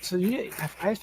So you, I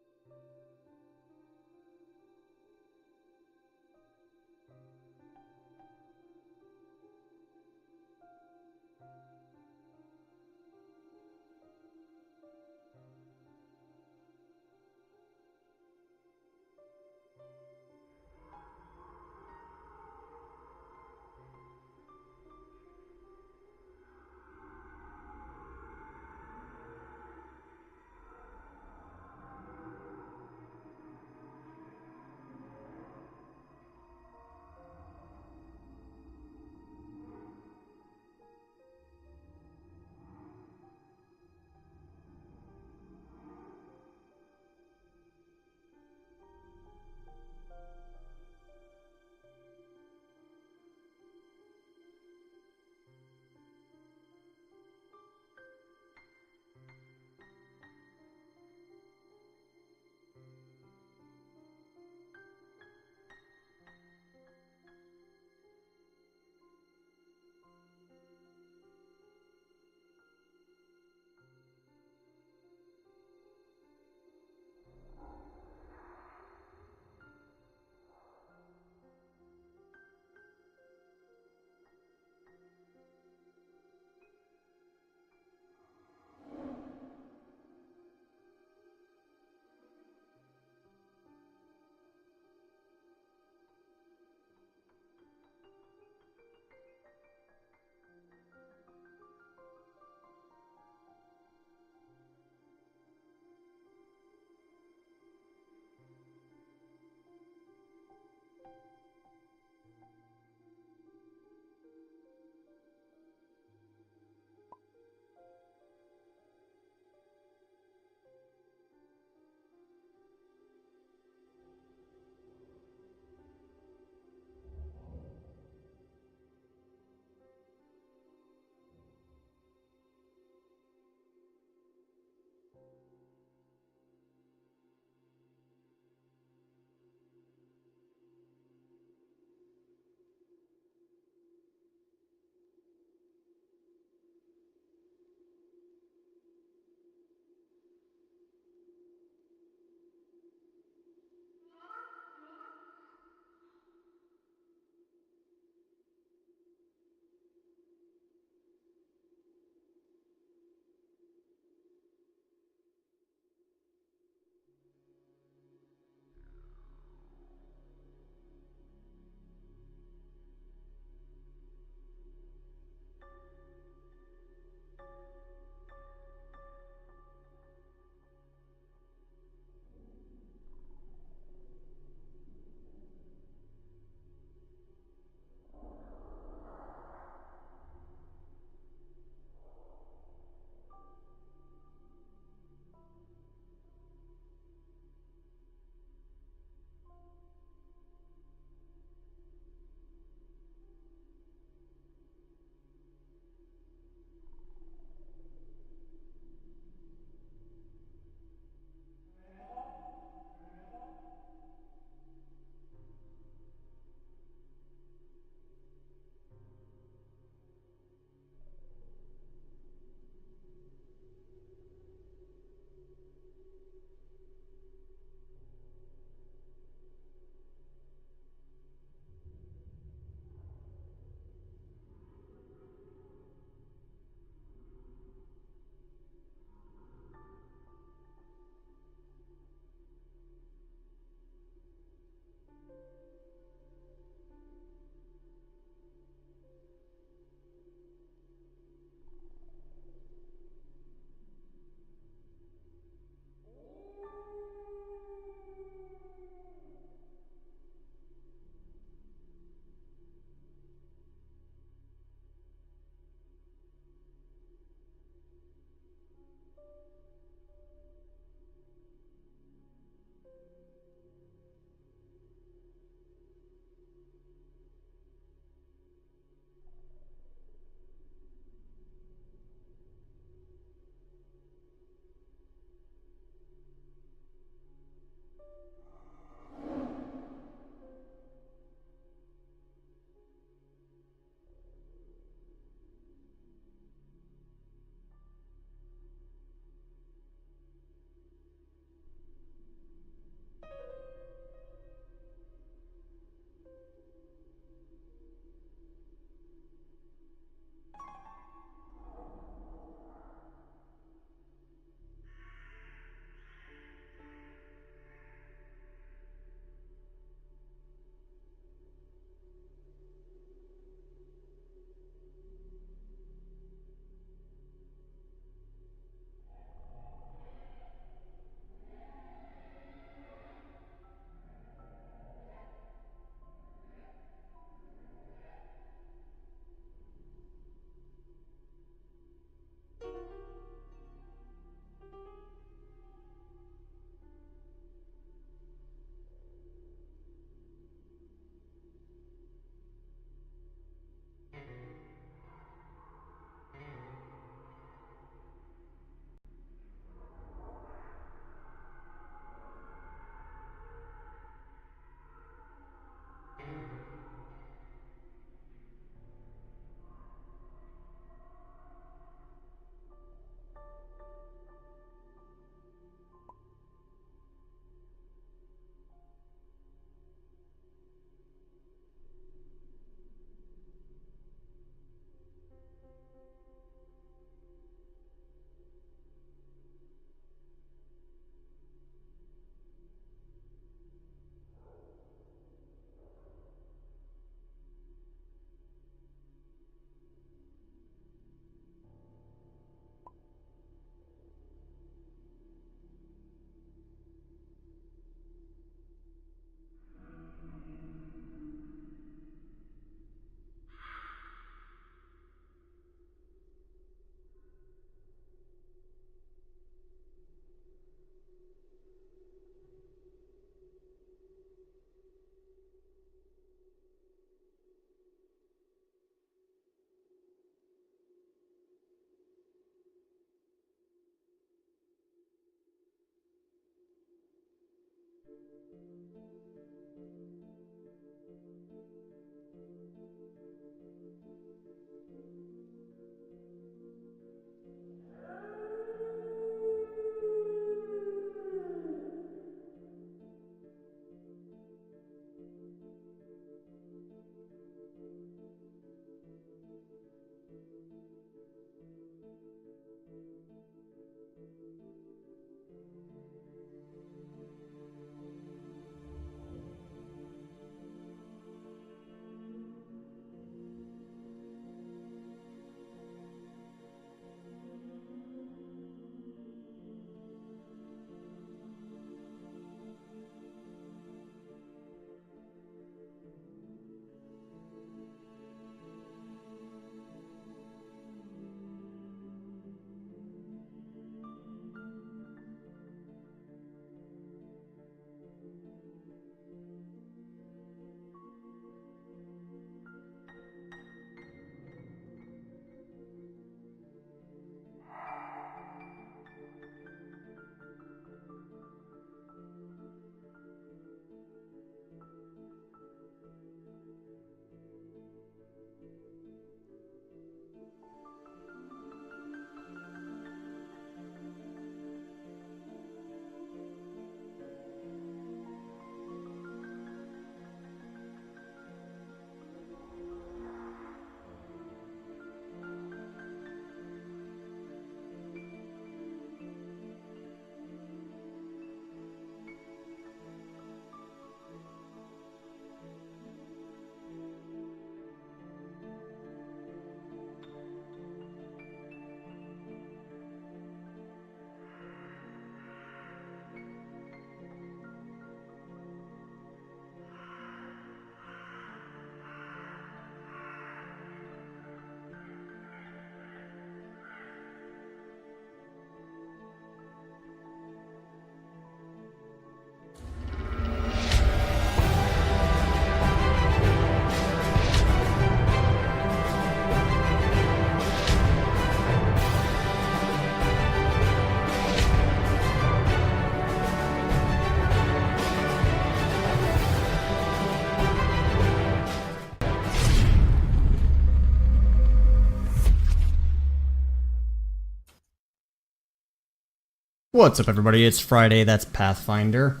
What's up, everybody? It's Friday. That's Pathfinder.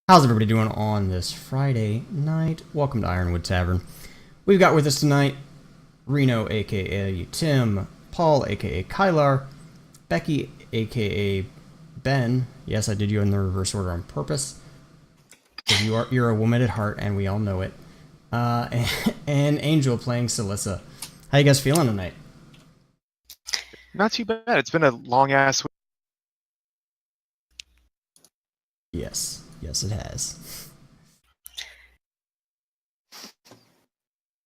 How's everybody doing on this Friday night? Welcome to Ironwood Tavern. We've got with us tonight Reno, aka Tim, Paul, aka Kylar, Becky, aka Ben. Yes, I did you in the reverse order on purpose. You're a woman at heart, and we all know it. And Angel playing Celissa. How you guys feeling tonight? Not too bad. It's been a long ass week. Yes, it has.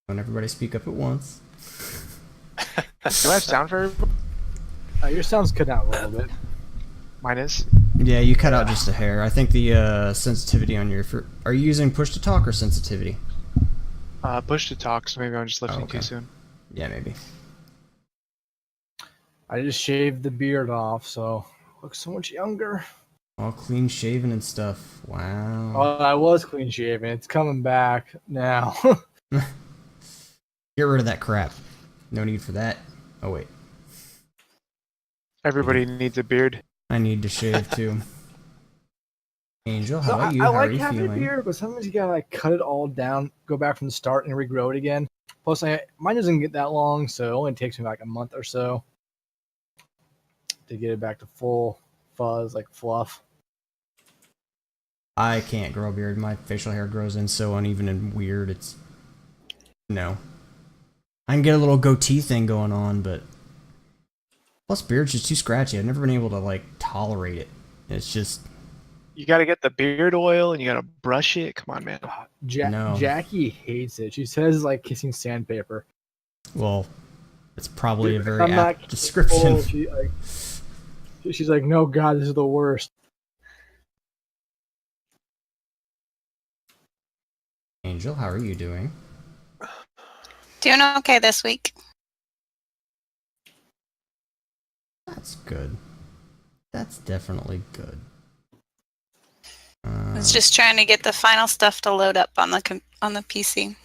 Don't everybody speak up at once. Do I have sound for everybody? Your sound's cut out a little bit. Mine is? Yeah, you cut out just a hair. I think the sensitivity on your... Are you using push to talk or sensitivity? Push to talk, so maybe I'm just lifting too soon. Yeah, maybe. I just shaved the beard off, so looks so much younger. All clean shaven and stuff. Wow. Oh, I was clean shaven. It's coming back now. Get rid of that crap. No need for that. Oh, wait. Everybody needs a beard. I need to shave, too. Angel, how So about you? I How are like you having feeling? a beard, but sometimes you gotta cut it all down, go back from the start, and regrow it again. Plus, mine doesn't get that long, so it only takes me like a month or so to get it back to full fuzz, like fluff. I can't grow a beard. My facial hair grows in so uneven and weird. It's... No. I can get a little goatee thing going on, but... Plus, beard's just too scratchy. I've never been able to, like, tolerate it. It's just... You gotta get the beard oil and you gotta brush it. Come on, man. No. Jackie hates it. She says it's like kissing sandpaper. Well, it's probably a very I'm not apt description. She's like, no, God, this is the worst. Angel, how are you doing? Doing okay this week. That's good. That's definitely good. I was just trying to get the final stuff to load up on the PC.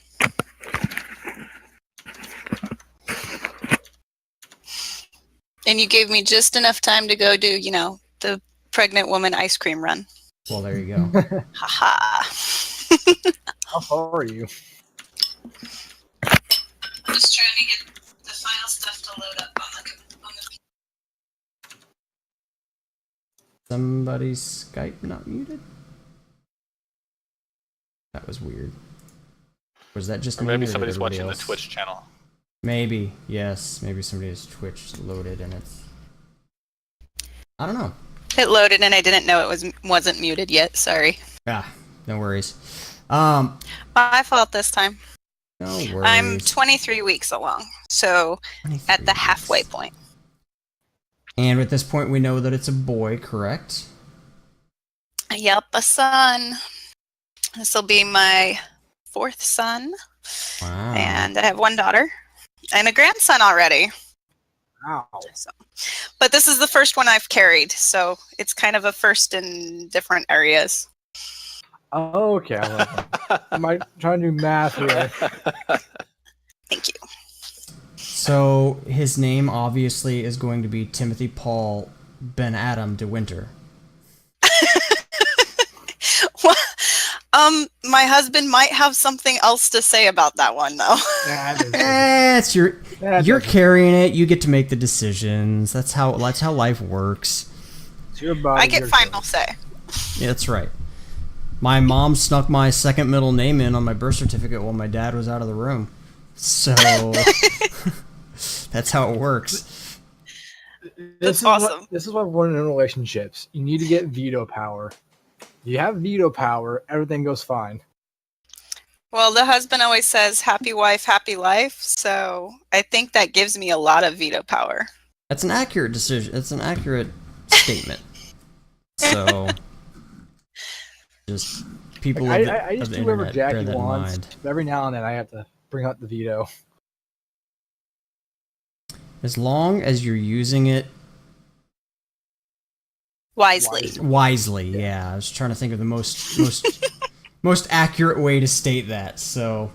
And you gave me just enough time to go do, the pregnant woman ice cream run. Well, there you go. Haha. How far are you? Just trying to get the final stuff to load up on the PC. Somebody's Skype not muted? That was weird. Was that just Or me, maybe did somebody's everybody watching else? the Twitch channel. Maybe, yes. Maybe somebody's Twitch loaded and it's... I don't know. It loaded and I didn't know it wasn't muted yet. Sorry. Ah, no worries. My fault this time. No worries. I'm 23 weeks along, so 23 at the halfway weeks. point. And at this point, we know that it's a boy, correct? Yep, a son. This will be my fourth son. Wow. And I have one daughter and a grandson already. Wow. So, but this is the first one I've carried, so it's kind of a first in different areas. Oh, okay. Am I trying to do math here? Thank you. So his name obviously is going to be Timothy Paul Ben Adam De Winter. Well, my husband might have something else to say about that one, though. You're carrying it. You get to make the decisions. That's how life works. It's your body, I get your final choice. say. Yeah, that's right. My mom snuck my second middle name in on my birth certificate while my dad was out of the room. So that's how it works. That's awesome. This is why we're in relationships. You need to get veto power. You have veto power, everything goes fine. Well, the husband always says, happy wife, happy life. So I think that gives me a lot of veto power. That's an accurate decision. It's an accurate statement. So, just people I of just the do whatever internet bear Jackie that in wants. mind. But every now and then I have to bring out the veto. As long as you're using it Wisely. wisely, yeah. I was trying to think of the most accurate way to state that. So,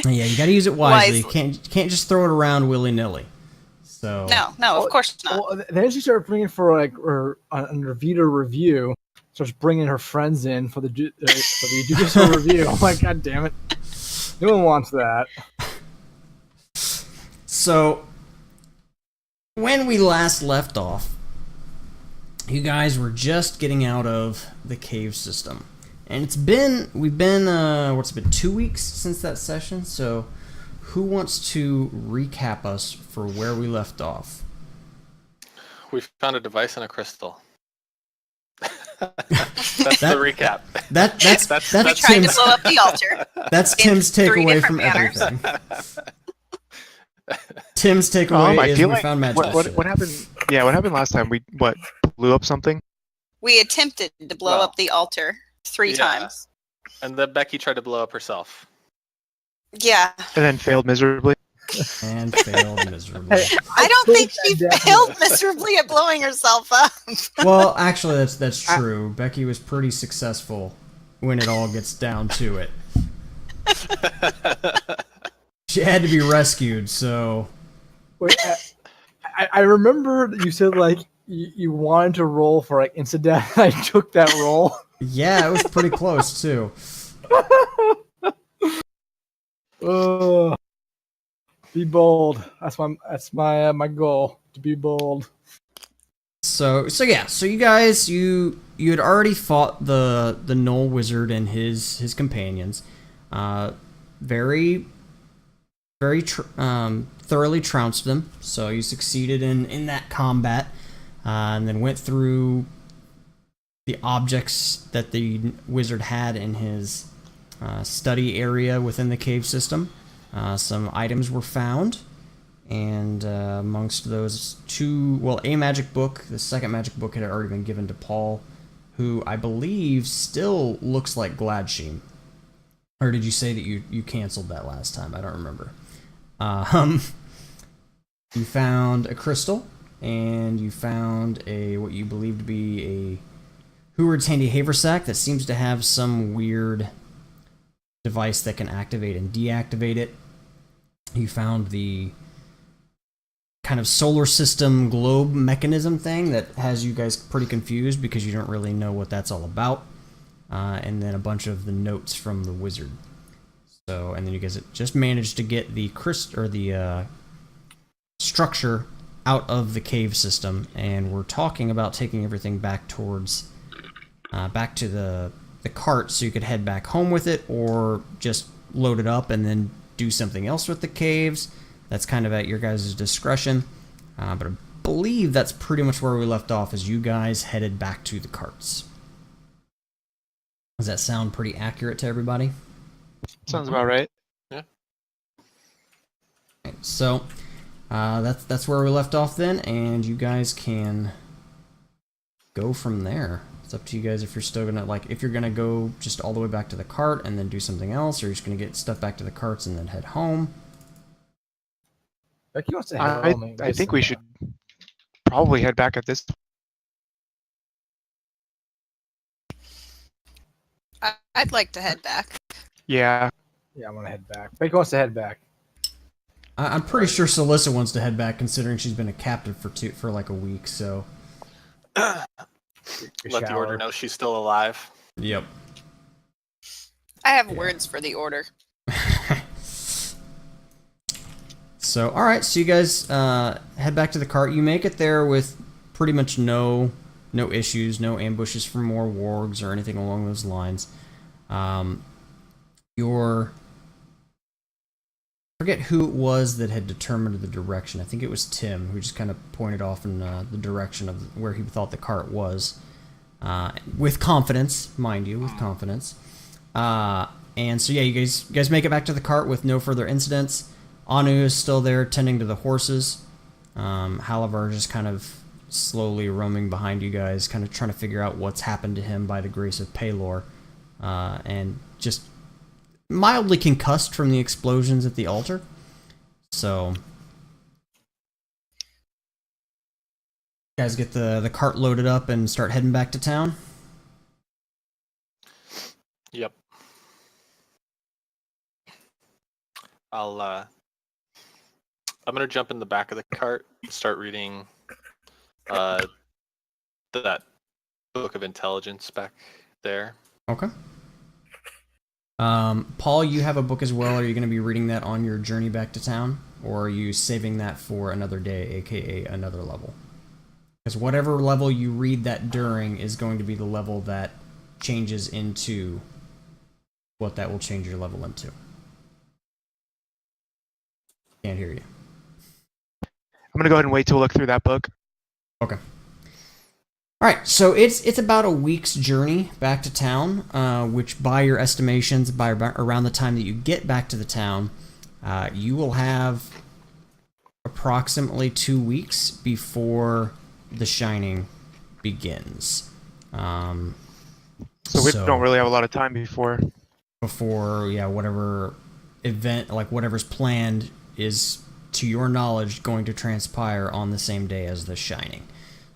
yeah, you got to use it wisely. You can't just throw it around willy nilly. So No, of course not. Well, then she started bringing for under Vita review. Starts bringing her friends in for the judicial review. I'm like, God damn it! No one wants that. So when we last left off, you guys were just getting out of the cave system, and we've been 2 weeks since that session. So who wants to recap us for where we left off? We found a device and a crystal. That's the recap. That's We tried to blow up the altar. That's in Tim's 3 takeaway different from manners. everything. Tim's takeaway I is feel we like found magic. what happened? Yeah, what happened last time? We blew up something? We attempted to blow up the altar 3 times. And then Becky tried to blow up herself. Yeah. And then failed miserably. And failed miserably. I don't think she failed miserably at blowing herself up. Well, actually, that's true. Becky was pretty successful when it all gets down to it. She had to be rescued, so... Wait, I remember that you said, like, you wanted to roll for, like, instant death. I took that roll. Yeah, it was pretty close, too. Be bold. That's my goal, to be bold. So you guys, you had already fought the Knoll Wizard and his companions. Very thoroughly trounced them, so you succeeded in that combat, and then went through the objects that the wizard had in his study area within the cave system. Some items were found, and amongst those a magic book. The second magic book had already been given to Paul, who I believe still looks like Gladsheem. Or did you say that you canceled that last time? I don't remember. You found a crystal, and you found what you believe to be a Heward's Handy Haversack that seems to have some weird device that can activate and deactivate it. You found the kind of solar system globe mechanism thing that has you guys pretty confused because you don't really know what that's all about. And then a bunch of the notes from the wizard. So, and then you guys just managed to get the structure out of the cave system, and we're talking about taking everything back towards back to the cart so you could head back home with it, or just load it up and then do something else with the caves. That's kind of at your guys' discretion. But I believe that's pretty much where we left off, as you guys headed back to the carts. Does that sound pretty accurate to everybody? Sounds about right. Yeah. Okay, so that's where we left off then, and you guys can go from there. It's up to you guys if you're still gonna if you're gonna go just all the way back to the cart and then do something else, or you're just gonna get stuff back to the carts and then head home. Becky wants to head home. I think we should probably head back at this. I'd like to head back. Yeah. Yeah, I want to head back. Becky wants to head back. I'm pretty sure Celissa wants to head back, considering she's been a captive for like a week. So Let the order know she's still alive. Yep. I have words for the order. So, all right. So you guys head back to the cart. You make it there with pretty much no issues, no ambushes from more wargs or anything along those lines. Forget who it was that had determined the direction. I think it was Tim, who just kind of pointed off in the direction of where he thought the cart was, with confidence, mind you, with confidence. And so yeah, you guys make it back to the cart with no further incidents. Anu is still there tending to the horses. Halavar just kind of slowly roaming behind you guys, kind of trying to figure out what's happened to him by the grace of Paylor, and just mildly concussed from the explosions at the altar. So, you guys get the cart loaded up and start heading back to town? Yep. I'll I'm gonna jump in the back of the cart and start reading that book of intelligence back there. Okay. Paul, you have a book as well. Are you going to be reading that on your journey back to town? Or are you saving that for another day, aka another level? Because whatever level you read that during is going to be the level that changes into what that will change your level into. Can't hear you. I'm gonna go ahead and wait till we look through that book. Okay. All right, so it's about a week's journey back to town, which by your estimations, by around the time that you get back to the town, you will have approximately 2 weeks before the Shining begins. So we don't really have a lot of time before, whatever event, like whatever's planned, is, to your knowledge, going to transpire on the same day as the Shining.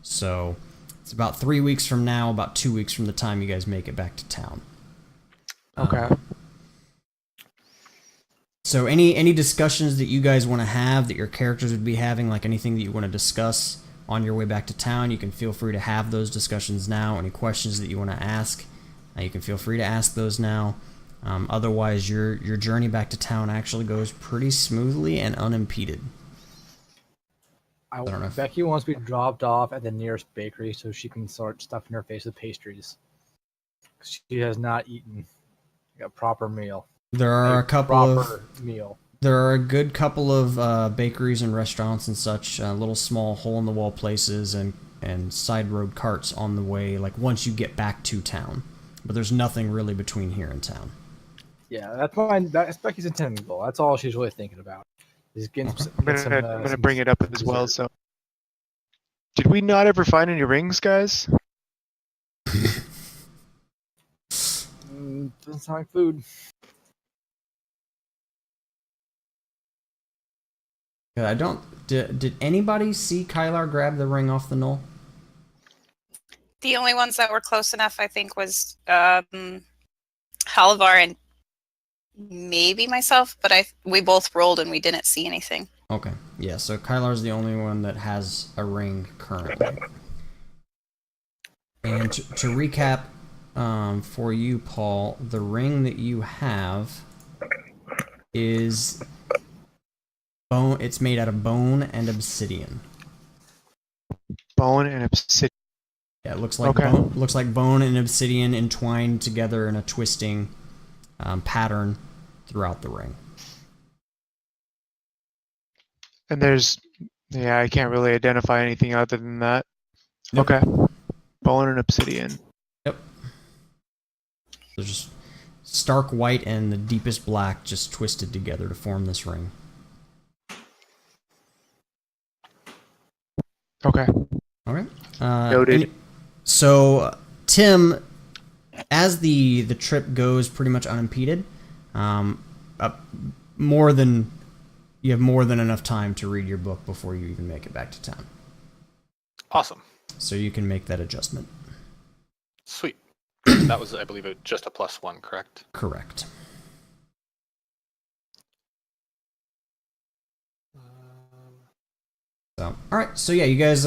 So it's about 3 weeks from now, about 2 weeks from the time you guys make it back to town. Okay. So any discussions that you guys want to have, that your characters would be having, like anything that you want to discuss on your way back to town, you can feel free to have those discussions now. Any questions that you want to ask, you can feel free to ask those now. Otherwise, your journey back to town actually goes pretty smoothly and unimpeded. I don't know. Becky wants to be dropped off at the nearest bakery so she can start stuffing her face with pastries. She has not eaten a proper meal. There are meal. There are a good couple of bakeries and restaurants and such, little small hole-in-the-wall places and side road carts on the way, like once you get back to town. But there's nothing really between here and town. Yeah, that's mine. That's Becky's intended goal. That's all she's really thinking about. Is getting I'm gonna bring it up as well. So, did we not ever find any rings, guys? Doesn't sound like food. I don't. Did anybody see Kylar grab the ring off the knoll? The only ones that were close enough, I think, was Halavar and maybe myself, but we both rolled and we didn't see anything. Okay, yeah, so Kylar's the only one that has a ring currently. And to recap for you, Paul, the ring that you have is bone. It's made out of bone and obsidian. Bone and obsidian. Yeah, it looks like bone and obsidian entwined together in a twisting pattern throughout the ring. And I can't really identify anything other than that. Yep. Okay. Bone and obsidian. Yep. There's just stark white and the deepest black just twisted together to form this ring. Okay. All right. Noted. So, Tim, as the trip goes pretty much unimpeded, you have more than enough time to read your book before you even make it back to town. Awesome. So you can make that adjustment. Sweet. That was, I believe, just a +1, correct? Correct. So, all right. So yeah, you guys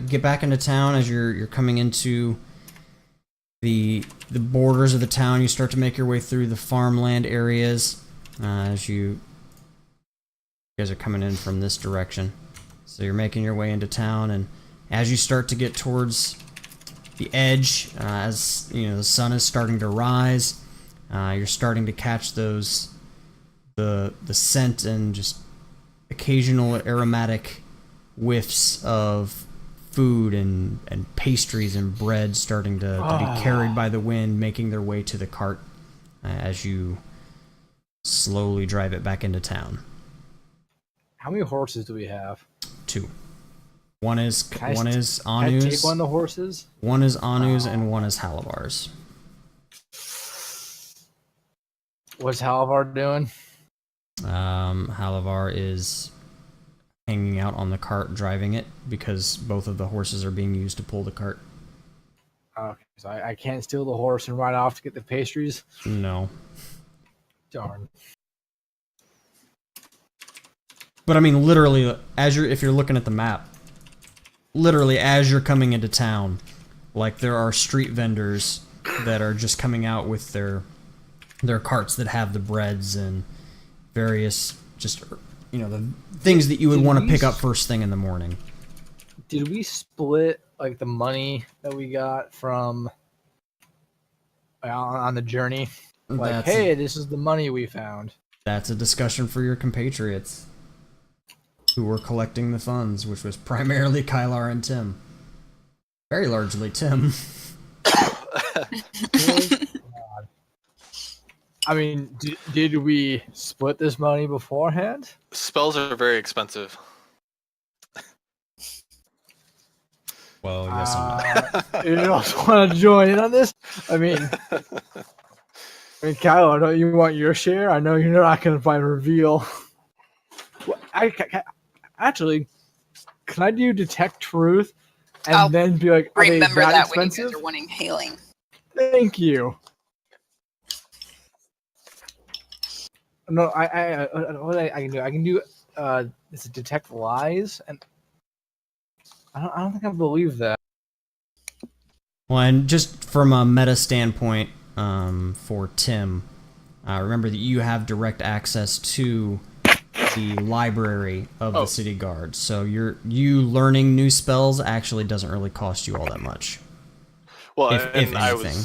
get back into town as you're coming into the borders of the town. You start to make your way through the farmland areas as you guys are coming in from this direction. So you're making your way into town, and as you start to get towards the edge, as you know the sun is starting to rise, you're starting to catch the scent and just occasional aromatic whiffs of food and pastries and bread starting to be carried by the wind, making their way to the cart as you slowly drive it back into town. How many horses do we have? 2. One is Anu's. Can I take one of the horses? One is Anu's and one is Halavar's. What's Halavar doing? Halavar is hanging out on the cart driving it because both of the horses are being used to pull the cart. Okay, so I can't steal the horse and ride off to get the pastries? No. Darn. But I mean, literally, if you're looking at the map, literally as you're coming into town, like there are street vendors that are just coming out with their carts that have the breads and various just the things that you would want to pick up first thing in the morning. Did we split like the money that we got from on the journey? Like, hey, this is the money we found. That's a discussion for your compatriots who were collecting the funds, which was primarily Kylar and Tim. Very largely Tim. I mean, did we split this money beforehand? Spells are very expensive. Well, yes and no. You also want to join in on this? I mean, Kylo, don't you want your share? I know you're not going to find reveal. Well, actually, can I do detect truth and I'll then be like, are remember they that that expensive? when you guys are wanting hailing. Thank you. No, what I can do? I can do is it detect lies, and I don't think I believe that. Well, and just from a meta standpoint, for Tim, remember that you have direct access to the library of the city guard, so you learning new spells actually doesn't really cost you all that much. Well, if and anything.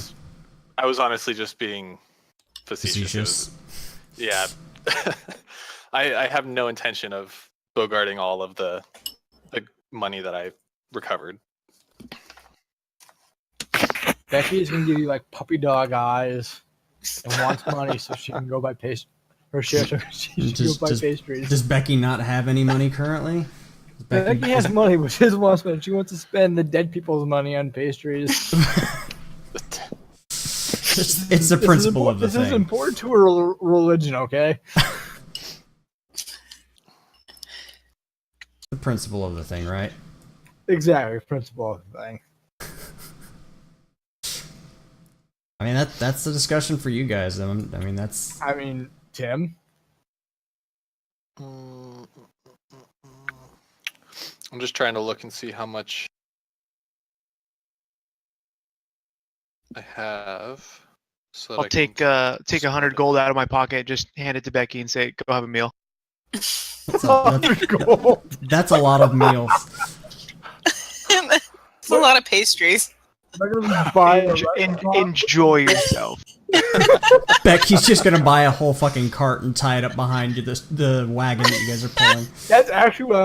I was honestly just being facetious. Yeah. I have no intention of bogarting all of the money that I recovered. Becky's gonna give you like puppy dog eyes and wants money so she can go buy her share so she can go buy pastries. Does Becky not have any money currently? Becky has money, but she doesn't want to spend. She wants to spend the dead people's money on pastries. It's the principle of the thing. This is important to her religion, okay? The principle of the thing, right? Exactly, principle of the thing. I mean, that's the discussion for you guys. I mean, Tim? I'm just trying to look and see how much I have. So that I'll take 100 gold out of my pocket, just hand it to Becky and say, "Go have a meal." That's a lot of meals. It's a lot of pastries. Enjoy yourself. Becky's just gonna buy a whole fucking cart and tie it up behind you, the wagon that you guys are pulling. That's actually what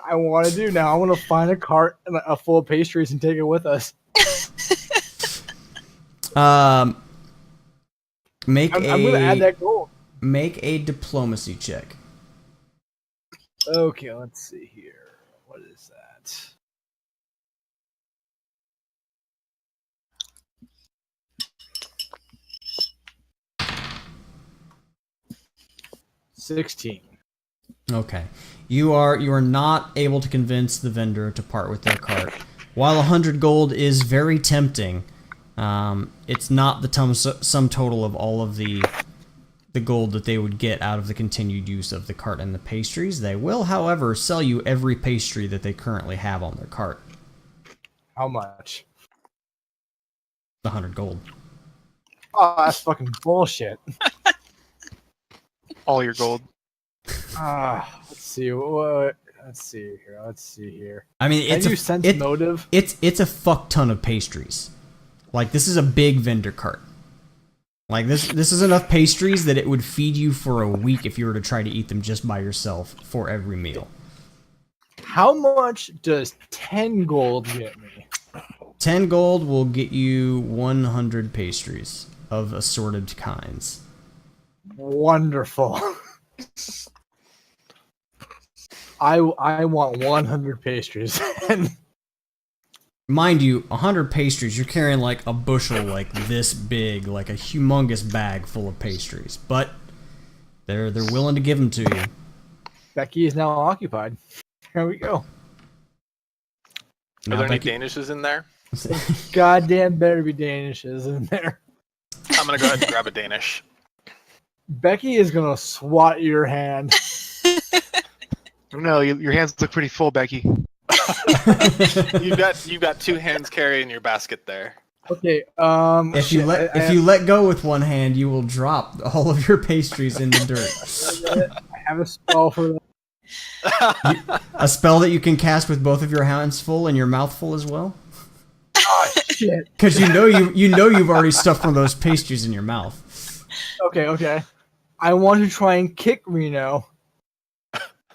I want to do now. I want to find a cart full of pastries and take it with us. I'm gonna add that gold. Make a diplomacy check. Okay, let's see here. What is that? $16. Okay. You are not able to convince the vendor to part with their cart. While 100 gold is very tempting, it's not the sum total of all of the gold that they would get out of the continued use of the cart and the pastries. They will, however, sell you every pastry that they currently have on their cart. How much? 100 gold. Oh, that's fucking bullshit. All your gold. Let's see. Let's see here. I mean, sense motive? It's a fuck ton of pastries. Like, this is a big vendor cart. Like, this is enough pastries that it would feed you for a week if you were to try to eat them just by yourself for every meal. How much does 10 gold get me? 10 gold will get you 100 pastries of assorted kinds. Wonderful. I want 100 pastries. Mind you, 100 pastries, you're carrying like a bushel like this big, like a humongous bag full of pastries. But they're willing to give them to you. Becky is now occupied. Here we go. Are there any Danishes in there? Goddamn better be Danishes in there. I'm gonna go ahead and grab a Danish. Becky is gonna swat your hand. I don't know. Your hands look pretty full, Becky. You've got 2 hands carrying your basket there. Okay. If you let go with one hand, you will drop all of your pastries in the dirt. I have a spell for that. A spell that you can cast with both of your hands full and your mouth full as well. Oh shit. Because you know you've already stuffed one of those pastries in your mouth. Okay. I want to try and kick Reno.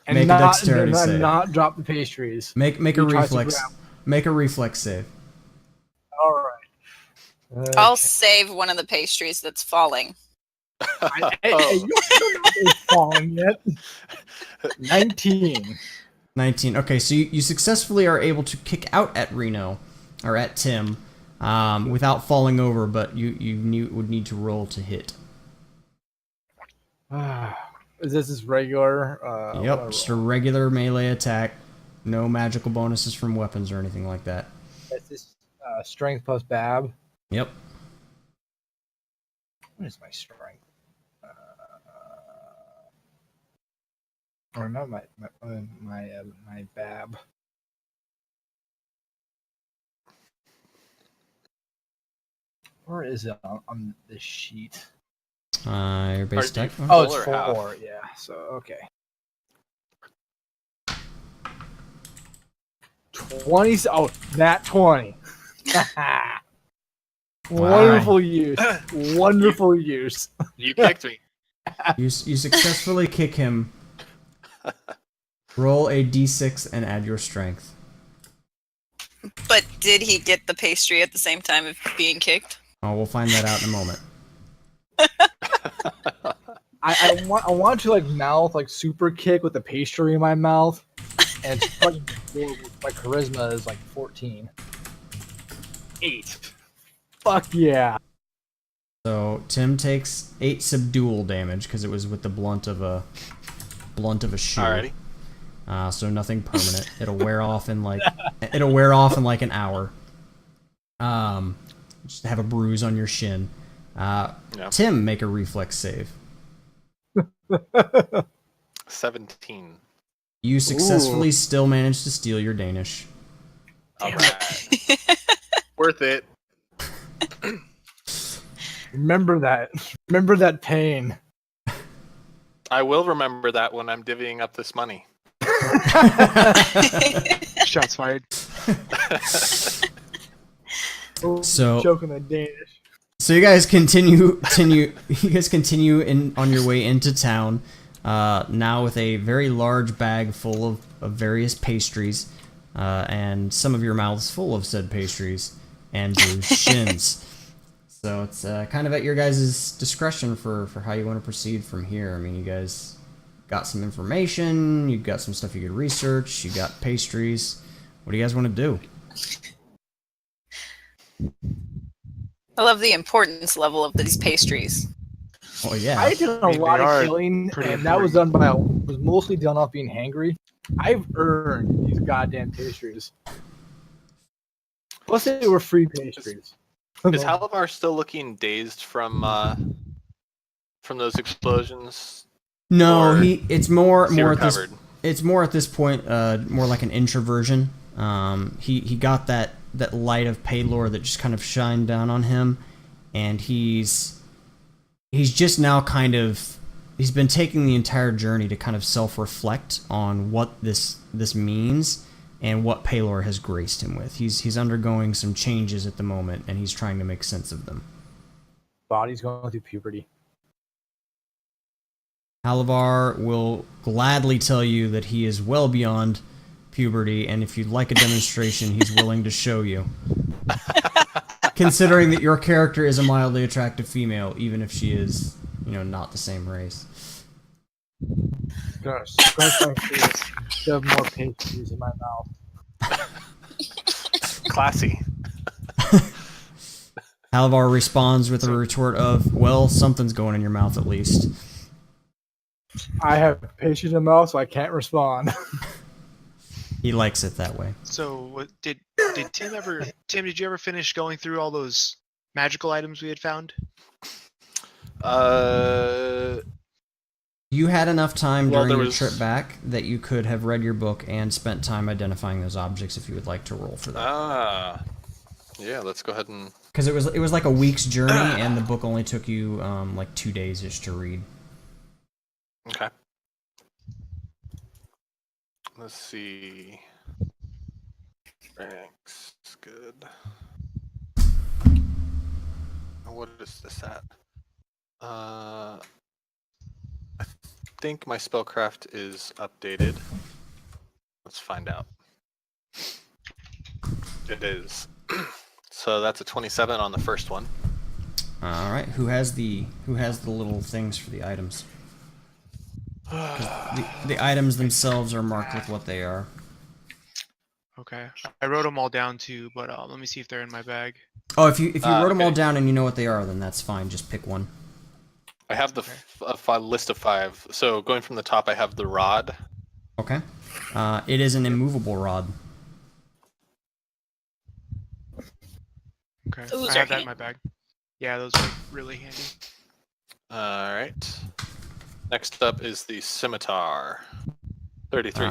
And Make a dexterity and save. not drop the pastries. Make a He tries to reflex. grab. Make a reflex save. All right. I'll save one of the pastries that's falling. Hey, you don't know it's falling yet. 19. 19. Okay, so you successfully are able to kick out at Reno, or at Tim, without falling over, but you would need to roll to hit. Is this regular? Yep, just a regular melee attack. No magical bonuses from weapons or anything like that. Is this strength plus Bab? Yep. What is my strength? Or not my Bab. Where is it on this sheet? Your base attack. Oh, it's Full or 4. Yeah. So okay. 20. Oh, nat 20. Wonderful use. Wonderful use. You kicked me. You successfully kick him. Roll a d6 and add your strength. But did he get the pastry at the same time of being kicked? Oh, we'll find that out in a moment. I want to like mouth like super kick with the pastry in my mouth, and it's fucking my charisma is like 14. 8. Fuck yeah. So Tim takes 8 subdual damage because it was with the blunt of a shoe. Alrighty. So nothing permanent. It'll wear off in like an hour. Just have a bruise on your shin. Yeah. Tim, make a reflex save. 17. You successfully still manage to steal your Danish. Alright. Worth it. Remember that. Remember that pain. I will remember that when I'm divvying up this money. Shots fired. So- choking the Danish. So you guys continue on your way into town, now with a very large bag full of various pastries, and some of your mouths full of said pastries and bruised shins. So it's kind of at your guys' discretion for how you want to proceed from here. I mean, you guys got some information, you got some stuff you could research, you got pastries. What do you guys want to do? I love the importance level of these pastries. Oh yeah. I did a I mean, lot they of are killing, pretty and that was mostly done off being hangry. I've earned these goddamn pastries. Plus, they were free pastries. Is Halavar still looking dazed from those explosions? No, Or it's more Is he at this recovered? it's more at this point more like an introversion. He got that light of Paylor that just kind of shined down on him, and he's just now he's been taking the entire journey to kind of self-reflect on what this means and what Paylor has graced him with. He's undergoing some changes at the moment, and he's trying to make sense of them. Body's going through puberty. Halavar will gladly tell you that he is well beyond puberty, and if you'd like a demonstration, he's willing to show you. Considering that your character is a mildly attractive female, even if she is, not the same race. Gonna scratch my face, shove more pastries in my mouth. Classy. Halavar responds with a retort of, well, something's going in your mouth at least. I have pastries in my mouth, so I can't respond. He likes it that way. So, did Tim ever? Tim, did you ever finish going through all those magical items we had found? You had enough time Well, during there your was- trip back that you could have read your book and spent time identifying those objects if you would like to roll for that. Ah. Yeah, let's go ahead and... Because it was like a week's journey, and the book only took you like 2 days just to read. Okay. Let's see. Ranks. Good. What is this at? I think my spellcraft is updated. Let's find out. It is. So that's a 27 on the first one. All right. Who has the little things for the items? 'Cause the items themselves are marked with what they are. Okay, I wrote them all down too, but let me see if they're in my bag. Oh, if you wrote them all okay. down and you know what they are, then that's fine. Just pick one. I have the Okay. list of 5. So going from the top, I have the rod. Okay. It is an immovable rod. Okay, Those I are have that in my bag. Yeah, those are really handy. All right. Next up is the scimitar. 33.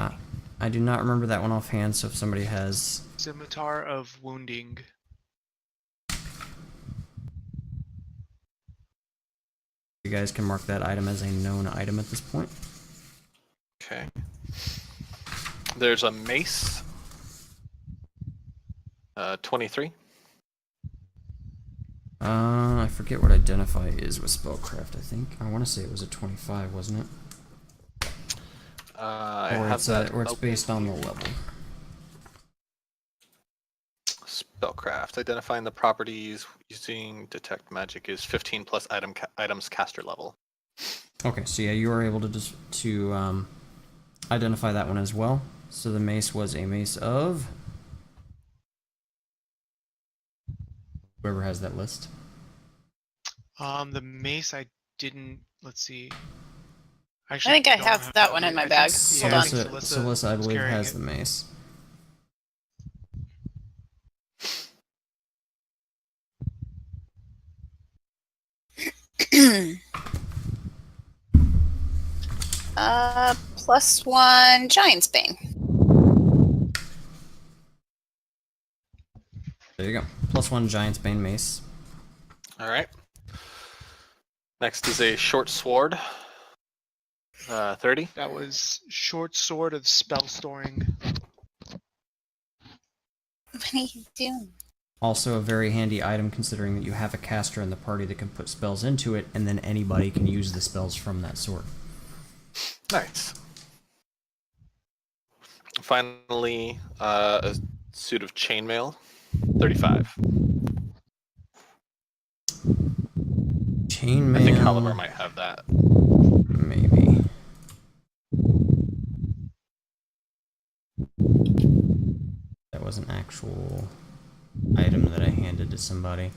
I do not remember that one offhand, so if somebody has... Scimitar of Wounding. You guys can mark that item as a known item at this point. Okay. There's a mace. 23. I forget what identify is with spellcraft, I think. I want to say it was a 25, wasn't it? I Or have it's, that or it's open based on the here. level. Spellcraft. Identifying the properties using detect magic is 15 plus items caster level. Okay, so yeah, you were able to just identify that one as well. So the mace was a mace of... Whoever has that list. The mace I didn't. Let's see. I think I don't have that one in my bag. Hold I on. think Celissa, I was believe, carrying has it. the mace. +1 Giant's Bane. There you go. +1 Giant's Bane mace. All right. Next is a short sword. 30. That was short sword of spell storing. What are you doing? Also a very handy item considering that you have a caster in the party that can put spells into it, and then anybody can use the spells from that sword. Nice. Finally, a suit of chainmail. 35. Chainmail. I think Halavar might have that. Maybe. That was an actual item that I handed to somebody.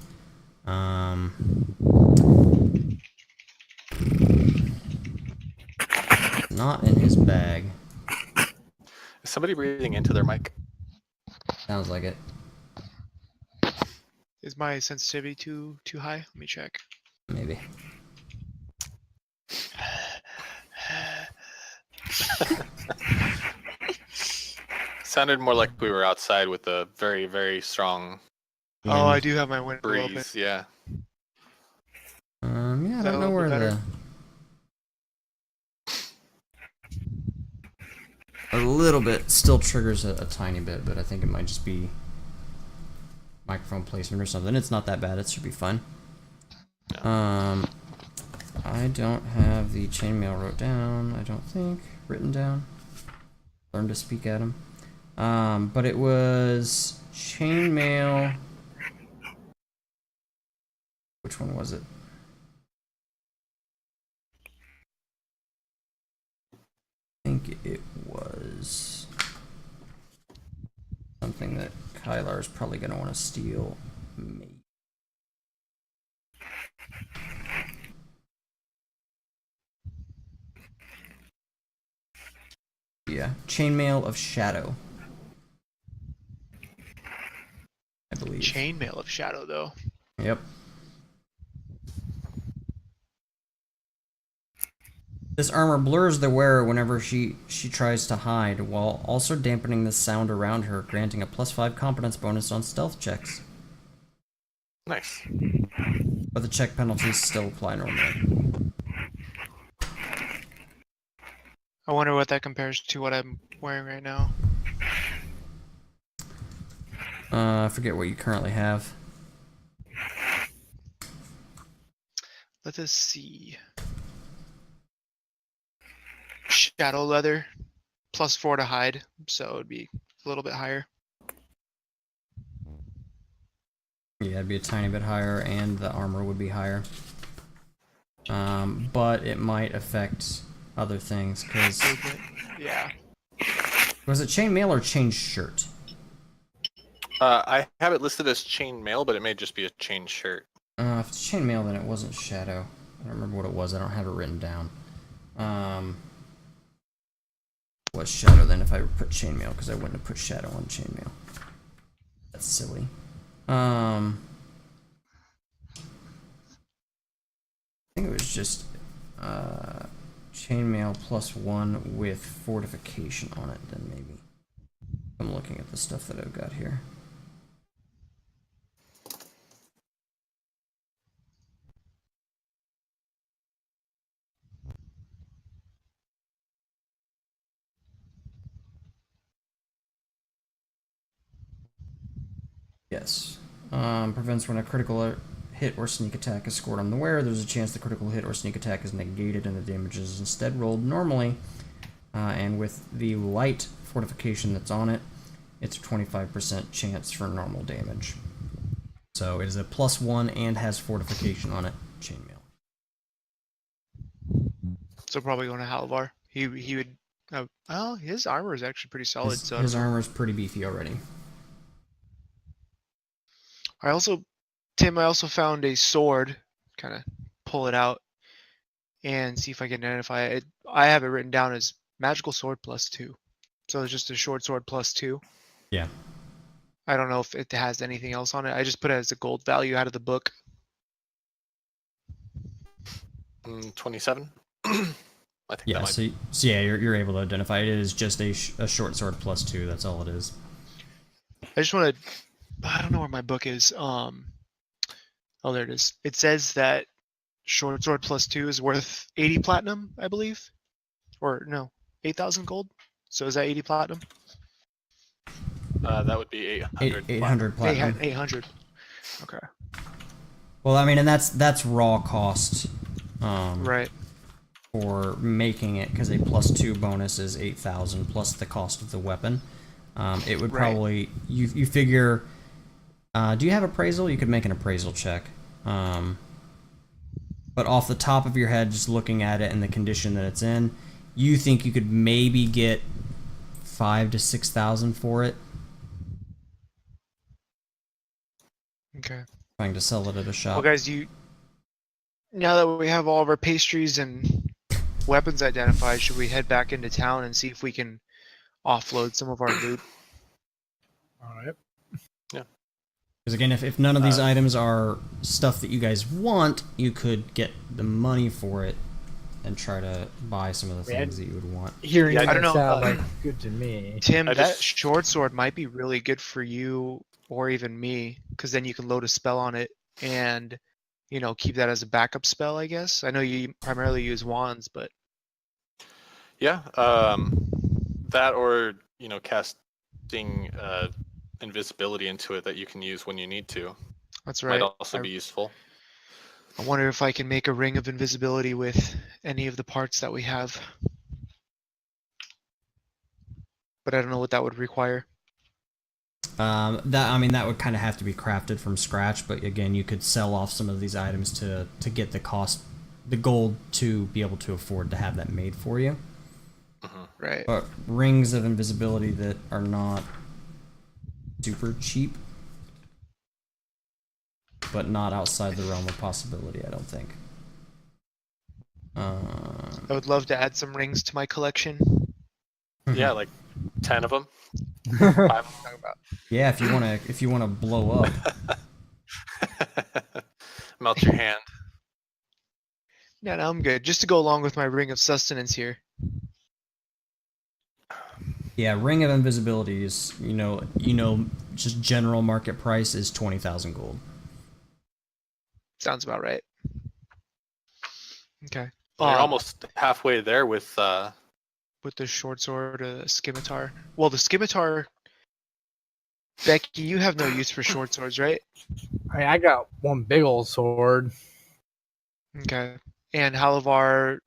Not in his bag. Is somebody breathing into their mic? Sounds like it. Is my sensitivity too high? Let me check. Maybe. Sounded more like we were outside with a very, very strong Oh, I do have my window open. breeze. Yeah. Yeah, I Is that don't a know little where bit better? A little bit. Still triggers a tiny bit, but I think it might just be microphone placement or something. It's not that bad. It should be fine. I don't have the chainmail wrote down, I don't think. Written down. Learn to speak at him. But it was chainmail. Which one was it? I think it was something that Kylar is probably going to want to steal. Maybe. Yeah, chainmail of shadow. I believe. Chainmail of shadow, though. Yep. This armor blurs the wearer whenever she tries to hide, while also dampening the sound around her, granting a +5 competence bonus on stealth checks. Nice. But the check penalties still apply normally. I wonder what that compares to what I'm wearing right now. I forget what you currently have. Let us see. Shadow leather, +4 to hide, so it'd be a little bit higher. Yeah, it'd be a tiny bit higher, and the armor would be higher. But it might affect other things, because... Yeah. Was it chainmail or chain shirt? I have it listed as chain mail, but it may just be a chain shirt. If it's chainmail, then it wasn't shadow. I don't remember what it was. I don't have it written down. What's shadow then if I put chainmail? Because I wouldn't have put shadow on chainmail. That's silly. I think it was just chainmail +1 with fortification on it. Then maybe. I'm looking at the stuff that I've got here. Yes. Prevents when a critical hit or sneak attack is scored on the wearer. There's a chance the critical hit or sneak attack is negated and the damage is instead rolled normally. And with the light fortification that's on it, it's a 25% chance for normal damage. So it is a +1 and has fortification on it. Chainmail. So probably going to Halvar. He would. Well, his armor is actually pretty solid. His armor is pretty beefy already. Tim, I also found a sword. Kind of pull it out and see if I can identify it. I have it written down as magical sword +2. So it's just a short sword +2. Yeah. I don't know if it has anything else on it. I just put it as a gold value out of the book. 27. I think Yeah. that might... So yeah, you're able to identify it. It is just a short sword +2. That's all it is. I just want to. I don't know where my book is. Oh, there it is. It says that short sword +2 is worth 80 platinum, I believe, or no, 8,000 gold. So is that 80 platinum? That would be 800. 800 platinum. 800. Okay. Well, I mean, and that's raw cost. Right. For making it, because a +2 bonus is 8,000 plus the cost of the weapon. It would probably you figure. Do you have appraisal? You could make an appraisal check. But off the top of your head, just looking at it and the condition that it's in, you think you could maybe get 5,000 to 6,000 for it. Okay. Trying to sell it at a shop. Well, guys, now that we have all of our pastries and weapons identified, should we head back into town and see if we can offload some of our loot? All right. Yeah. Because again, if none of these items are stuff that you guys want, you could get the money for it and try to buy some of the things that you would want. Hearing I that don't know, sound like good to me. Tim, I that just- short sword might be really good for you or even me, because then you can load a spell on it and, keep that as a backup spell, I guess. I know you primarily use wands, but... Yeah. That or, casting invisibility into it that you can use when you need to. That's right. Might also be useful. I wonder if I can make a ring of invisibility with any of the parts that we have. But I don't know what that would require. That would kind of have to be crafted from scratch, but again, you could sell off some of these items to get the gold to be able to afford to have that made for you. Right. But rings of invisibility that are not super cheap, but not outside the realm of possibility, I don't think. I would love to add some rings to my collection. Yeah, like 10 of them. 5 I'm talking about. Yeah, if you wanna blow up. Melt your hand. Yeah, no, I'm good. Just to go along with my ring of sustenance here. Yeah, Ring of Invisibility is, just general market price is 20,000 gold. Sounds about right. Okay. Well, you're almost halfway there with the short sword, scimitar. Well, the scimitar, Becky, you have no use for short swords, right? I got one big old sword. Okay. And Halavar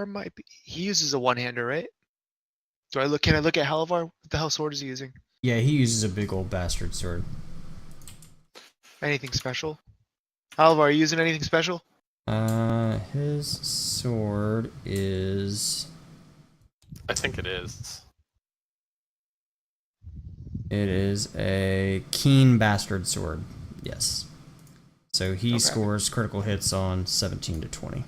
might be. He uses a one-hander, right? Can I look at Halavar? What the hell sword is he using? Yeah, he uses a big old bastard sword. Anything special? Halavar, are you using anything special? His sword is... I think it is. It is a keen bastard sword. Yes. So he scores critical hits on 17 to 20.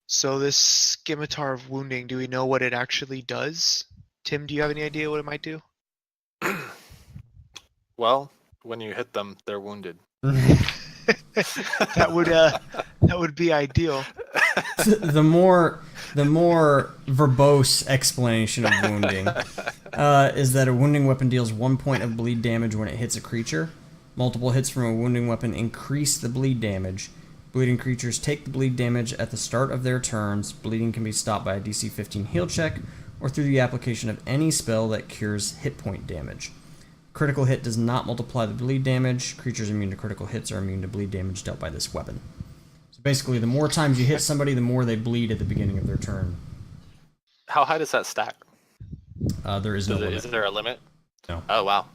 So this scimitar of wounding, do we know what it actually does? Tim, do you have any idea what it might do? Well, when you hit them, they're wounded. That would be ideal. the more verbose explanation of wounding is that a wounding weapon deals 1 point of bleed damage when it hits a creature. Multiple hits from a wounding weapon increase the bleed damage. Bleeding creatures take the bleed damage at the start of their turns. Bleeding can be stopped by a DC 15 heal check or through the application of any spell that cures hit point damage. Critical hit does not multiply the bleed damage. Creatures immune to critical hits are immune to bleed damage dealt by this weapon. So basically, the more times you hit somebody, the more they bleed at the beginning of their turn. How high does that stack? There is no limit. Is there a limit? No. Oh, wow.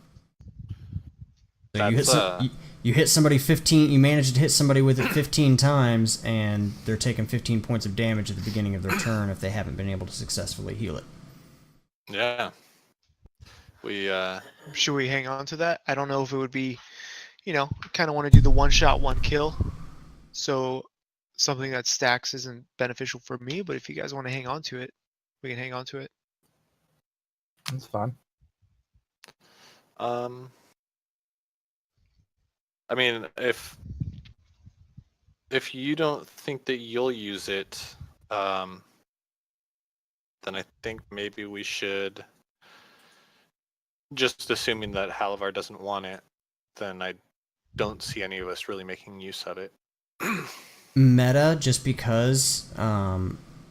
So you hit somebody 15. You manage to hit somebody with it 15 times, and they're taking 15 points of damage at the beginning of their turn if they haven't been able to successfully heal it. Yeah. Should we hang on to that? I don't know if it would be, kind of want to do the one shot, one kill. So something that stacks isn't beneficial for me, but if you guys want to hang on to it, we can hang on to it. That's fine. I mean, if you don't think that you'll use it, then I think maybe we should, just assuming that Halavar doesn't want it, then I don't see any of us really making use of it. Meta, just because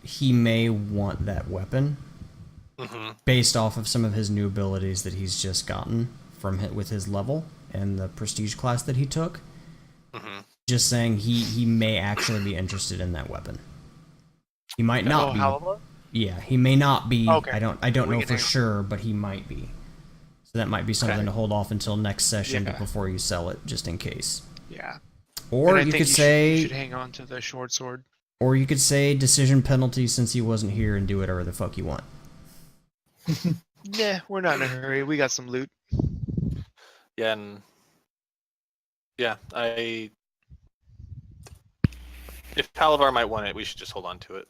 he may want that weapon based off of some of his new abilities that he's just gotten from with his level and the prestige class that he took. Just saying he may actually be interested in that weapon. He might not be. Halavar? Yeah, he may not be. Okay. I don't know for sure, but he might be. So that might be something to hold off until next session before you sell it, just in case. Yeah. Or you could say you should hang on to the short sword. Or you could say decision penalty since he wasn't here and do whatever the fuck you want. Yeah, we're not in a hurry. We got some loot. Yeah, and if Halavar might want it, we should just hold on to it.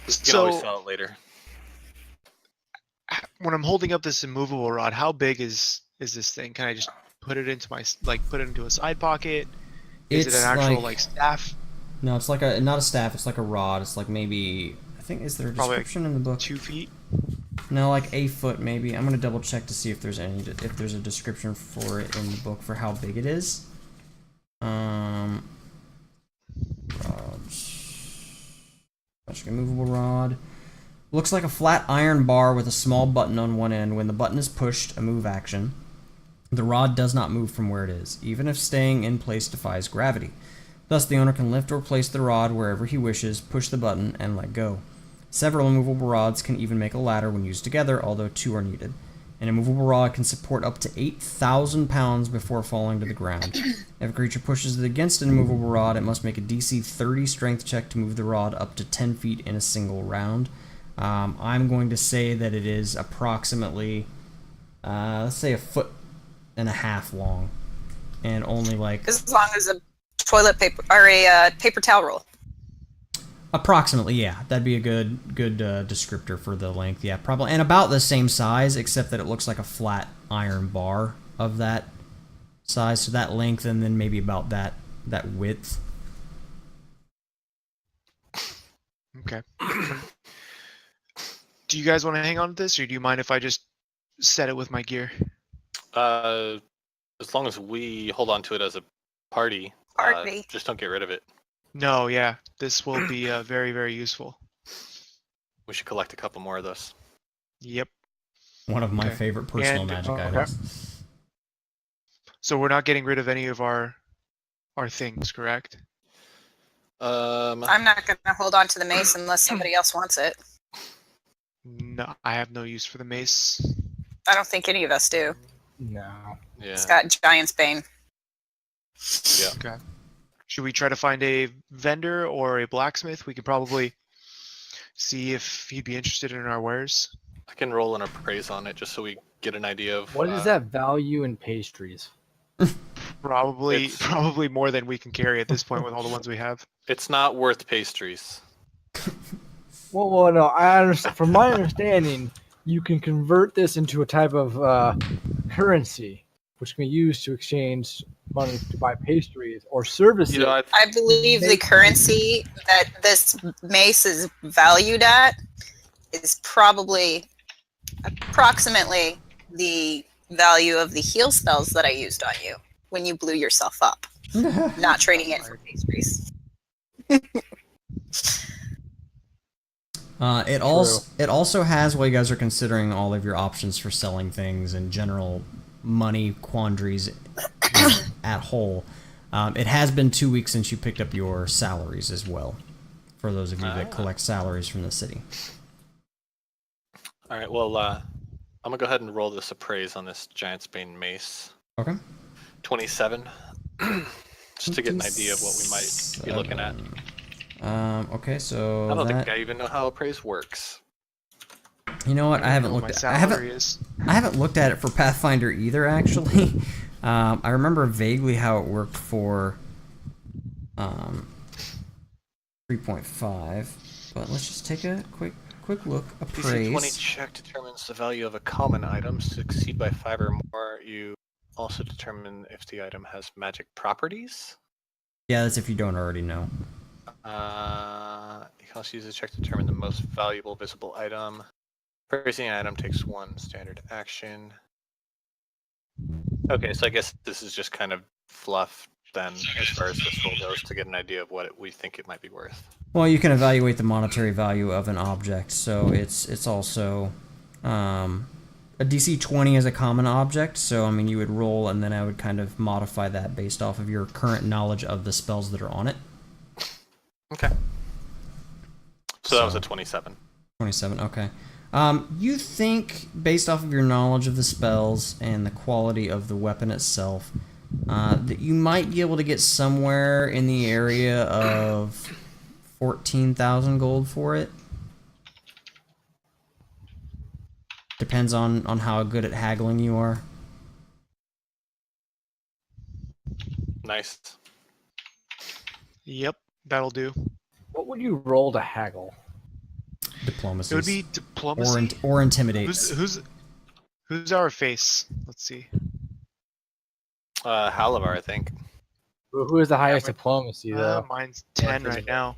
We can always sell it later. When I'm holding up this immovable rod, how big is this thing? Can I just put it into put it into a side pocket? Is it an actual staff? No, it's not a staff. It's like a rod. It's like maybe, I think, is there a description in the book? 2 feet. No, like a foot maybe. I'm gonna double check to see if there's a description for it in the book for how big it is. Rods. Magic immovable rod. Looks like a flat iron bar with a small button on one end. When the button is pushed, a move action, the rod does not move from where it is, even if staying in place defies gravity. Thus, the owner can lift or place the rod wherever he wishes, push the button, and let go. Several immovable rods can even make a ladder when used together, although 2 are needed. An immovable rod can support up to 8,000 pounds before falling to the ground. If a creature pushes it against an immovable rod, it must make a DC 30 strength check to move the rod up to 10 feet in a single round. I'm going to say that it is approximately, let's say, 1.5 feet long, and only as long as a toilet paper or a paper towel roll. Approximately, yeah. That'd be a good descriptor for the length. Yeah, probably, and about the same size, except that it looks like a flat iron bar of that size, so that length, and then maybe about that that width. Okay. Do you guys want to hang on to this, or do you mind if I just set it with my gear? As long as we hold on to it as a party, just don't get rid of it. No, yeah. This will be very, very useful. We should collect a couple more of those. Yep. One of my Okay. favorite personal And- magic okay. items. So we're not getting rid of any of our things, correct? I'm not gonna hold on to the mace unless somebody else wants it. No, I have no use for the mace. I don't think any of us do. No. Yeah. It's got Giant's Bane. Yeah. Okay. Should we try to find a vendor or a blacksmith? We could probably see if he'd be interested in our wares. I can roll an appraise on it just so we get an idea of What is that value in pastries? Probably more than we can carry at this point with all the ones we have. It's not worth pastries. Well, no. I understand. From my understanding, you can convert this into a type of currency, which can be used to exchange money to buy pastries or services. You know, I believe the currency that this mace is valued at is probably approximately the value of the heal spells that I used on you when you blew yourself up. Not trading it for pastries. It also has, while you guys are considering all of your options for selling things and general money quandaries at whole, it has been 2 weeks since you picked up your salaries as well, for those of you that collect salaries from the city. All right, well, I'm going to go ahead and roll this appraise on this Giant's Bane mace. Okay. 27. Just to get an idea of what we might be looking at. Okay, so I don't that, think I even know how appraise works. you know what? I haven't What looked my at. salary is. I haven't looked at it for Pathfinder either, actually. I remember vaguely how it worked for 3.5, but let's just take a quick look. DC 20 Appraise. check determines the value of a common item. Succeed by 5 or more. You also determine if the item has magic properties. Yeah, that's if you don't already know. You can also use a check to determine the most valuable visible item. Purchasing an item takes 1 standard action. Okay, so I guess this is just kind of fluff then, as far as this roll goes, to get an idea of what we think it might be worth. Well, you can evaluate the monetary value of an object, so it's also a DC 20 is a common object. So I mean, you would roll, and then I would kind of modify that based off of your current knowledge of the spells that are on it. Okay. So that was a 27. 27. Okay. You think, based off of your knowledge of the spells and the quality of the weapon itself, that you might be able to get somewhere in the area of 14,000 gold for it. Depends on how good at haggling you are. Nice. Yep, that'll do. What would you roll to haggle? Diplomacy. It would be diplomacy. Or intimidates. Who's our face? Let's see. Halavar, I think. Who is the highest diplomacy, though? Mine's 10 right now.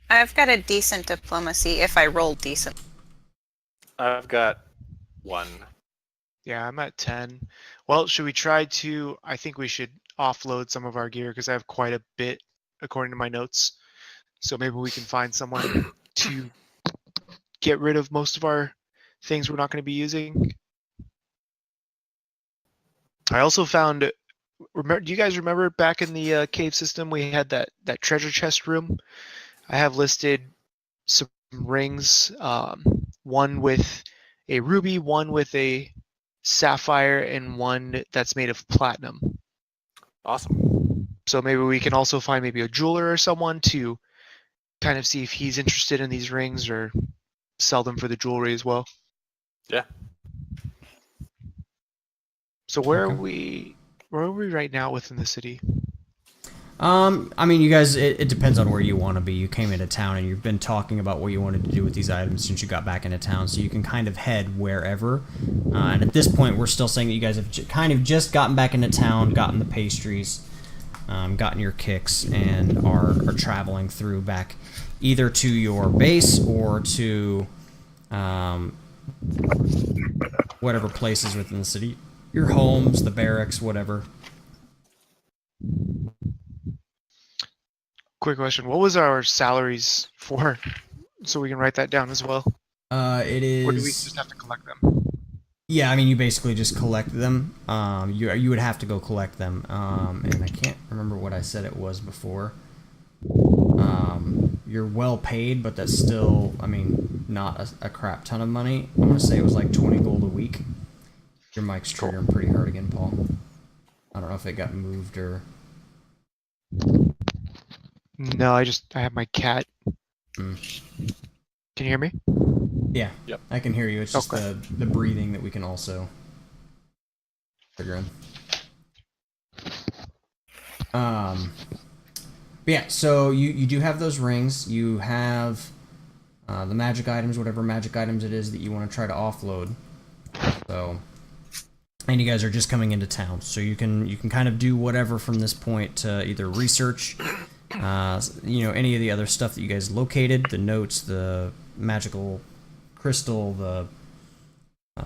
I've got a decent diplomacy if I roll decent. I've got 1. Yeah, I'm at 10. Well, should we try to... I think we should offload some of our gear because I have quite a bit according to my notes. So maybe we can find someone to get rid of most of our things we're not going to be using. I also found... do you guys remember back in the cave system we had that treasure chest room? I have listed some rings, one with a ruby, one with a sapphire, and one that's made of platinum. Awesome. So maybe we can also find maybe a jeweler or someone to kind of see if he's interested in these rings or sell them for the jewelry as well. Yeah. So where Okay. are we right now within the city? I mean, you guys, it depends on where you want to be. You came into town and you've been talking about what you wanted to do with these items since you got back into town, so you can kind of head wherever. And at this point, we're still saying that you guys have kind of just gotten back into town, gotten the pastries. gotten your kicks, and are traveling through back either to your base or to whatever places within the city, your homes, the barracks, whatever. Quick question: what was our salaries for? So we can write that down as well. It is. Or do we just have to collect them? Yeah, I mean, you basically just collect them. You would have to go collect them. And I can't remember what I said it was before. You're well paid, but that's still, I mean, not a crap ton of money. I'm gonna say it was like 20 gold a week. Your mic's triggering pretty hard again, Paul. I don't know if it got moved or. No, I have my cat. Mm. Can you hear me? Yeah. Yep. I can hear you. It's just Okay. the breathing that we can also figure in. But yeah, so you do have those rings. You have the magic items, whatever magic items it is that you want to try to offload. So, and you guys are just coming into town, so you can kind of do whatever from this point to either research, any of the other stuff that you guys located, the notes, the magical crystal, the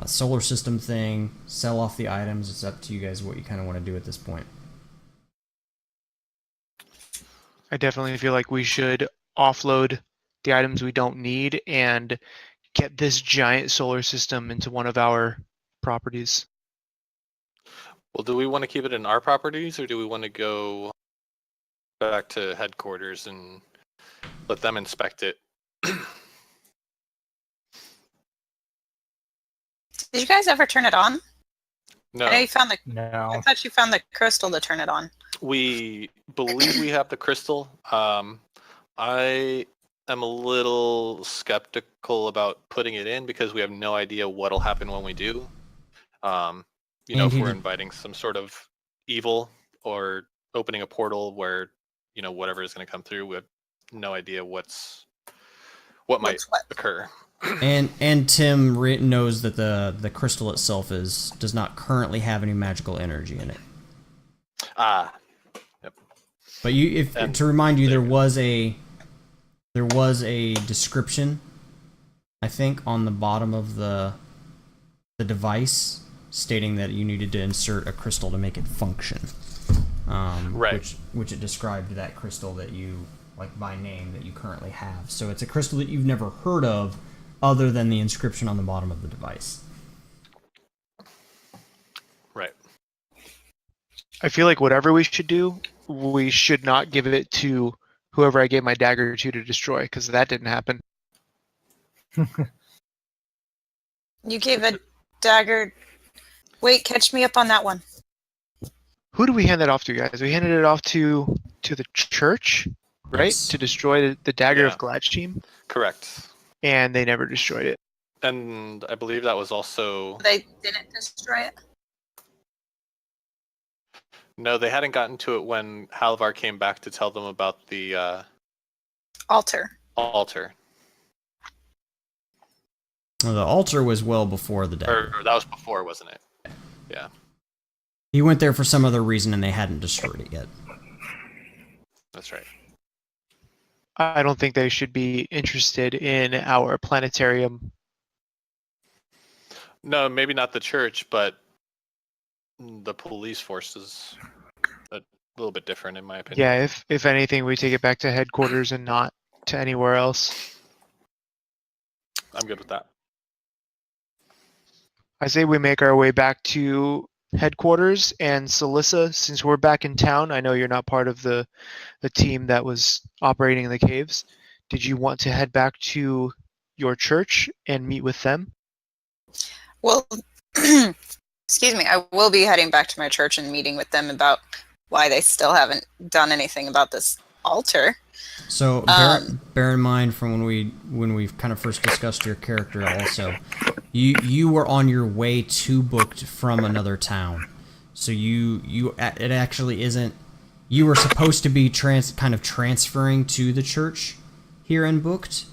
solar system thing, sell off the items. It's up to you guys what you kind of want to do at this point. I definitely feel like we should offload the items we don't need and get this giant solar system into one of our properties. Well, do we want to keep it in our properties, or do we want to go back to headquarters and let them inspect it? Did you guys ever turn it on? No, I know you found the. No. I thought you found the crystal to turn it on. we believe we have the crystal. I am a little skeptical about putting it in because we have no idea what'll happen when we do. If we're inviting some sort of evil or opening a portal where, whatever is going to come through, we have no idea what might occur. And Tim knows that the crystal itself does not currently have any magical energy in it. Yep. But to remind you, there was a description, I think, on the bottom of the device stating that you needed to insert a crystal to make it function. Right. Which it described that crystal that you, like by name, that you currently have. So it's a crystal that you've never heard of, other than the inscription on the bottom of the device. Right. I feel like whatever we should do, we should not give it to whoever I gave my dagger to destroy, because that didn't happen. You gave a dagger. Wait, catch me up on that one. Who do we hand that off to, guys? We handed it off to the church, right? Yes. To destroy the dagger Yeah. of Gladstein, Correct. and they never destroyed it. And I believe that was also... They didn't destroy it. No, they hadn't gotten to it when Halvar came back to tell them about the Altar. altar. Well, the altar was well before the dagger. Or that was before, wasn't it? Yeah. He went there for some other reason, and they hadn't destroyed it yet. That's right. I don't think they should be interested in our planetarium. No, maybe not the church, but the police force is a little bit different, in my opinion. Yeah, if anything, we take it back to headquarters and not to anywhere else. I'm good with that. I say we make our way back to headquarters, and Celissa, since we're back in town, I know you're not part of the team that was operating in the caves. Did you want to head back to your church and meet with them? Well, excuse me. I will be heading back to my church and meeting with them about why they still haven't done anything about this altar. So bear in mind from when we kind of first discussed your character also, you were on your way to Booked from another town. So it actually isn't. You were supposed to be kind of transferring to the church here in Booked.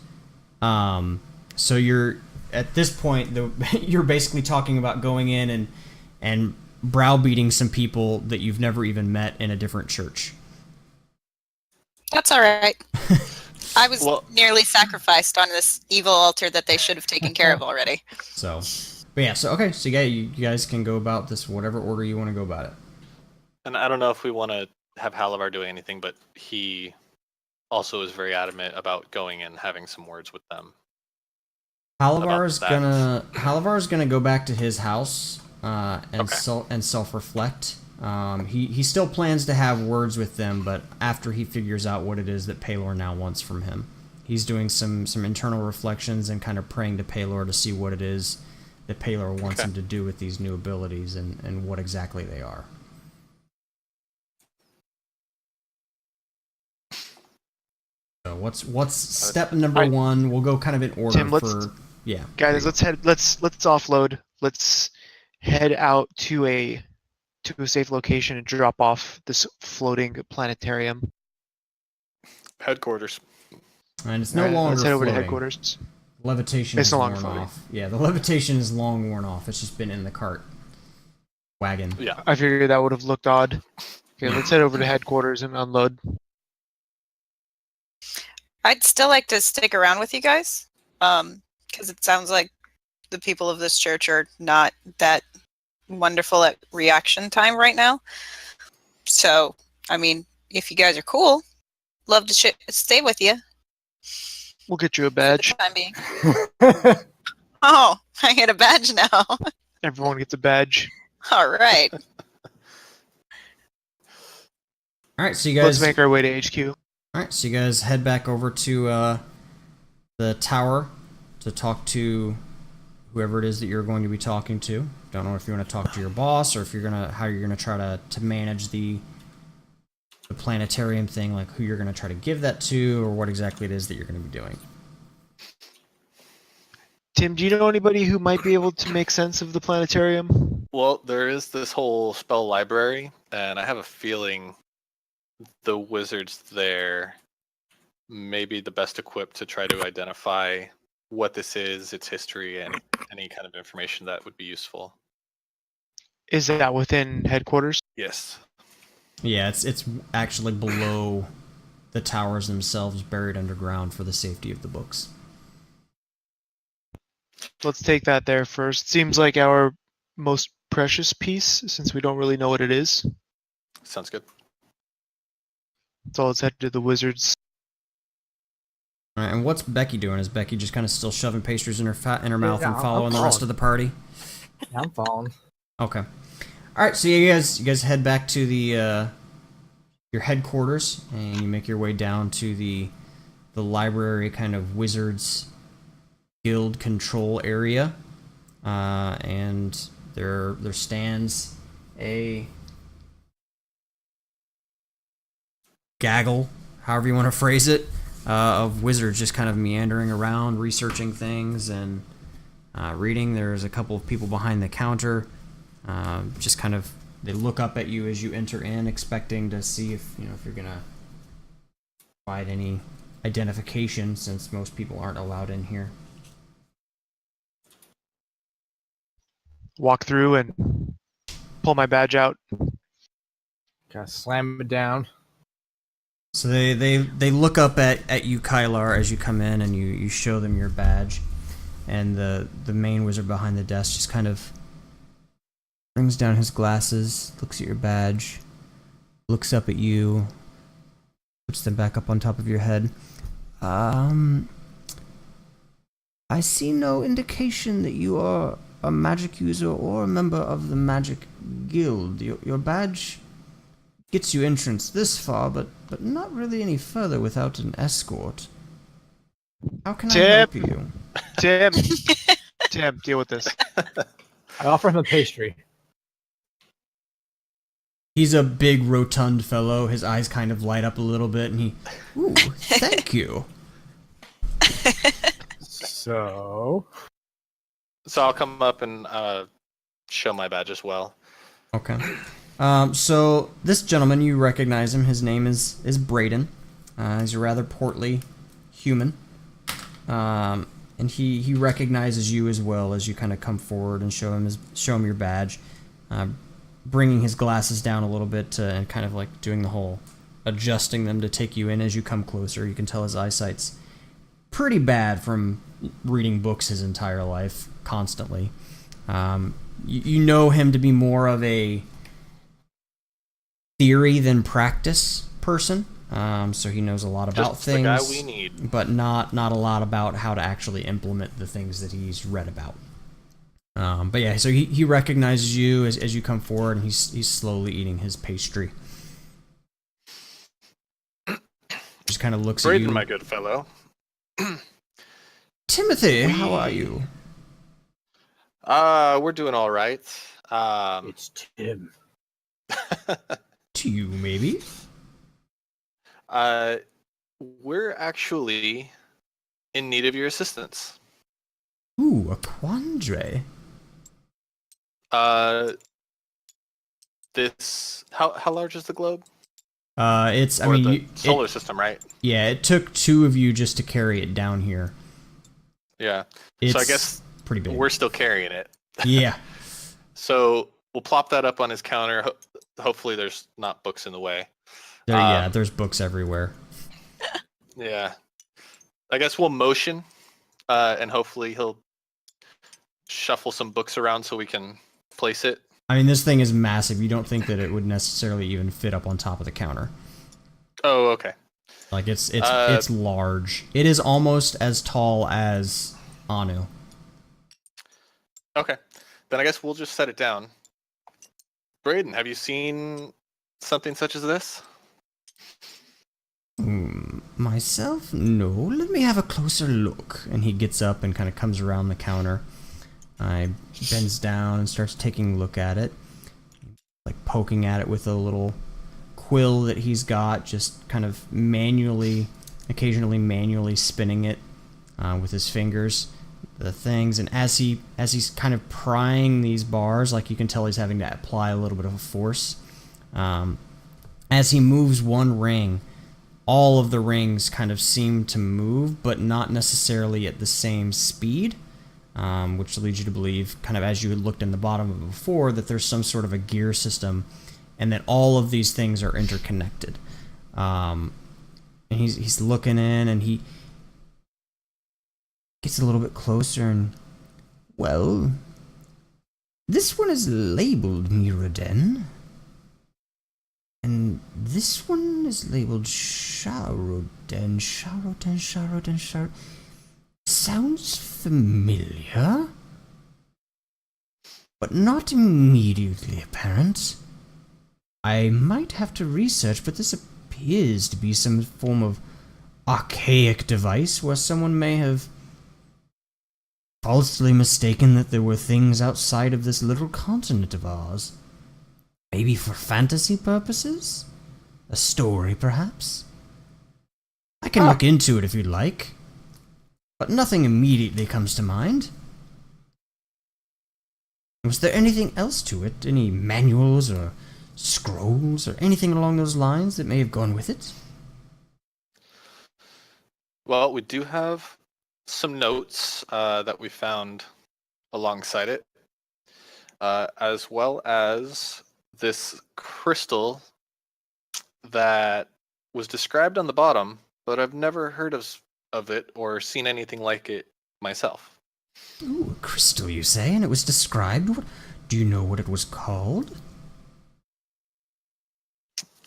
So you're at this point you're basically talking about going in and browbeating some people that you've never even met in a different church. That's all right. I was Well- nearly sacrificed on this evil altar that they should have taken care of already. So, but yeah, so okay, so you guys can go about this whatever order you want to go about it. And I don't know if we want to have Halavar doing anything, but he also is very adamant about going and having some words with them. Halavar's About gonna go back to his house and Okay. self-reflect. He still plans to have words with them, but after he figures out what it is that Palor now wants from him, he's doing some internal reflections and kind of praying to Palor to see what it is that Palor wants him to do with these new abilities and what exactly they are. So what's step number one? We'll go kind of in order. Tim, guys, let's offload. Let's head out to a safe location and drop off this floating planetarium. Headquarters. And it's no longer Let's head over to floating. headquarters. Levitation It's is no worn longer floating. off. Yeah, the levitation is long worn off. It's just been in the cart wagon. Yeah. I figured that would have looked odd. Okay, let's head over to headquarters and unload. I'd still like to stick around with you guys, because it sounds like the people of this church are not that wonderful at reaction time right now. So, I mean, if you guys are cool, love to stay with you We'll get you a for the badge. time being. Oh, I get a badge now. Everyone gets a badge. All right. All right, so you guys. Let's make our way to HQ. All right, so you guys head back over to the tower to talk to whoever it is that you're going to be talking to. Don't know if you want to talk to your boss or if how you're gonna try to manage the planetarium thing, like who you're gonna try to give that to or what exactly it is that you're gonna be doing. Tim, do you know anybody who might be able to make sense of the planetarium? Well, there is this whole spell library, and I have a feeling the wizards there may be the best equipped to try to identify what this is, its history, and any kind of information that would be useful. Is that within headquarters? Yes. Yeah, it's actually below the towers themselves, buried underground for the safety of the books. Let's take that there first. Seems like our most precious piece, since we don't really know what it is. Sounds good. So let's head to the wizards. All right, and what's Becky doing? Is Becky just kind of still shoving pastries in her mouth Yeah, and I'm following the rest following. of the party? Yeah, I'm following. Okay. All right, so you guys head back to the your headquarters, and you make your way down to the library, kind of wizards guild control area, and there stands a gaggle, however you want to phrase it, of wizards just kind of meandering around, researching things and reading. There's a couple of people behind the counter. Just kind of, they look up at you as you enter in, expecting to see if you're gonna provide any identification, since most people aren't allowed in here. Walk through and pull my badge out. Gotta slam it down. So they look up at you, Kylar, as you come in, and you show them your badge, and the main wizard behind the desk just kind of brings down his glasses, looks at your badge, looks up at you, puts them back up on top of your head. I see no indication that you are a magic user or a member of the magic guild. Your badge gets you entrance this far, but not really any further without an escort. How can I help you? Tim, Tim, deal with this. I offer him a pastry. He's a big, rotund fellow. His eyes kind of light up a little bit, and ooh, thank you. So I'll come up and show my badge as well. Okay. So this gentleman, you recognize him. His name is Brayden. He's a rather portly human. And he recognizes you as well as you kind of come forward and show him your badge, bringing his glasses down a little bit and kind of like doing the whole adjusting them to take you in as you come closer. You can tell his eyesight's pretty bad from reading books his entire life, constantly. You know him to be more of a theory than practice person. So he knows a lot about Just things, the guy we need. but not a lot about how to actually implement the things that he's read about. But yeah, so he recognizes you as you come forward, and he's slowly eating his pastry. Just kind of looks at Braden, you. my good fellow. Timothy, how are you? We're doing all right. It's Tim. To you, maybe? We're actually in need of your assistance. Ooh, a quandary. This how large is the globe? It's I Or mean, the solar system, right? yeah, it took two of you just to carry it down here. Yeah. It's So I guess pretty big. we're still carrying it. Yeah. So we'll plop that up on his counter. Hopefully, there's not books in the way. There's books everywhere. Yeah. I guess we'll motion, and hopefully he'll shuffle some books around so we can place it. I mean, this thing is massive. You don't think that it would necessarily even fit up on top of the counter. Oh, okay. Like it's large. It is almost as tall as Anu. Okay. Then I guess we'll just set it down. Braden, have you seen something such as this? Myself? No. Let me have a closer look. And he gets up and kind of comes around the counter. I bends down and starts taking a look at it, like poking at it with a little quill that he's got, just kind of occasionally manually spinning it with his fingers, the things. And as he's kind of prying these bars, like you can tell he's having to apply a little bit of a force. As he moves one ring, all of the rings kind of seem to move, but not necessarily at the same speed. Which leads you to believe, kind of as you had looked in the bottom of it before, that there's some sort of a gear system, and that all of these things are interconnected. And he's looking in, and he gets a little bit closer, and well, this one is labeled Mirrodin, and this one is labeled Sharodin. Sounds familiar, but not immediately apparent. I might have to research, but this appears to be some form of archaic device where someone may have falsely mistaken that there were things outside of this little continent of ours. Maybe for fantasy purposes? A story, perhaps? I can look into it if you'd like. But nothing immediately comes to mind. Was there anything else to it? Any manuals or scrolls or anything along those lines that may have gone with it? Well, we do have some notes that we found alongside it, as well as this crystal that was described on the bottom, but I've never heard of it or seen anything like it myself. Ooh, a crystal, you say? And it was described? Do you know what it was called?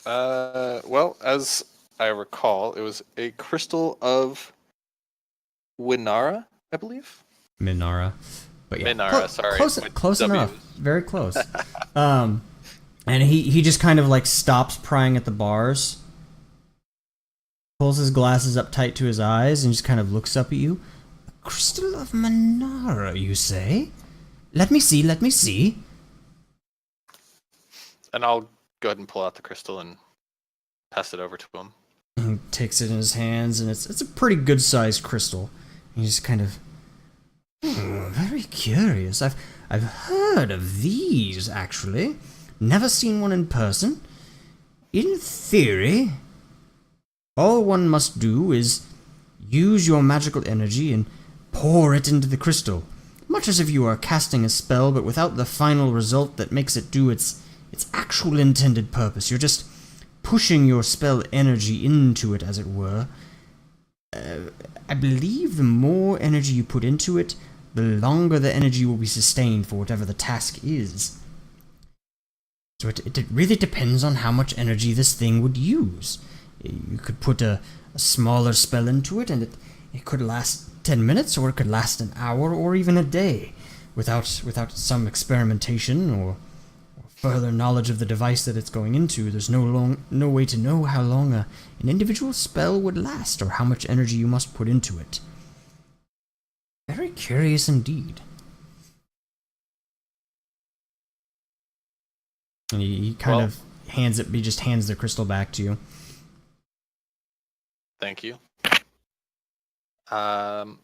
Well, as I recall, it was a crystal of Winara, I believe. Minara. But yeah, Minara, sorry. Close enough. Very close. And he just kind of like stops prying at the bars, pulls his glasses up tight to his eyes, and just kind of looks up at you. A crystal of Minara, you say? Let me see. And I'll go ahead and pull out the crystal and pass it over to him. He takes it in his hands, and it's a pretty good sized crystal. He just kind of, very curious. I've heard of these, actually. Never seen one in person. In theory, all one must do is use your magical energy and pour it into the crystal, much as if you are casting a spell, but without the final result that makes it do its actual intended purpose. You're just pushing your spell energy into it, as it were, I believe the more energy you put into it, the longer the energy will be sustained for whatever the task is. So it really depends on how much energy this thing would use. You could put a smaller spell into it, and it could last 10 minutes, or it could last an hour, or even a day, without some experimentation or further knowledge of the device that it's going into. There's no way to know how long an individual spell would last, or how much energy you must put into it. Very curious indeed. And he kind of hands it. He just hands the crystal back to you. Thank you. Well,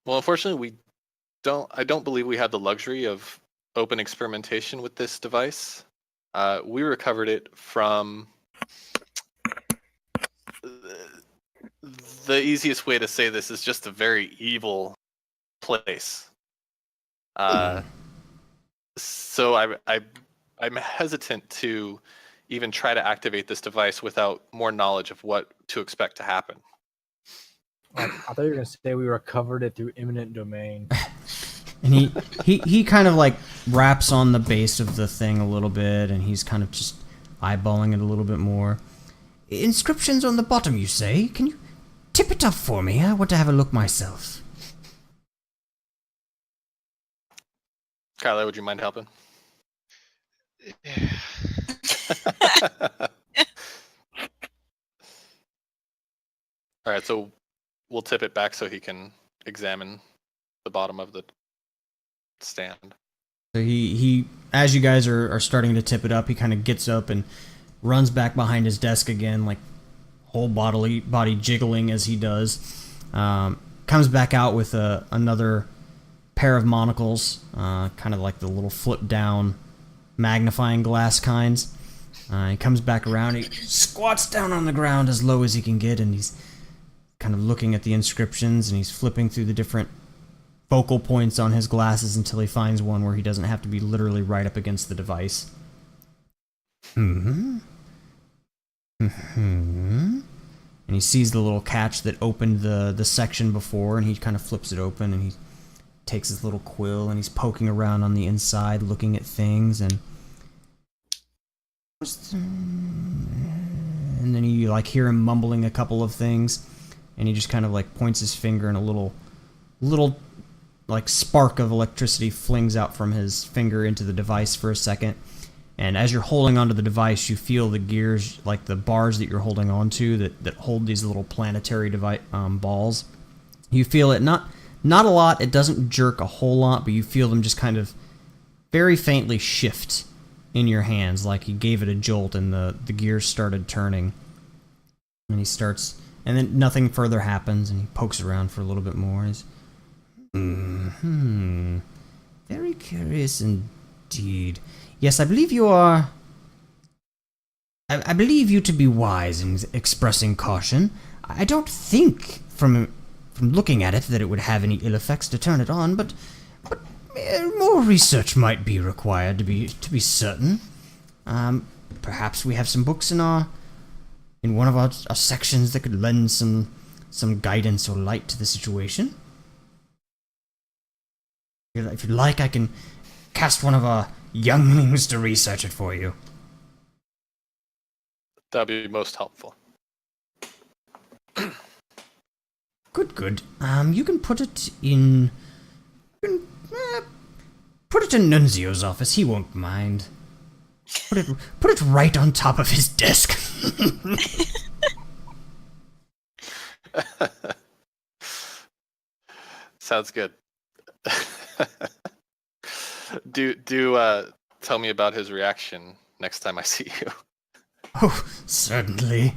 unfortunately, I don't believe we have the luxury of open experimentation with this device. We recovered it from the easiest way to say this is just a very evil place. So I'm hesitant to even try to activate this device without more knowledge of what to expect to happen. I thought you were going to say we recovered it through eminent domain. And he kind of like raps on the base of the thing a little bit, and he's kind of just eyeballing it a little bit more. Inscriptions on the bottom, you say? Can you tip it up for me? I want to have a look myself. Kyla, would you mind helping? All right, so we'll tip it back so he can examine the bottom of the stand. So he as you guys are starting to tip it up, he kind of gets up and runs back behind his desk again, like whole body jiggling as he does. Comes back out with another pair of monocles, kind of like the little flip down magnifying glass kinds. He comes back around, he squats down on the ground as low as he can get, and he's kind of looking at the inscriptions, and he's flipping through the different focal points on his glasses until he finds one where he doesn't have to be literally right up against the device. And he sees the little catch that opened the section before, and he kind of flips it open, and he takes his little quill, and he's poking around on the inside, looking at things, and then you like hear him mumbling a couple of things, and he just kind of like points his finger, and a little like spark of electricity flings out from his finger into the device for a second. And as you're holding onto the device, you feel the gears, like the bars that you're holding onto that hold these little planetary balls. You feel it, not a lot, it doesn't jerk a whole lot, but you feel them just kind of very faintly shift in your hands, like he gave it a jolt and the gears started turning. And and then nothing further happens, and he pokes around for a little bit more. He's, very curious indeed. Yes, I believe you are. I believe you to be wise in expressing caution. I don't think, from looking at it, that it would have any ill effects to turn it on, but more research might be required to be certain. Perhaps we have some books in one of our sections that could lend some guidance or light to the situation. If you'd like, I can cast one of our younglings to research it for you. That'd be most helpful. Good. You can put it in. Put it in Nunzio's office. He won't mind. Put it right on top of his desk. Sounds good. Do tell me about his reaction next time I see you. Oh, certainly.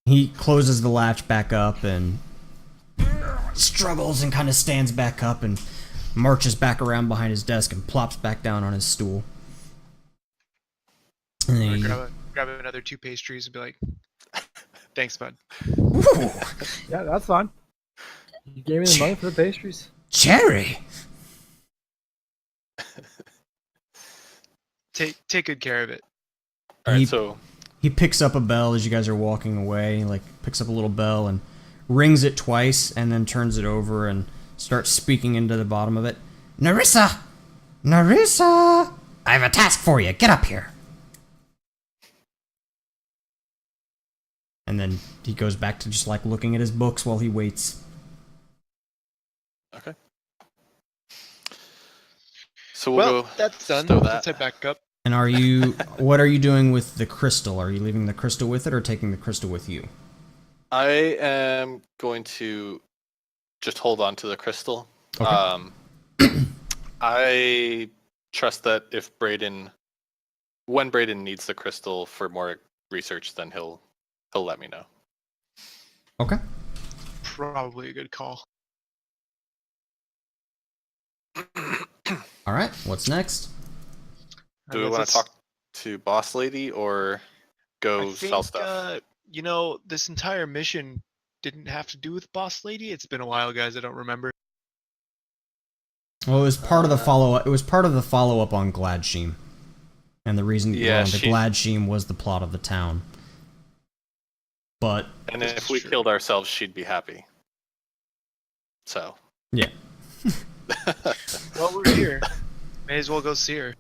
He closes the latch back up and struggles and kind of stands back up and marches back around behind his desk and plops back down on his stool. And then grab another 2 pastries and be like, "Thanks, bud." Ooh, Yeah, that's fine. You gave me the money for the pastries. Cherry. Take good care of it. All right, so He picks up a bell as you guys are walking away, like picks up a little bell and rings it twice and then turns it over and starts speaking into the bottom of it. Narissa! Narissa! I have a task for you. Get up here. And then he goes back to just like looking at his books while he waits. okay. So we'll go. That's done. stow Let's that. head back up. And what are you doing with the crystal? Are you leaving the crystal with it or taking the crystal with you? I am going to just hold on to the crystal. Okay. I trust that if when Braden needs the crystal for more research, then he'll let me know. Okay. Probably a good call. All right. What's next? Do we want to talk to Boss Lady or go sell stuff? This entire mission didn't have to do with Boss Lady. It's been a while, guys. I don't remember. Well, it was part of the follow-up. It was part of the follow-up on Gladsheim, and the reason the Gladsheim was the plot of the town. But and if we killed ourselves, she'd be happy. So yeah. Well, we're here. May as well go see her.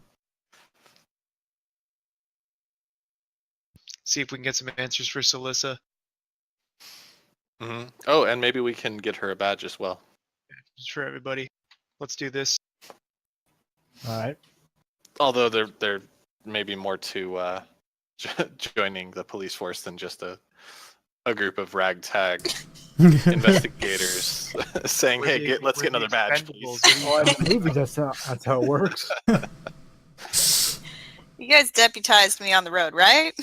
See if we can get some answers for Celissa. Mm-hmm. Oh, and maybe we can get her a badge as well. Just for everybody. Let's do this. All right. Although there may be more to joining the police force than just a group of ragtag investigators saying, "Hey, let's get another badge, please." Well, in movies, that's how it works. You guys deputized me on the road, right?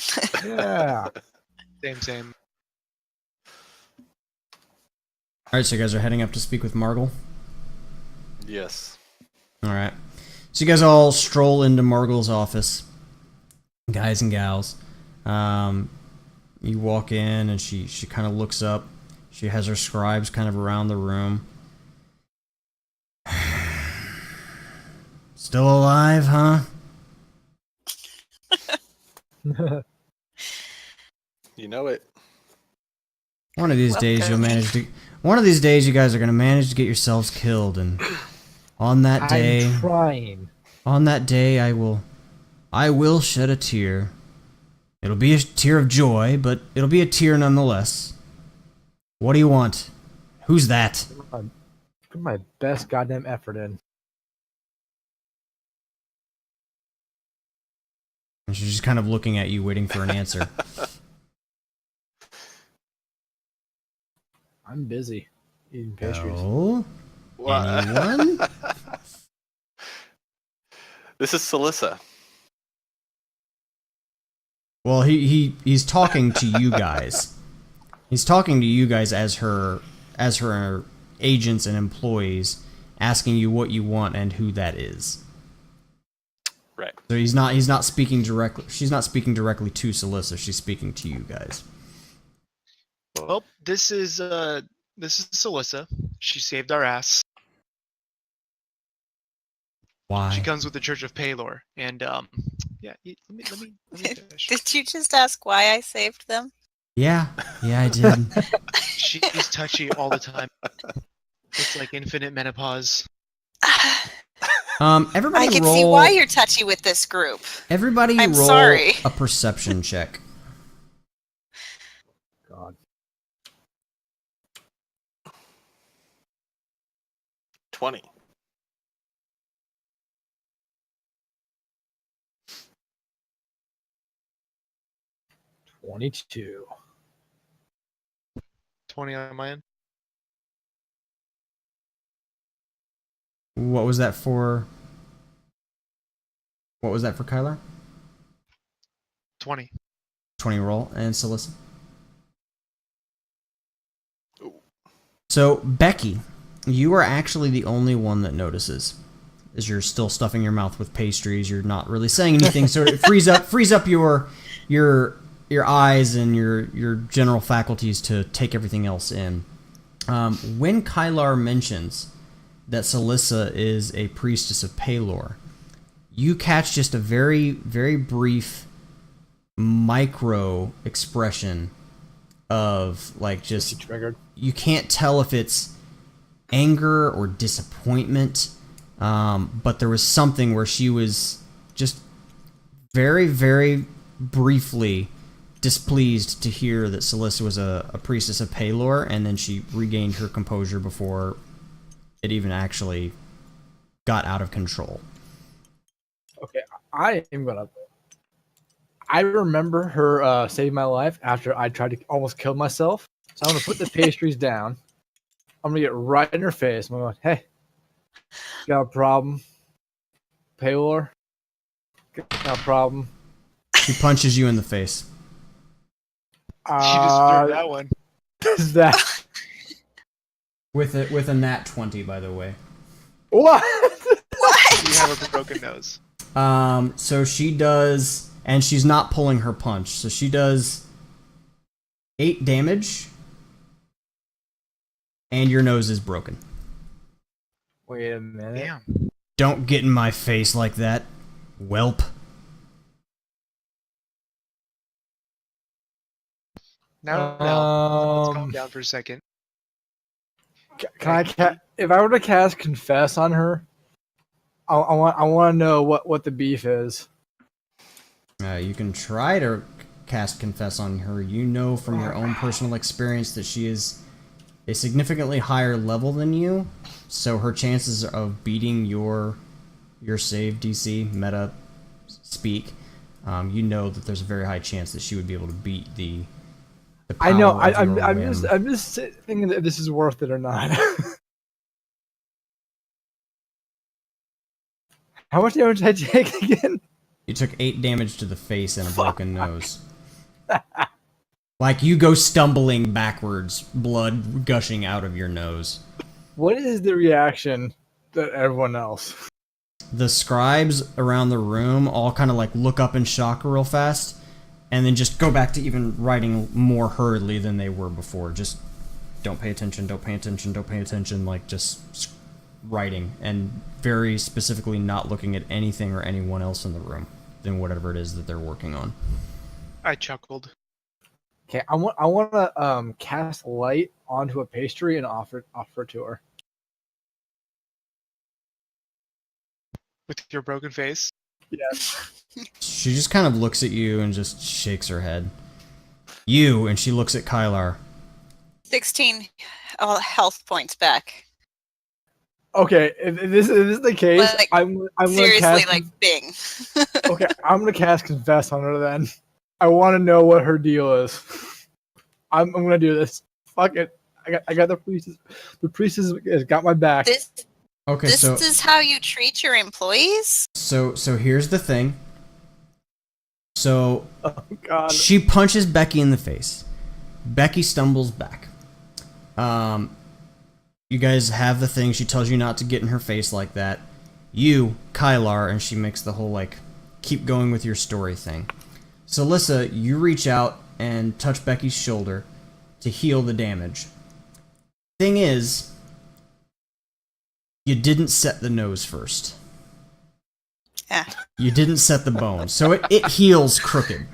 Yeah. Same. All right, so you guys are heading up to speak with Margle. Yes. All right. So you guys all stroll into Margle's office, guys and gals. You walk in, and she kind of looks up. She has her scribes kind of around the room. Still alive, huh? You know it. One of these days you'll manage to. One of these days you guys are gonna manage to get yourselves killed, and on that day, I'm trying. on that day, I will shed a tear. It'll be a tear of joy, but it'll be a tear nonetheless. What do you want? Who's that? Put my best goddamn effort in. And she's just kind of looking at you, waiting for an answer. I'm busy eating pastries. No? Anyone? This is Celissa. Well, he's talking to you guys. He's talking to you guys as her agents and employees, asking you what you want and who that is. Right. So he's not speaking directly. She's not speaking directly to Celissa. She's speaking to you guys. Well, this is Celissa. She saved our ass. Why? She comes with the Church of Palor, and yeah. Let me finish. Did you just ask why I saved them? Yeah, I did. She's touchy all the time. It's like infinite menopause. Everybody I can roll. see why you're touchy with this group. Everybody I'm roll sorry. a perception check. God. 20. $22. 20 on my end. What was that for? What was that for, Kyler? 20. 20 roll, and Celissa. Ooh. So, Becky, you are actually the only one that notices. As you're still stuffing your mouth with pastries, you're not really saying anything, so it frees up your eyes and your general faculties to take everything else in. When Kylar mentions that Celissa is a priestess of Palor, you catch just a very, very brief micro expression of like just Triggered. you can't tell if it's anger or disappointment, but there was something where she was just very, very briefly displeased to hear that Celissa was a priestess of Palor, and then she regained her composure before it even actually got out of control. Okay, I remember her saving my life after I tried to almost kill myself. So I'm gonna put the pastries down. I'm gonna get right in her face. I'm going, hey, got a problem? Palor? Got a problem? She punches you in the face. She deserved that one. Is that With a nat 20, by the way. what? You have a broken nose. So she does, and she's not pulling her punch, so she does 8 damage, and your nose is broken. Wait a minute. Damn. Don't get in my face like that, whelp. Now, let's calm down for a second. Can I if I were to cast confess on her, I want to know what the beef is. You can try to cast confess on her. You know from your own personal experience that she is a significantly higher level than you, so her chances of beating your save DC meta speak, you know that there's a very high chance that she would be able to beat the I know. power of your I'm whim. just thinking if this is worth it or not. How much damage did I take again? You took 8 damage to the face and a broken nose. Like you go stumbling backwards, blood gushing out of your nose. What is the reaction to everyone else? The scribes around the room all kind of like look up in shock real fast, and then just go back to even writing more hurriedly than they were before. Just don't pay attention, don't pay attention, don't pay attention, like just writing, and very specifically not looking at anything or anyone else in the room than whatever it is that they're working on. I chuckled. Okay, I want to cast light onto a pastry and offer it to her. With your broken face. Yes. She just kind of looks at you and just shakes her head. You, and she looks at Kylar. 16 health points back. Okay, if this is the case, Like, I'm Seriously, gonna cast, like Bing. okay, I'm gonna cast confess on her then. I want to know what her deal is. I'm gonna do this. Fuck it. I got the priestess. The priestess has got my back. Okay, This so is how you treat your employees? so here's the thing. So Oh God. she punches Becky in the face. Becky stumbles back. You guys have the thing. She tells you not to get in her face like that. You, Kylar, and she makes the whole like keep going with your story thing. So Alyssa, you reach out and touch Becky's shoulder to heal the damage. Thing is, you didn't set the nose first. Yeah. You didn't set the bone, so it heals crooked.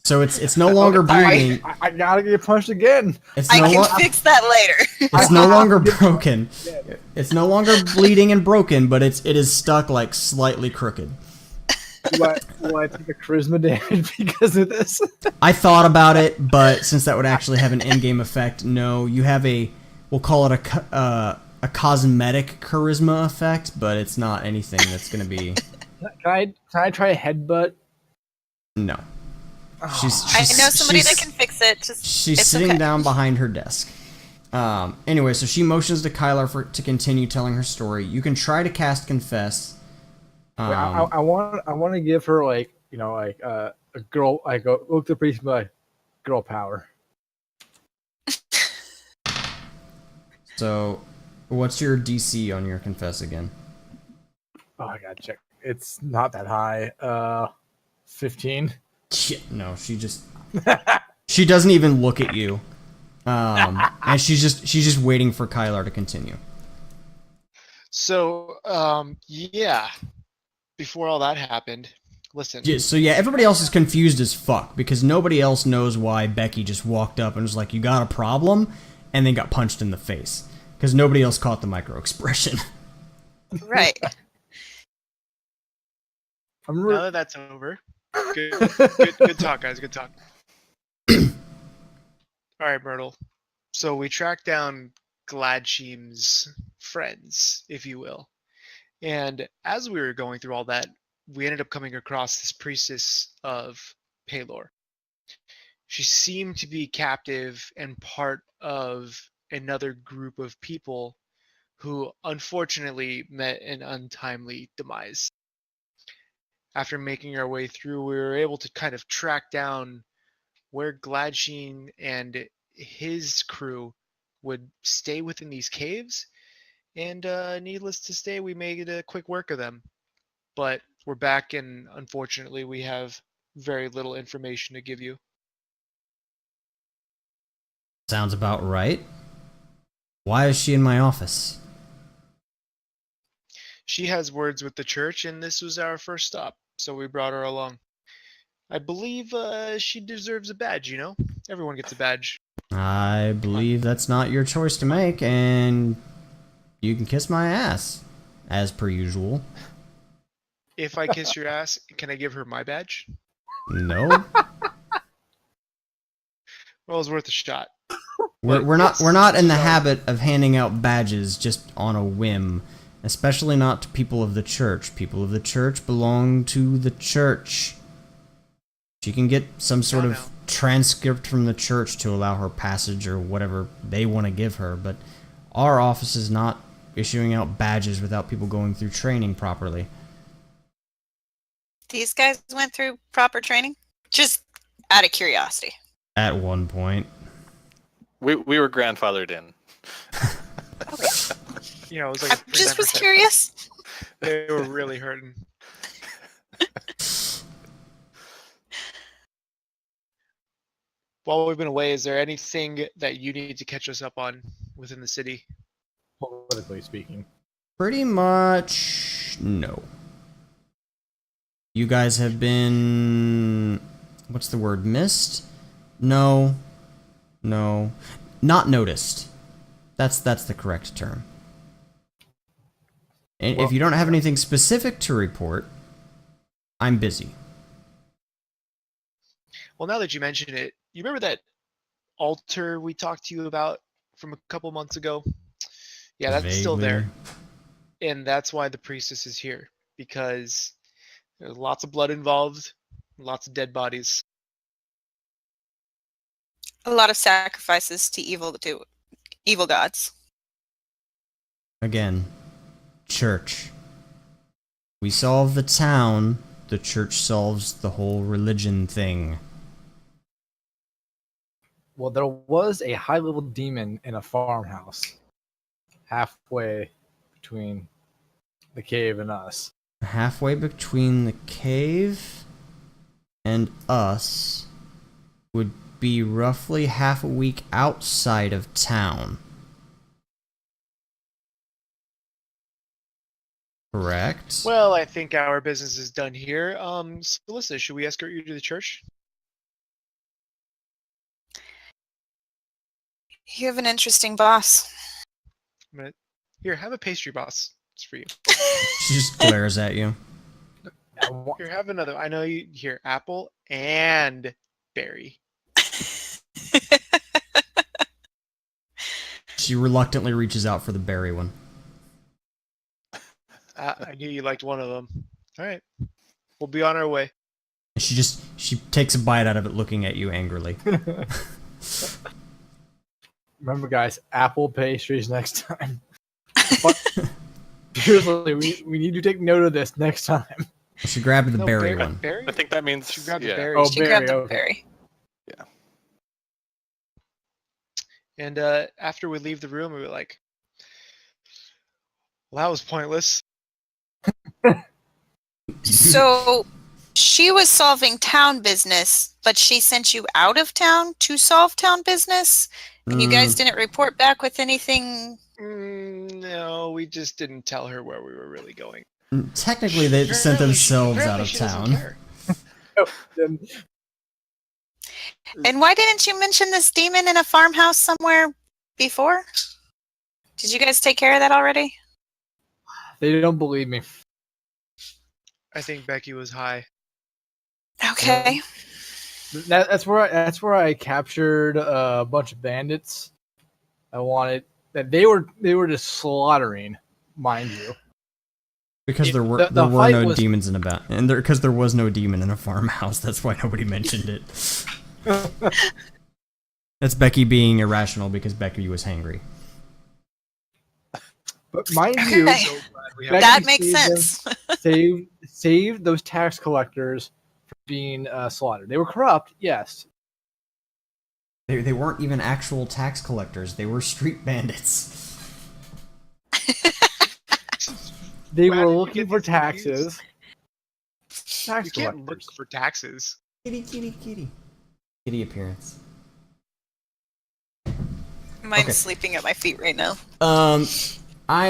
So it's no longer bleeding. I gotta get punched again. It's I no can lo- fix that later. It's no longer broken. It's no longer bleeding and broken, but it is stuck like slightly crooked. Will I take a charisma damage because of this? I thought about it, but since that would actually have an in-game effect, no. You have we'll call it a cosmetic charisma effect, but it's not anything that's going to be. Can I try a headbutt? No. I know somebody that can fix it. She's it's sitting okay. down behind her desk. Anyway, so she motions to Kylar to continue telling her story. You can try to cast confess. I want to give her like a girl look the priest by girl power. So, what's your DC on your confess again? Oh, I gotta check. It's not that high. 15. Shit, no, she doesn't even look at you. And she's just waiting for Kylar to continue. So, yeah. Before all that happened, Listen. Yeah, so yeah, everybody else is confused as fuck because nobody else knows why Becky just walked up and was like, "You got a problem?" and then got punched in the face because nobody else caught the micro expression. Right. Now that that's over, good talk, guys. Good talk. All right, Myrtle. So we tracked down Gladsheem's friends, if you will, and as we were going through all that, we ended up coming across this priestess of Palor. She seemed to be captive and part of another group of people who unfortunately met an untimely demise. After making our way through, we were able to kind of track down where Gladsheen and his crew would stay within these caves, and needless to say, we made a quick work of them. But we're back, and unfortunately, we have very little information to give you. Sounds about right. Why is she in my office? She has words with the church, and this was our first stop, so we brought her along. I believe she deserves a badge, you know? Everyone gets a badge. I believe that's not your choice to make, and you can kiss my ass, as per usual. If I kiss your ass, can I give her my badge? No. Well, it's worth a shot. We're not in the habit of handing out badges just on a whim, especially not to people of the church. People of the church belong to the church. She can get some sort of transcript from the church to allow her passage or whatever they want to give her, but our office is not issuing out badges without people going through training properly. These guys went through proper training? Just out of curiosity. At one point. We were grandfathered in. You know, it was like I just was curious. They were really hurting. While we've been away, is there anything that you need to catch us up on within the city? Politically speaking. Pretty much no. You guys have been... what's the word? Missed? No. Not noticed. That's the correct term. And Well, if you don't have anything specific to report, I'm busy. Well, now that you mention it, you remember that altar we talked to you about from a couple months ago? Yeah, that's still there. And that's why the priestess is here, because there's lots of blood involved, lots of dead bodies. A lot of sacrifices to evil gods. Again, church. We solve the town, the church solves the whole religion thing. Well, there was a high-level demon in a farmhouse halfway between the cave and us. Halfway between the cave and us would be roughly half a week outside of town. Correct? Well, I think our business is done here. Melissa, should we escort you to the church? You have an interesting boss. Here, have a pastry, boss. It's for you. She just glares at you. Here, have another. I know you. Here, apple and berry. She reluctantly reaches out for the berry one. I knew you liked one of them. All right, we'll be on our way. She takes a bite out of it, looking at you angrily. Remember, guys, apple pastries next time. Seriously, we need to take note of this next time. She grabbed the berry one. Berry? I think that means She grabbed the yeah. berry. Oh, She berry, grabbed the okay. berry. And after we leave the room, we were like, well, that was pointless. So she was solving town business, but she sent you out of town to solve town business? And you guys didn't report back with anything? No, we just didn't tell her where we were really going. Technically, they sent themselves out of town. And why didn't you mention this demon in a farmhouse somewhere before? Did you guys take care of that already? They don't believe me. I think Becky was high. Okay. That's where I captured a bunch of bandits. I wanted that they were just slaughtering, mind you. Because there were no demons in about, and because there was no demon in a farmhouse. That's why nobody mentioned it. That's Becky being irrational because Becky was hangry. But mind you, that makes sense. Save those tax collectors from being slaughtered. They were corrupt, yes. They weren't even actual tax collectors. They were street bandits. They were looking for taxes. Tax You can't collectors. look for taxes. Kitty appearance. Mine's Okay. sleeping at my feet right now.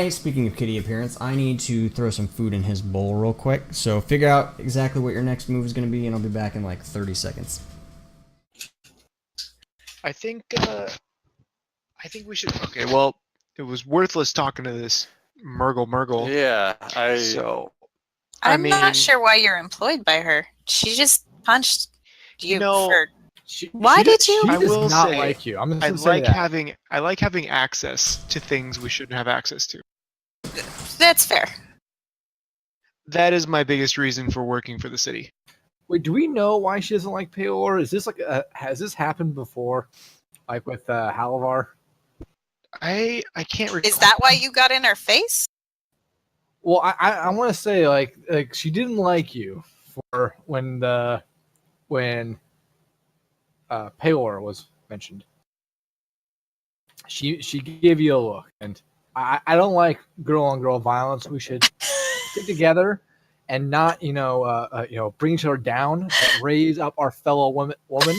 Speaking of kitty appearance, I need to throw some food in his bowl real quick. So figure out exactly what your next move is going to be, and I'll be back in like 30 seconds. I think we should. Okay, well, it was worthless talking to this Murgle. Yeah, I'm mean- not sure why you're employed by her. She just punched you No. for... Why did you? She I does will not say, like you. I'm just I gonna say like that. having access to things we shouldn't have access to. That's fair. That is my biggest reason for working for the city. Wait, do we know why she doesn't like Payor? Is this like has this happened before, like with Halavar? I can't recall. Is that why you got in her face? Well, I want to say like she didn't like you for when Payor was mentioned. She gave you a look, and I don't like girl on girl violence. We should stick together and not bring each other down, but raise up our fellow woman.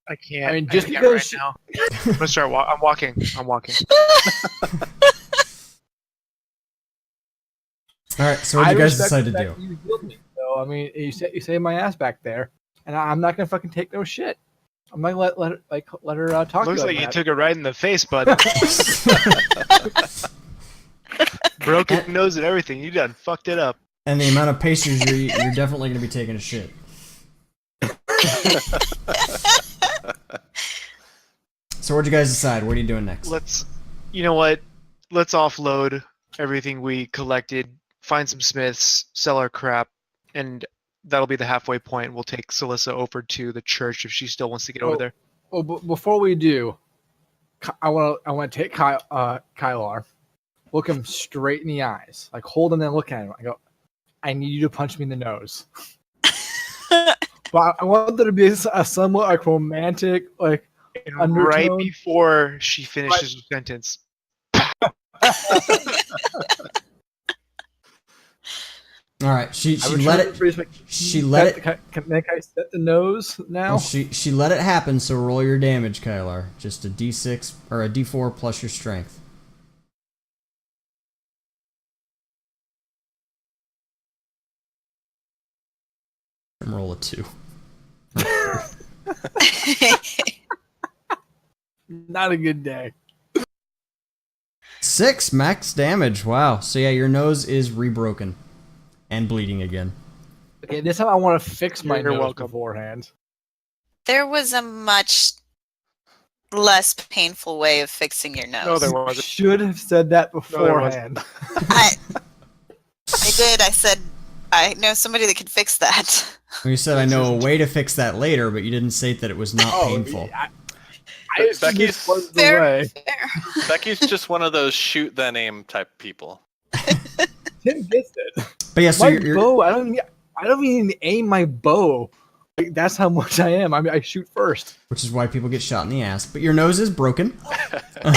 I can't. I mean, just can't because right now. I'm gonna start. I'm walking. All right, so what did you guys respect decide to the do? fact that you healed me. So I mean, you saved my ass back there, and I'm not gonna fucking take no shit. I'm not gonna let her talk to you Looks like you that. took it right in the face, bud. Broken nose and everything. You done fucked it up. And the amount of pastries you're definitely going to be taking a shit. So what'd you guys decide? What are you doing next? You know what? Let's offload everything we collected, find some smiths, sell our crap, and that'll be the halfway point. We'll take Celissa over to the church if she still wants to get over there. Well, before we do, I want to take Kylar, look him straight in the eyes, like hold him and look at him. I go, I need you to punch me in the nose. But I want there to be a somewhat like romantic, like And undertone. right before she finishes her sentence, All right, she I was let trying it. to phrase my- She let it. Can I set the nose now? Well, she let it happen. So roll your damage, Kylar. Just a D6 or a D4 plus your strength. And roll a 2. Not a good day. 6 max damage. Wow. So yeah, your nose is rebroken and bleeding again. Okay, this time I want to fix my You're nose welcome. beforehand. There was a much less painful way of fixing your nose. no, there You wasn't. should have said that there beforehand. I did. I said I know somebody that could fix that. Well, you said I know a way to fix that later, but you didn't state that it was not painful. I assumed Becky's- this was the Fair. way. Becky's just one of those shoot then aim type people. Tim gets it. But yeah, so My you're bow, I don't even aim my bow. Like, that's how much I am. I mean, I shoot first. which is why people get shot in the ass. But your nose is broken. All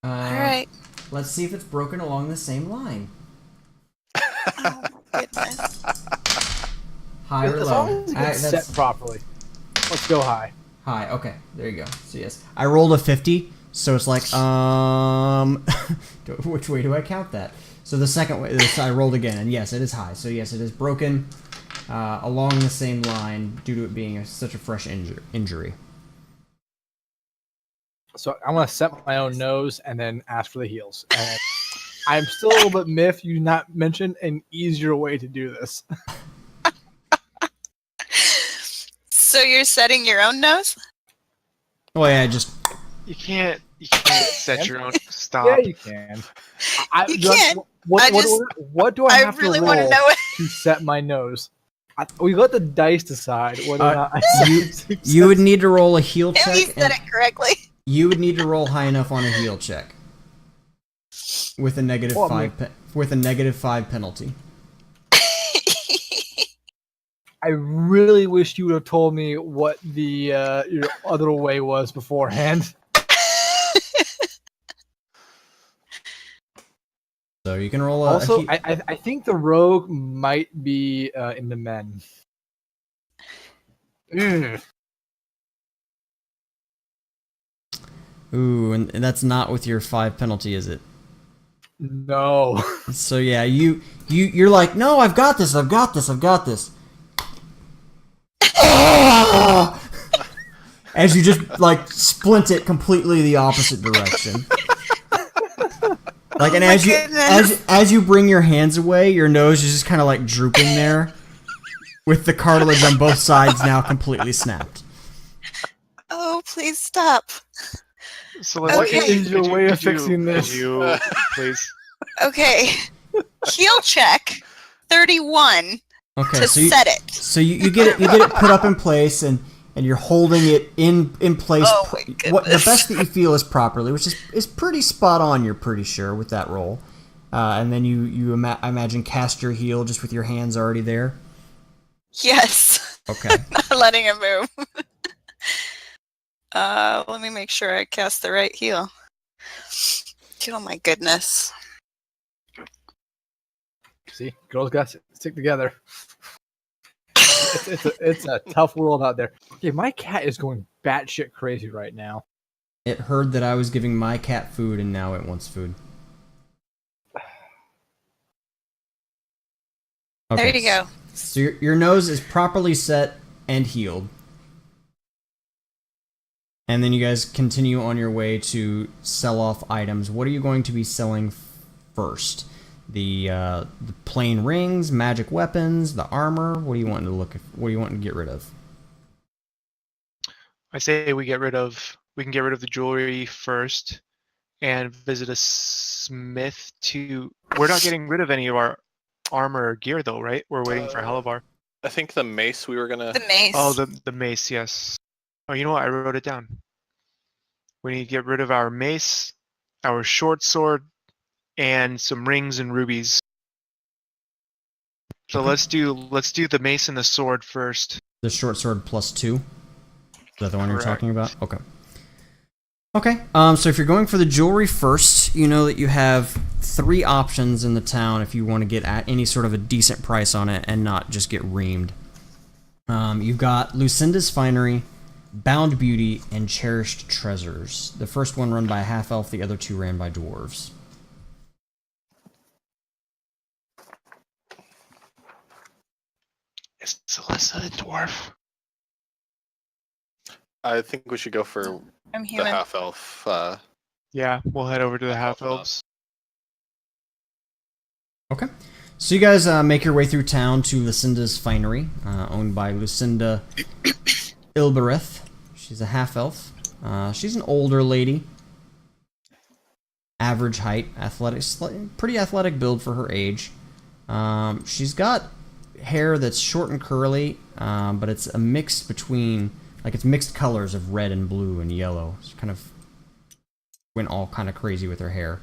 right. Let's see if it's broken along the same line. Oh, goodness. High or As low? long as it gets set properly. Let's go high. High. Okay, there you go. So yes, I rolled a 50. So it's like, which way do I count that? So the second way, I rolled again, and yes, it is high. So yes, it is broken along the same line due to it being such a fresh injury. So I'm gonna set my own nose and then ask for the heals. And I'm still a little bit miffed you not mentioned an easier way to do this. So you're setting your own nose? Oh yeah, You can't set your own. Stop. Yeah, you can. You can't. What do I have really to want roll to know it. to set my nose? We let the dice decide whether or not I you would need to roll a heal At least check. said it correctly. You would need to roll high enough on a heal check with a negative Well, 5 with a -5 penalty. I really wish you would have told me what the your other way was beforehand. So you can roll a Also, I think the rogue might be in the men. Ooh, and that's not with your 5 penalty, is it? No. So yeah, you're like, no, I've got this. As you just like splint it completely the opposite direction. Like, and as you bring your hands away, your nose is just kind of like drooping there, with the cartilage on both sides now completely snapped. Oh, please stop. So What Okay. is your way of fixing this? Could you please? Okay. Heal check 31 Okay, to so you, set it. so you get it put up in place, and you're holding it in place. Oh my What the goodness. best that you feel is properly, which is pretty spot on. You're pretty sure with that roll, and then I imagine cast your heal just with your hands already there. Yes. Okay. Not letting it move. Let me make sure I cast the right heal. Oh my goodness. See, girls got to stick together. It's a tough world out there. Okay, my cat is going batshit crazy right now. It heard that I was giving my cat food, and now it wants food. Okay, There you go. So your nose is properly set and healed. And then you guys continue on your way to sell off items. What are you going to be selling first? The plain rings, magic weapons, the armor. What do you want to get rid of? I say we can get rid of the jewelry first, and visit a smith to. We're not getting rid of any of our armor or gear though, right? We're waiting for Halavar. I think the mace we were gonna. The mace. Oh, the mace, yes. Oh, you know what? I wrote it down. We need to get rid of our mace, our short sword, and some rings and rubies. So let's do the mace and the sword first. The short sword +2. Is that the one you're Correct. talking about? Okay. Okay. So if you're going for the jewelry first, you know that you have 3 options in the town if you want to get at any sort of a decent price on it and not just get reamed. You've got Lucinda's Finery, Bound Beauty, and Cherished Treasures. The first one run by a half-elf, the other 2 ran by dwarves. Is Alyssa a dwarf? I think we should go for I'm the human. half elf. Yeah, we'll head over to the half elves. Okay. So you guys make your way through town to Lucinda's Finery, owned by Lucinda Ilberith. She's a half-elf. She's an older lady. Average height, athletic, pretty athletic build for her age. She's got hair that's short and curly, but it's a mix between, like, it's mixed colors of red and blue and yellow. She kind of went all kind of crazy with her hair.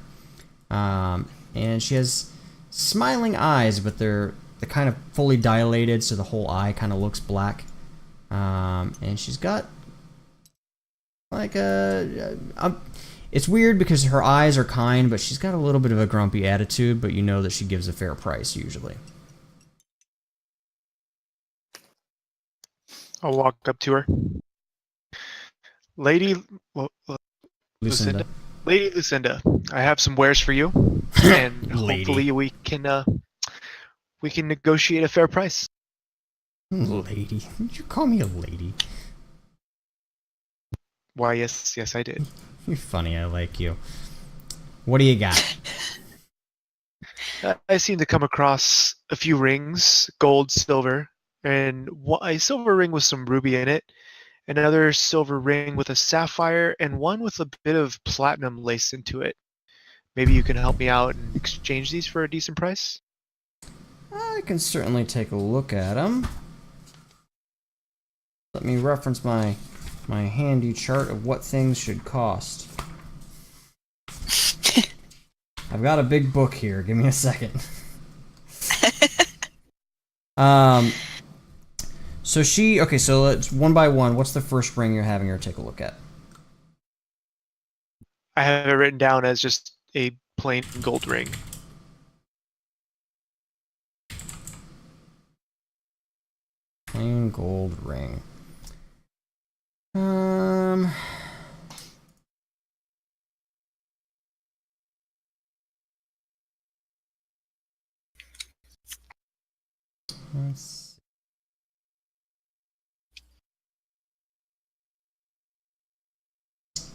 And she has smiling eyes, but they're kind of fully dilated, so the whole eye kind of looks black. And she's got like it's weird because her eyes are kind, but she's got a little bit of a grumpy attitude, but you know that she gives a fair price usually. I'll walk up to her. Lady Lucinda. Lady Lucinda, I have some wares for you, and Lady. hopefully we can negotiate a fair price. Lady. Did you call me a lady? Why, yes, I did. You're funny, I like you. What do you got? I seem to come across a few rings, gold, silver, and a silver ring with some ruby in it, another silver ring with a sapphire, and one with a bit of platinum laced into it. Maybe you can help me out and exchange these for a decent price? I can certainly take a look at them. Let me reference my handy chart of what things should cost. I've got a big book here. Give me a second. So let's one by one. What's the first ring you're having her take a look at? I have it written down as just a plain gold ring. Plain gold ring. Let's see.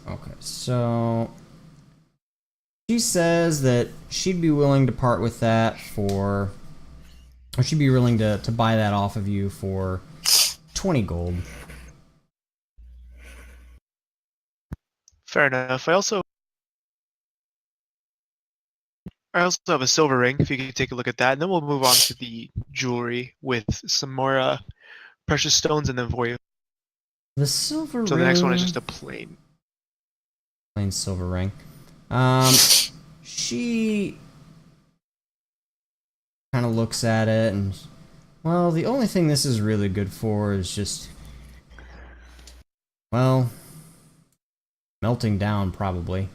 Okay, so she says that she'd be willing to part with that for, or she'd be willing to buy that off of you for 20 gold. Fair enough. I also have a silver ring, if you could take a look at that, and then we'll move on to the jewelry with some more precious stones in them for you. The silver ring. So the next one is just a plain Silver ring. She kind of looks at it and, well, the only thing this is really good for is just, well, melting down probably.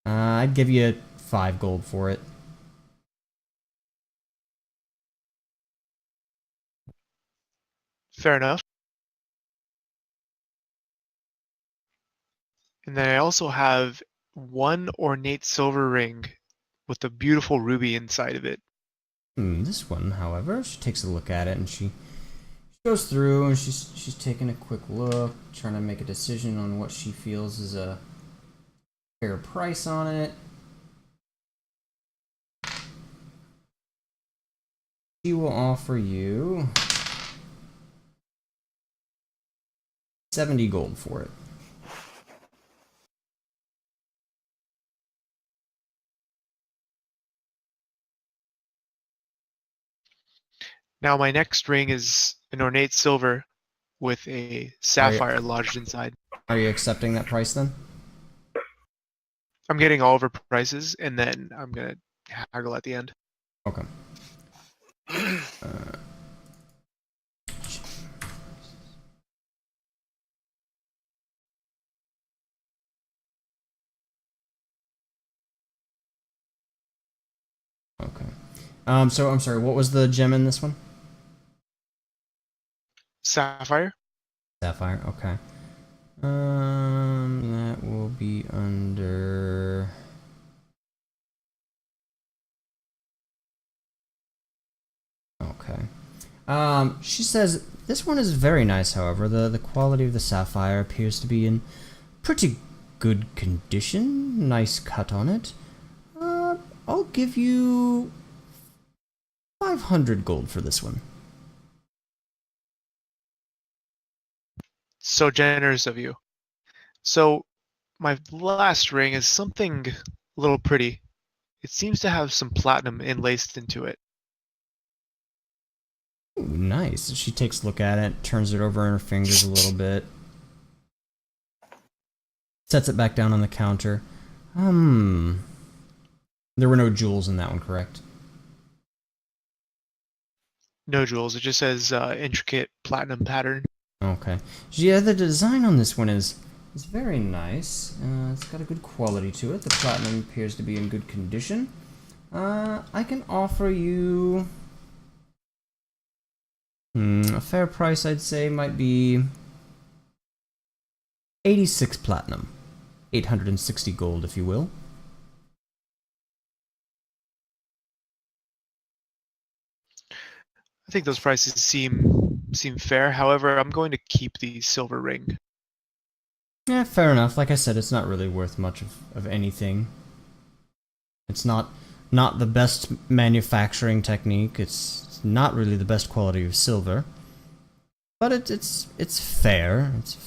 I'd give you 5 gold for it. Fair enough. And then I also have one ornate silver ring with a beautiful ruby inside of it. This one, however, she takes a look at it and she goes through and she's taking a quick look, trying to make a decision on what she feels is a fair price on it. She will offer you 70 gold for it. Now my next ring is an ornate silver with a sapphire lodged inside. Are you accepting that price then? I'm getting all of her prices, and then I'm gonna haggle at the end. Okay. Okay. So I'm sorry, what was the gem in this one? Sapphire? Sapphire, okay. That will be under... Okay. She says, this one is very nice, however. The quality of the sapphire appears to be in pretty good condition. Nice cut on it. I'll give you 500 gold for this one. So generous of you. So my last ring is something a little pretty. It seems to have some platinum enlaced into it. Ooh, nice. She takes a look at it, turns it over in her fingers a little bit. Sets it back down on the counter. There were no jewels in that one, correct? No jewels. It just says intricate platinum pattern. Okay. Yeah, the design on this one is very nice. It's got a good quality to it. The platinum appears to be in good condition. I can offer you... a fair price, I'd say, might be 86 platinum. 860 gold, if you will. I think those prices seem fair. However, I'm going to keep the silver ring. Yeah, fair enough. Like I said, it's not really worth much of anything. It's not the best manufacturing technique. It's not really the best quality of silver. But it's fair. It's a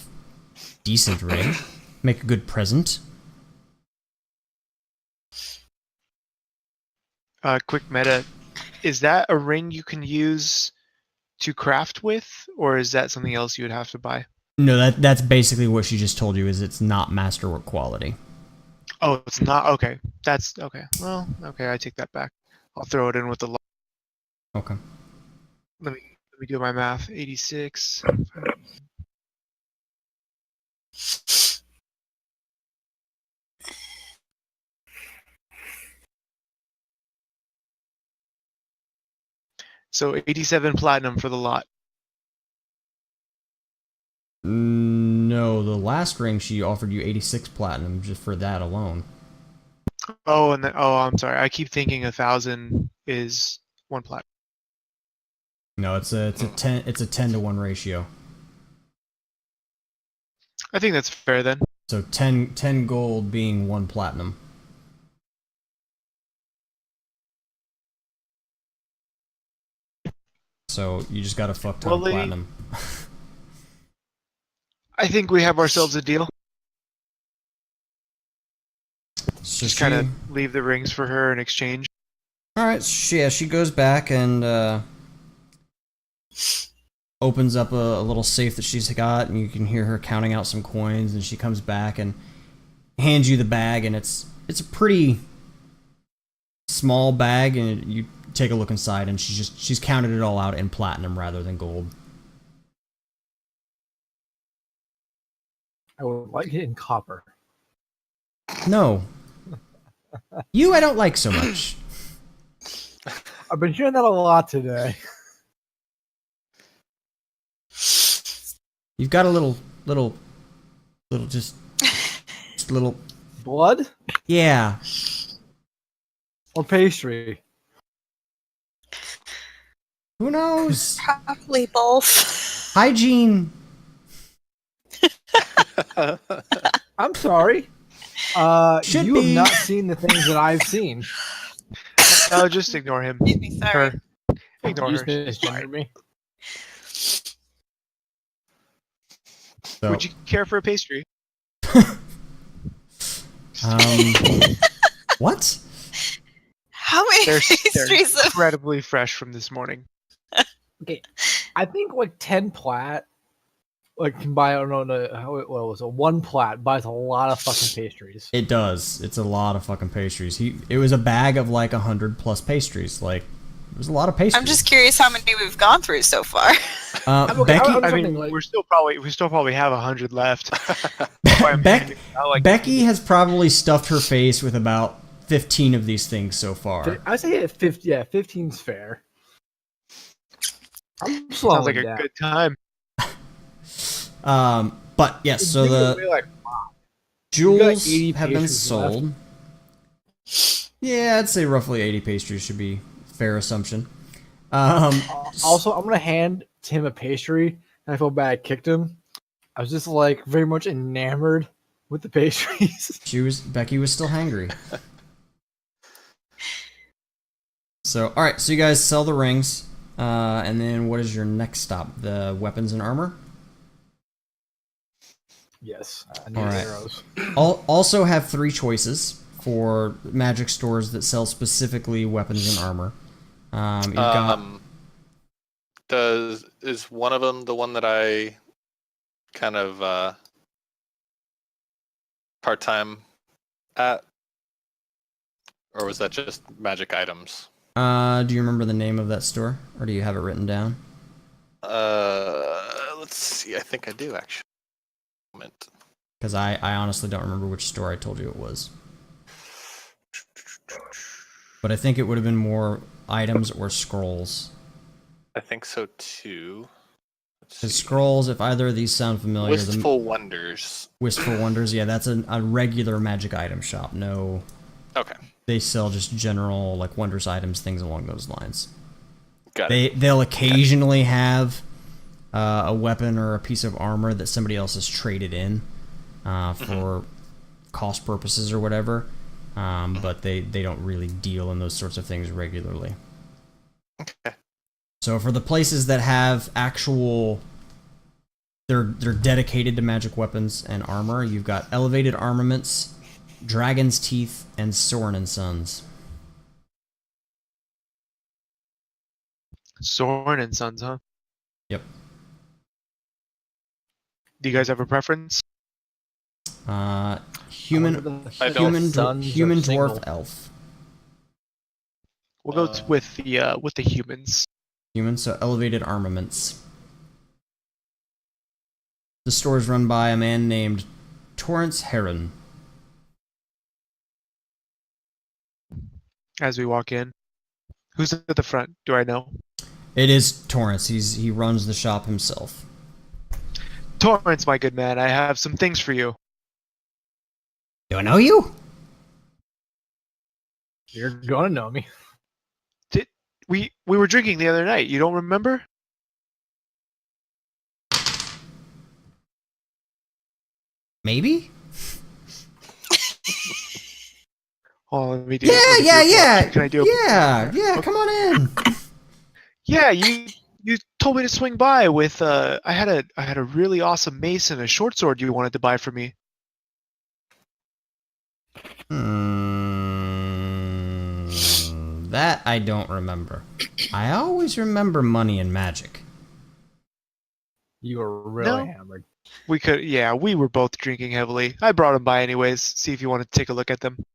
decent ring. Make a good present. Quick meta. Is that a ring you can use to craft with, or is that something else you would have to buy? No, that's basically what she just told you, is it's not masterwork quality. Oh, it's not? Okay. That's okay. Well, okay, I take that back. I'll throw it in with the Okay. let me do my math. 86. So 87 platinum for the lot. No, the last ring she offered you 86 platinum just for that alone. Oh, and then, I'm sorry. I keep thinking 1,000 is 1 platinum. No, it's a 10 to 1 ratio. I think that's fair then. So 10 gold being 1 platinum. So you just got a fuck ton of Well, platinum. I think we have ourselves a deal. So Just kind of leave the rings for her in exchange. Alright, she goes back and opens up a little safe that she's got, and you can hear her counting out some coins, and she comes back and hands you the bag, and it's a pretty small bag, and you take a look inside, and she's counted it all out in platinum rather than gold. I would like it in copper. No. You I don't like so much. I've been hearing that a lot today. You've got a little just little Blood yeah. or pastry? Who knows? Probably both. Hygiene. I'm sorry. Should you be. have not seen the things that I've seen. No, just ignore him. Excuse me, sorry. Her. Ignore You her. just She's fine. misgendered me. So, Would you care for a pastry? what? How many They're pastries of incredibly fresh from this morning. Okay, I think like 10 plat, like can buy. I don't know how it was. A 1 plat buys a lot of fucking pastries. It does. It's a lot of fucking pastries. It was a bag of like 100 plus pastries. Like, it was a lot of pastries. I'm just curious how many we've gone through so far. Okay, Becky, I'm I mean, something like- we still probably have 100 left. Becky has probably stuffed her face with about 15 of these things so far. I say at 50. Yeah, 15's fair. I'm Sounds slowing like a down. good time. But yes, so Give it the away like jewels 80 have been pastries left. sold. Yeah, I'd say roughly 80 pastries should be a fair assumption. Also, I'm gonna hand Tim a pastry, and I feel bad I kicked him. I was just like very much enamored with the pastries. Becky was still hangry. So, alright, so you guys sell the rings, and then what is your next stop? The weapons and armor? Yes, I need All right. arrows. Also have 3 choices for magic stores that sell specifically weapons and armor. You've got... Is one of them the one that I kind of part-time at? Or was that just magic items? Do you remember the name of that store? Or do you have it written down? Let's see. I think I do, actually. Moment. Because I honestly don't remember which store I told you it was. But I think it would have been more items or scrolls. I think so, too. The scrolls, if either of these sound familiar, Wistful Wonders. Wistful Wonders, yeah, that's a regular magic item shop. No, Okay, they sell just general like wondrous items, things along those lines. got it. They'll occasionally have a weapon or a piece of armor that somebody else has traded in for cost purposes or whatever, but they don't really deal in those sorts of things regularly. Okay. So for the places that have actual, they're dedicated to magic weapons and armor, you've got Elevated Armaments, Dragon's Teeth, and Soren and Sons. Soren and Sons, huh? Yep. Do you guys have a preference? Human, I human, Sons human are dwarf, single. elf. We'll go with the humans. Human, so Elevated Armaments. The store is run by a man named Torrance Heron. As we walk in, who's at the front? Do I know? It is Torrance. He runs the shop himself. Torrance, my good man, I have some things for you. Do I know you? You're gonna know me. We were drinking the other night. You don't remember? Maybe? Oh, let me do. Yeah, let me yeah, do a yeah. Can I do? Yeah, come on in. Yeah, you told me to swing by with I had a really awesome mace and a short sword you wanted to buy for me. That I don't remember. I always remember money and magic. You were really No. hammered. We were both drinking heavily. I brought them by anyways. See if you want to take a look at them.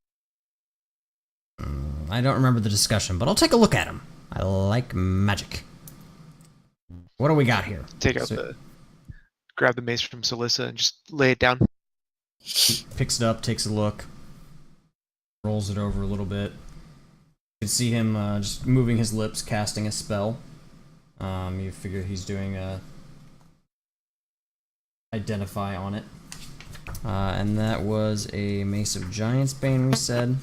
I don't remember the discussion, but I'll take a look at them. I like magic. What do we got here? Grab the mace from Celissa and just lay it down. Picks it up, takes a look, rolls it over a little bit. You can see him just moving his lips, casting a spell. You figure he's doing a identify on it. And that was a Mace of Giants Bane, we said.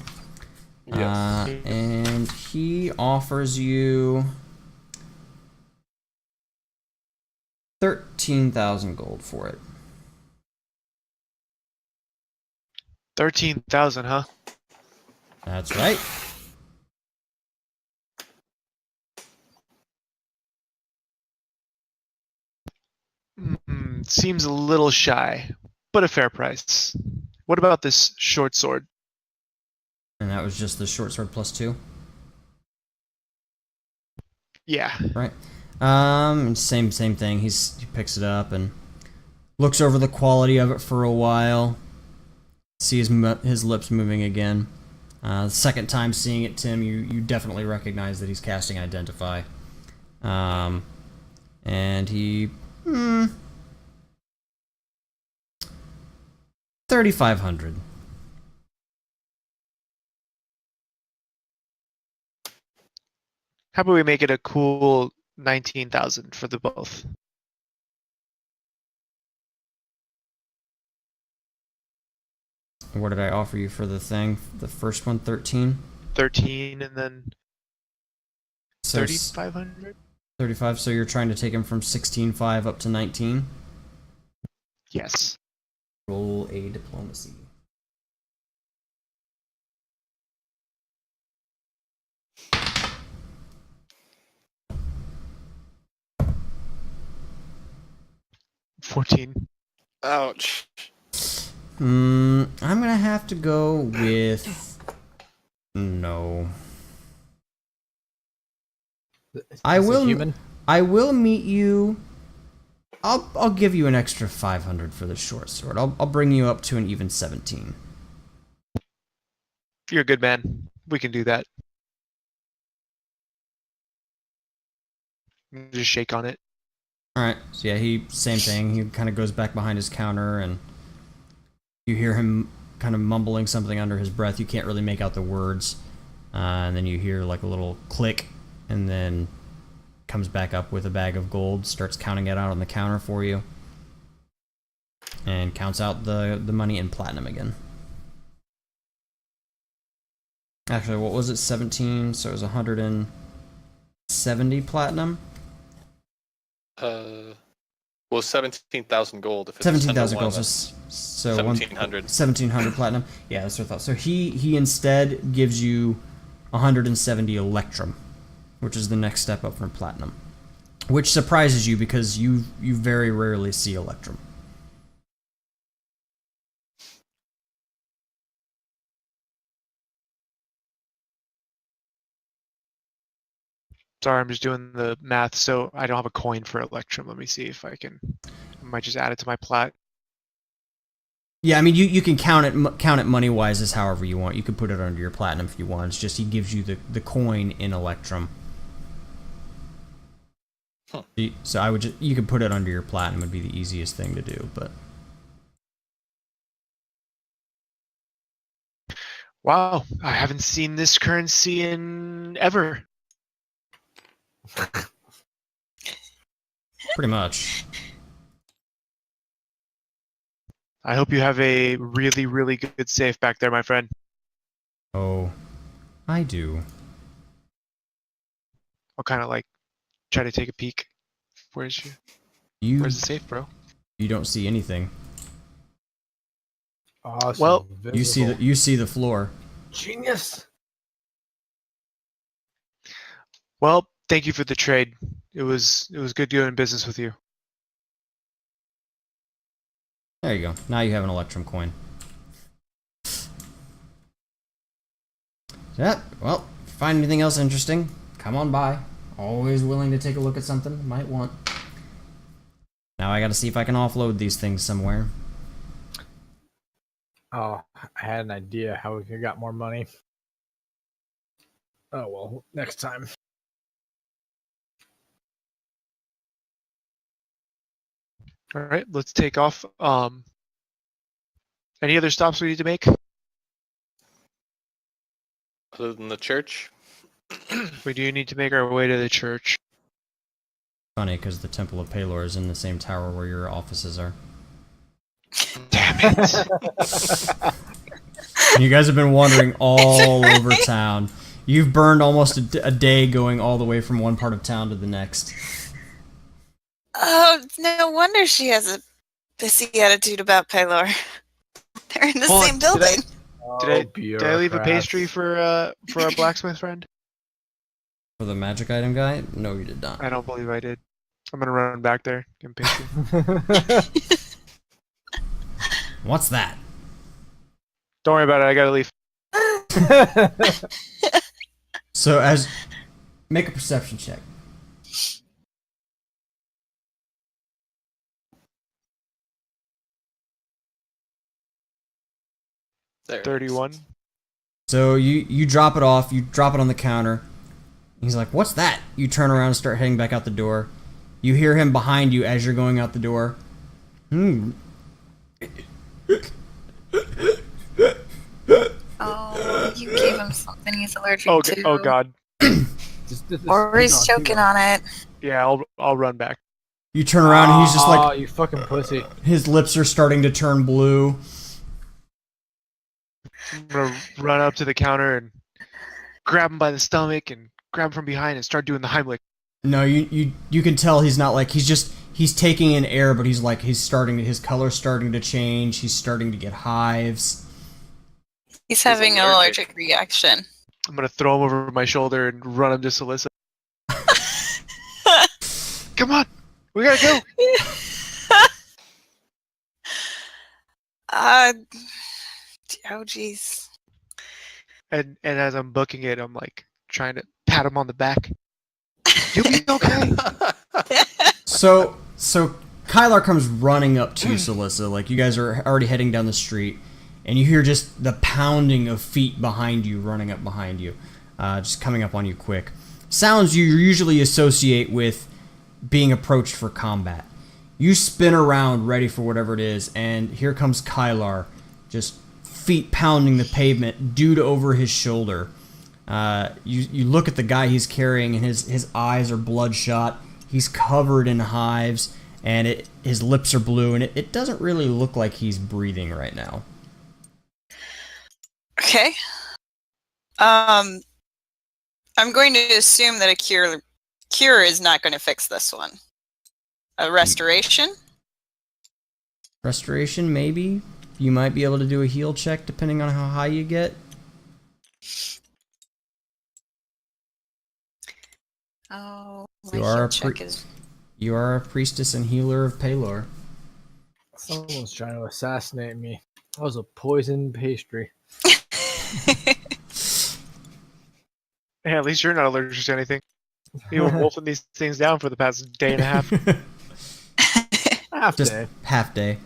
Yes. And he offers you 13,000 gold for it. 13,000, huh? That's right. Seems a little shy, but a fair price. What about this short sword? And that was just the short sword +2. Yeah. Right. Same thing. He picks it up and looks over the quality of it for a while. Sees his lips moving again. The second time seeing it, Tim, you definitely recognize that he's casting Identify. And he 3,500. How about we make it a cool 19,000 for the both? What did I offer you for the thing? The first one, 13? 13 and then So 3,500? 35, so you're trying to take him from 16.5 up to 19? Yes. Roll a diplomacy. $14. Ouch. I'm gonna have to go with no. I Is it will. Human? I will meet you. I'll give you an extra 500 for the short sword. I'll bring you up to an even 17. You're a good man. We can do that. Just shake on it. All right. So yeah, same thing. He kind of goes back behind his counter, and you hear him kind of mumbling something under his breath. You can't really make out the words, and then you hear like a little click, and then comes back up with a bag of gold, starts counting it out on the counter for you, and counts out the money in platinum again. Actually, what was it? 17, so it was 170 platinum? Well, 17,000 gold. If it's 17,000 under gold, one, so 1,700. 1,700 platinum. Yeah, that's what I thought. So he instead gives you 170 electrum, which is the next step up from platinum, which surprises you because you very rarely see electrum. Sorry, I'm just doing the math. So I don't have a coin for Electrum. Let me see if I can. I might just add it to my plat. Yeah, I mean you can count it money wise as however you want. You can put it under your platinum if you want. It's just he gives you the coin in electrum. Huh. So I would you could put it under your platinum would be the easiest thing to do, but. Wow, I haven't seen this currency in ever. Pretty much. I hope you have a really, really good safe back there, my friend. Oh, I do. I'll kind of like try to take a peek. Where's the safe, bro? You don't see anything. Awesome. Well, You see the floor. Genius. Well, thank you for the trade. It was good doing business with you. There you go. Now you have an electrum coin. Yeah. Well, find anything else interesting? Come on by. Always willing to take a look at something you might want. Now I got to see if I can offload these things somewhere. Oh, I had an idea how we could have got more money. Oh well, next time. All right, let's take off. Any other stops we need to make? Other than the church. We do need to make our way to the church. Funny, because the Temple of Palor is in the same tower where your offices are. Damn it! And you guys have been wandering all over town. You've burned almost a day going all the way from one part of town to the next. Oh, no wonder she has a pissy attitude about Palor. They're in the Hold on, same building. Did I leave a pastry for our blacksmith friend? For the magic item guy? No, you did not. I don't believe I did. I'm gonna run back there. Give him pastry. What's that? Don't worry about it. I gotta leave. So make a perception check. There. 31. So you drop it off, you drop it on the counter. He's like, "What's that?" You turn around and start heading back out the door. You hear him behind you as you're going out the door. Oh, you gave him something he's allergic Oh, to. oh God. Or he's choking on it. Yeah, I'll run back. You turn around and he's just like, you fucking pussy. his lips are starting to turn blue. I'm gonna run up to the counter and grab him by the stomach and grab him from behind and start doing the Heimlich. No, you can tell he's not like, he's taking in air, but his color's starting to change. He's starting to get hives. He's having an allergic reaction. I'm gonna throw him over my shoulder and run him to Celissa. Come on, we gotta go. Oh jeez. And as I'm booking it, I'm like trying to pat him on the back. You'll be okay. So Kylar comes running up to Celissa, like you guys are already heading down the street, and you hear just the pounding of feet behind you, running up behind you, just coming up on you quick. Sounds you usually associate with being approached for combat. You spin around ready for whatever it is, and here comes Kylar, just feet pounding the pavement, dude over his shoulder. You look at the guy he's carrying, and his eyes are bloodshot. He's covered in hives, and his lips are blue, and it doesn't really look like he's breathing right now. Okay. I'm going to assume that a cure is not going to fix this one. A restoration? Restoration, maybe. You might be able to do a heal check depending on how high you get. Oh, You are a priestess and healer of Pelor. Someone's trying to assassinate me. That was a poison pastry. Hey, at least you're not allergic to anything. You were wolfing these things down for the past day and a half. Just half day.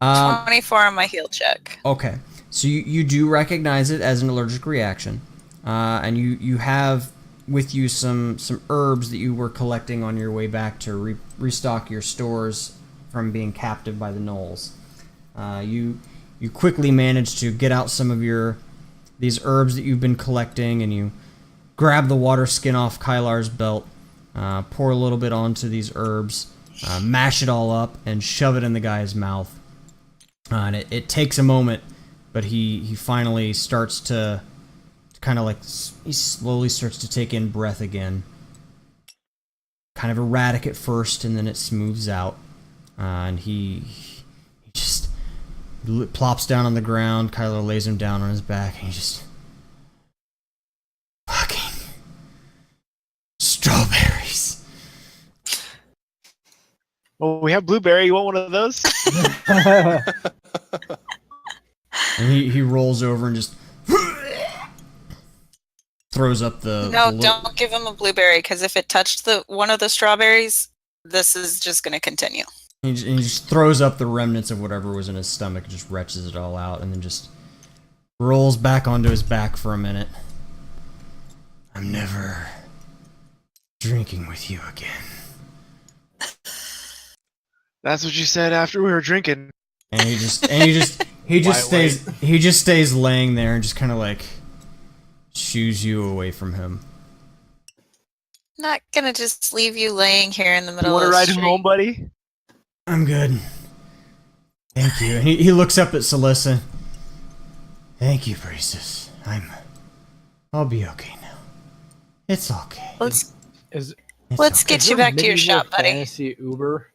24 on my heal check. Okay, so you do recognize it as an allergic reaction, and you have with you some herbs that you were collecting on your way back to restock your stores from being captive by the gnolls. You quickly managed to get out some of these herbs that you've been collecting, and you grab the water skin off Kylar's belt, pour a little bit onto these herbs, mash it all up, and shove it in the guy's mouth. And it takes a moment, but he finally starts to kind of he slowly starts to take in breath again. Kind of erratic at first, and then it smooths out. And he just plops down on the ground. Kyler lays him down on his back, and he just... Fucking... strawberries. Well, we have blueberry. You want one of those? And he rolls over and just... throws up the... No, don't give him a blueberry, because if it touched one of the strawberries, this is just going to continue. He just throws up the remnants of whatever was in his stomach, just retches it all out, and then just rolls back onto his back for a minute. I'm never drinking with you again. That's what you said after we were drinking. And he just stays laying there and just kind of like shoos you away from him. Not gonna just leave you laying here in the middle You want of to the ride street. home, buddy? I'm good. Thank you. And he looks up at Celissa. Thank you, priestess. I'll be okay now. It's okay. Let's It's get you back to your shop, buddy. Fantasy Uber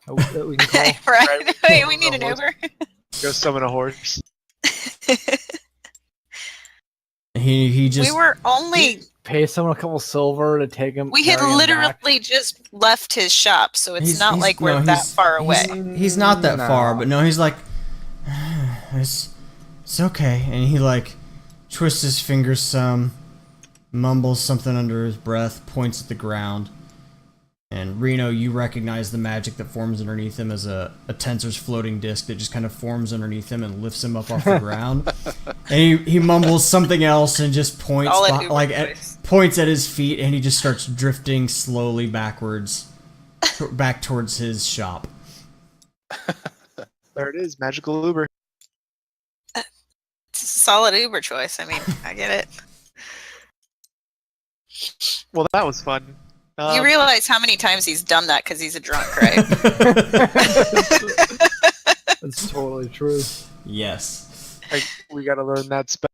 that we can call. Right? Hey, we need an Uber. Go summon a horse. He just... We were only... Pay someone a couple silver to take him. We had carry him literally back. just left his shop, so it's He's- not he's- like we're no, that he's- far away. He's not that No. far, but no, he's like, it's okay. And he like twists his fingers some, mumbles something under his breath, points at the ground. And Reno, you recognize the magic that forms underneath him as a tensor's floating disc that just kind of forms underneath him and lifts him up off the ground. And he mumbles something else and just points All at Uber voice. points at his feet, and he just starts drifting slowly backwards, back towards his shop. There it is, magical Uber. It's a solid Uber choice. I mean, I get it. Well, that was fun. You realize how many times he's done that because he's a drunk, right? That's totally true. Yes. We gotta learn that spell.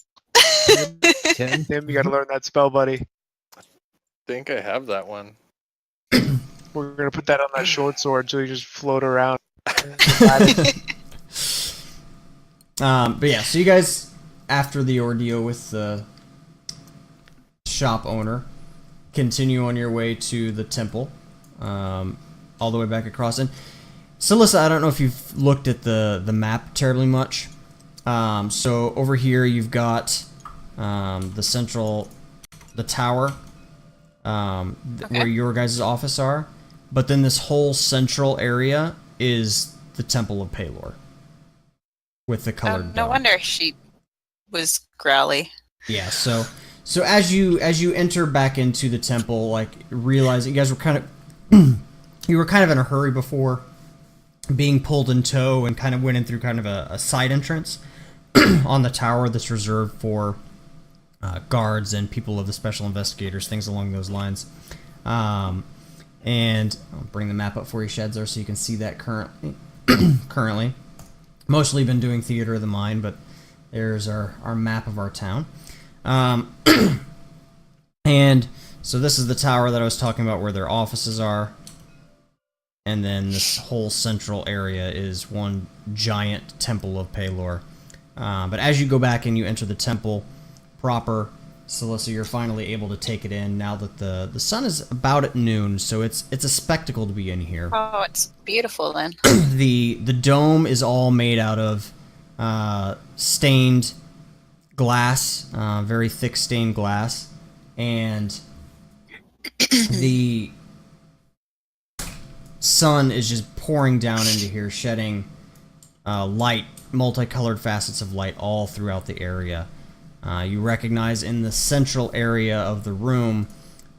Tim? Tim, you gotta learn that spell, buddy. Think I have that one. We're gonna put that on that short sword so you just float around. But yeah, so you guys, after the ordeal with the shop owner, continue on your way to the temple, all the way back across. And Celissa, I don't know if you've looked at the map terribly much. So over here you've got the tower, where your guys' office are. But then this whole central area is the Temple of Pelor, with the colored No dome. wonder she was growly. Yeah, so as you enter back into the temple, like realizing you guys were kind of you were kind of in a hurry before being pulled in tow, and kind of went in through kind of a side entrance on the tower that's reserved for guards and people of the special investigators, things along those lines. And I'll bring the map up for you, Shedzer, so you can see that currently. Mostly been doing Theater of the Mind, but there's our map of our town. And so this is the tower that I was talking about where their offices are. And then this whole central area is one giant temple of Pelor. But as you go back and you enter the temple proper, Celissa, you're finally able to take it in now that the sun is about at noon, so it's a spectacle to be in here. Oh, it's beautiful then. The dome is all made out of stained glass, very thick stained glass, and the sun is just pouring down into here, shedding light, multicolored facets of light all throughout the area. You recognize in the central area of the room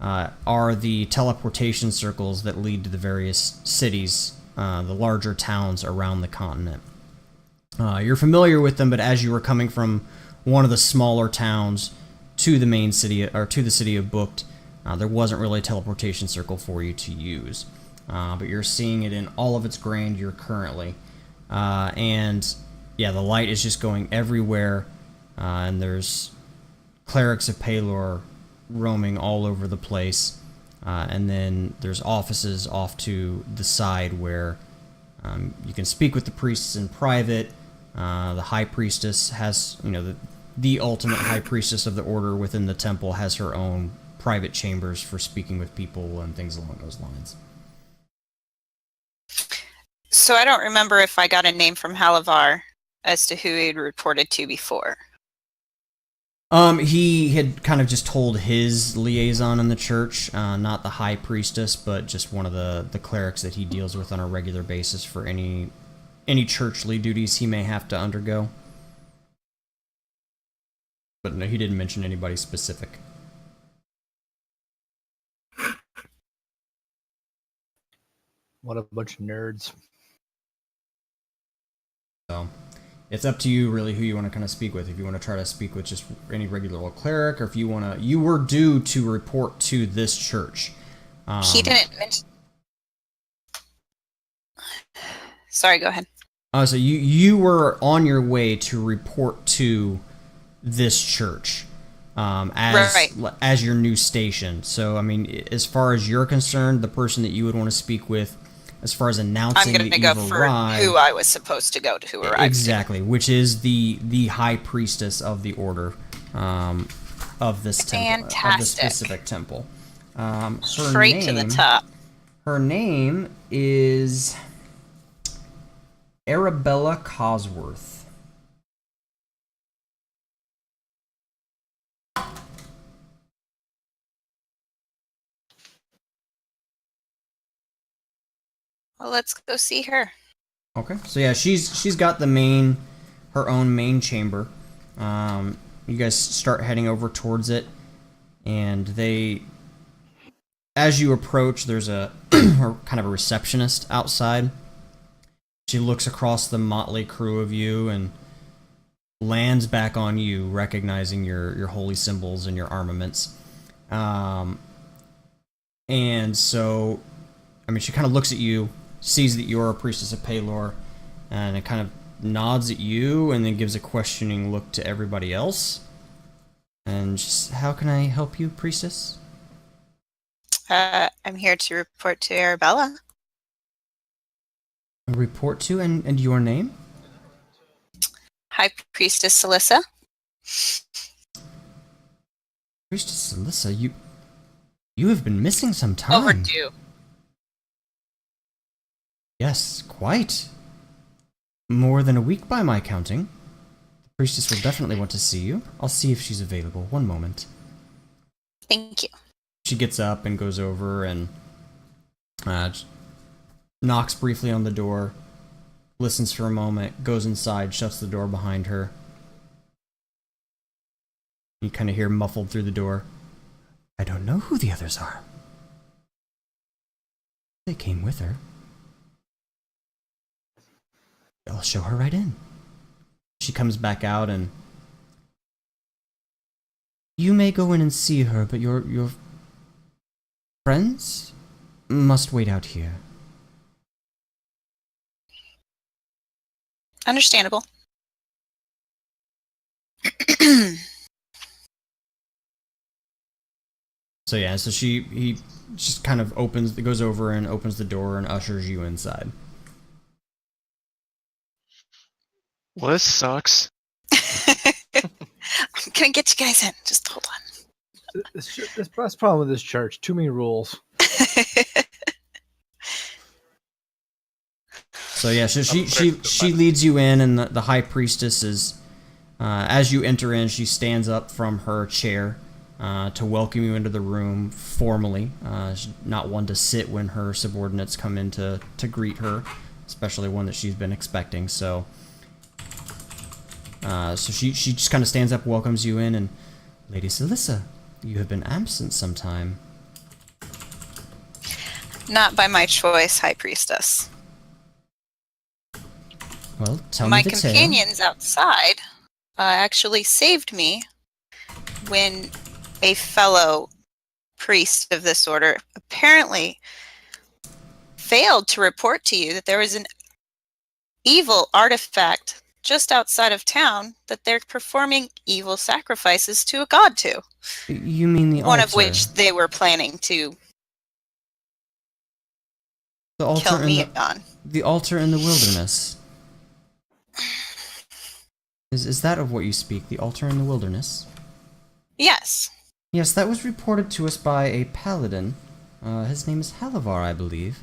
are the teleportation circles that lead to the various cities, the larger towns around the continent. You're familiar with them, but as you were coming from one of the smaller towns to the main city, or to the city of Booked, there wasn't really a teleportation circle for you to use. But you're seeing it in all of its grandeur currently. And yeah, the light is just going everywhere. And there's clerics of Pelor roaming all over the place. And then there's offices off to the side where you can speak with the priests in private. The high priestess has, the ultimate high priestess of the order within the temple has her own private chambers for speaking with people and things along those lines. So I don't remember if I got a name from Halavar as to who he'd reported to before. He had kind of just told his liaison in the church, not the high priestess, but just one of the clerics that he deals with on a regular basis for any churchly duties he may have to undergo. But no, he didn't mention anybody specific. What a bunch of nerds. So, it's up to you, really, who you want to kind of speak with. If you want to try to speak with just any regular old cleric, or if you want to... You were due to report to this church. He didn't mention... Sorry, go ahead. So you were on your way to report to this church as your new station. So, I mean, as far as you're concerned, the person that you would want to speak with, as far as announcing I'm going to go for who I was supposed to go to, who arrived. Exactly, which is the high priestess of the order of this temple, of this specific temple. Straight to the top. Her name is Arabella Cosworth. Well, let's go see her. Okay, so yeah, she's got her own main chamber. You guys start heading over towards it, and as you approach, there's a kind of a receptionist outside. She looks across the motley crew of you and lands back on you, recognizing your holy symbols and your armaments. And so, I mean, she kind of looks at you, sees that you're a priestess of Pelor, and it kind of nods at you and then gives a questioning look to everybody else. And just, how can I help you, priestess? I'm here to report to Arabella. Report to, and your name? High Priestess Celissa. Priestess Celissa, you have been missing some time. Overdue. Yes, quite. More than a week by my counting. The priestess will definitely want to see you. I'll see if she's available. One moment. Thank you. She gets up and goes over and knocks briefly on the door, listens for a moment, goes inside, shuts the door behind her. You kind of hear muffled through the door, I don't know who the others are. They came with her. I'll show her right in. She comes back out and You may go in and see her, but your friends must wait out here. Understandable. So yeah, so he just kind of goes over and opens the door and ushers you inside. Well, this sucks. I'm gonna get you guys in. Just hold on. That's the problem with this church. Too many rules. So yeah, so she leads you in, and the high priestess is, as you enter in, she stands up from her chair to welcome you into the room formally. She's not one to sit when her subordinates come in to greet her, especially one that she's been expecting. So she just kind of stands up, welcomes you in, and Lady Celissa, you have been absent some time. Not by my choice, High Priestess. Well, tell My me the tale. companions outside actually saved me when a fellow priest of this order apparently failed to report to you that there was an evil artifact just outside of town that they're performing evil sacrifices to a god to. You mean the altar? One of which they were planning to kill me on. The altar in the wilderness. Is that of what you speak? The altar in the wilderness? Yes. Yes, that was reported to us by a paladin. His name is Halavar, I believe.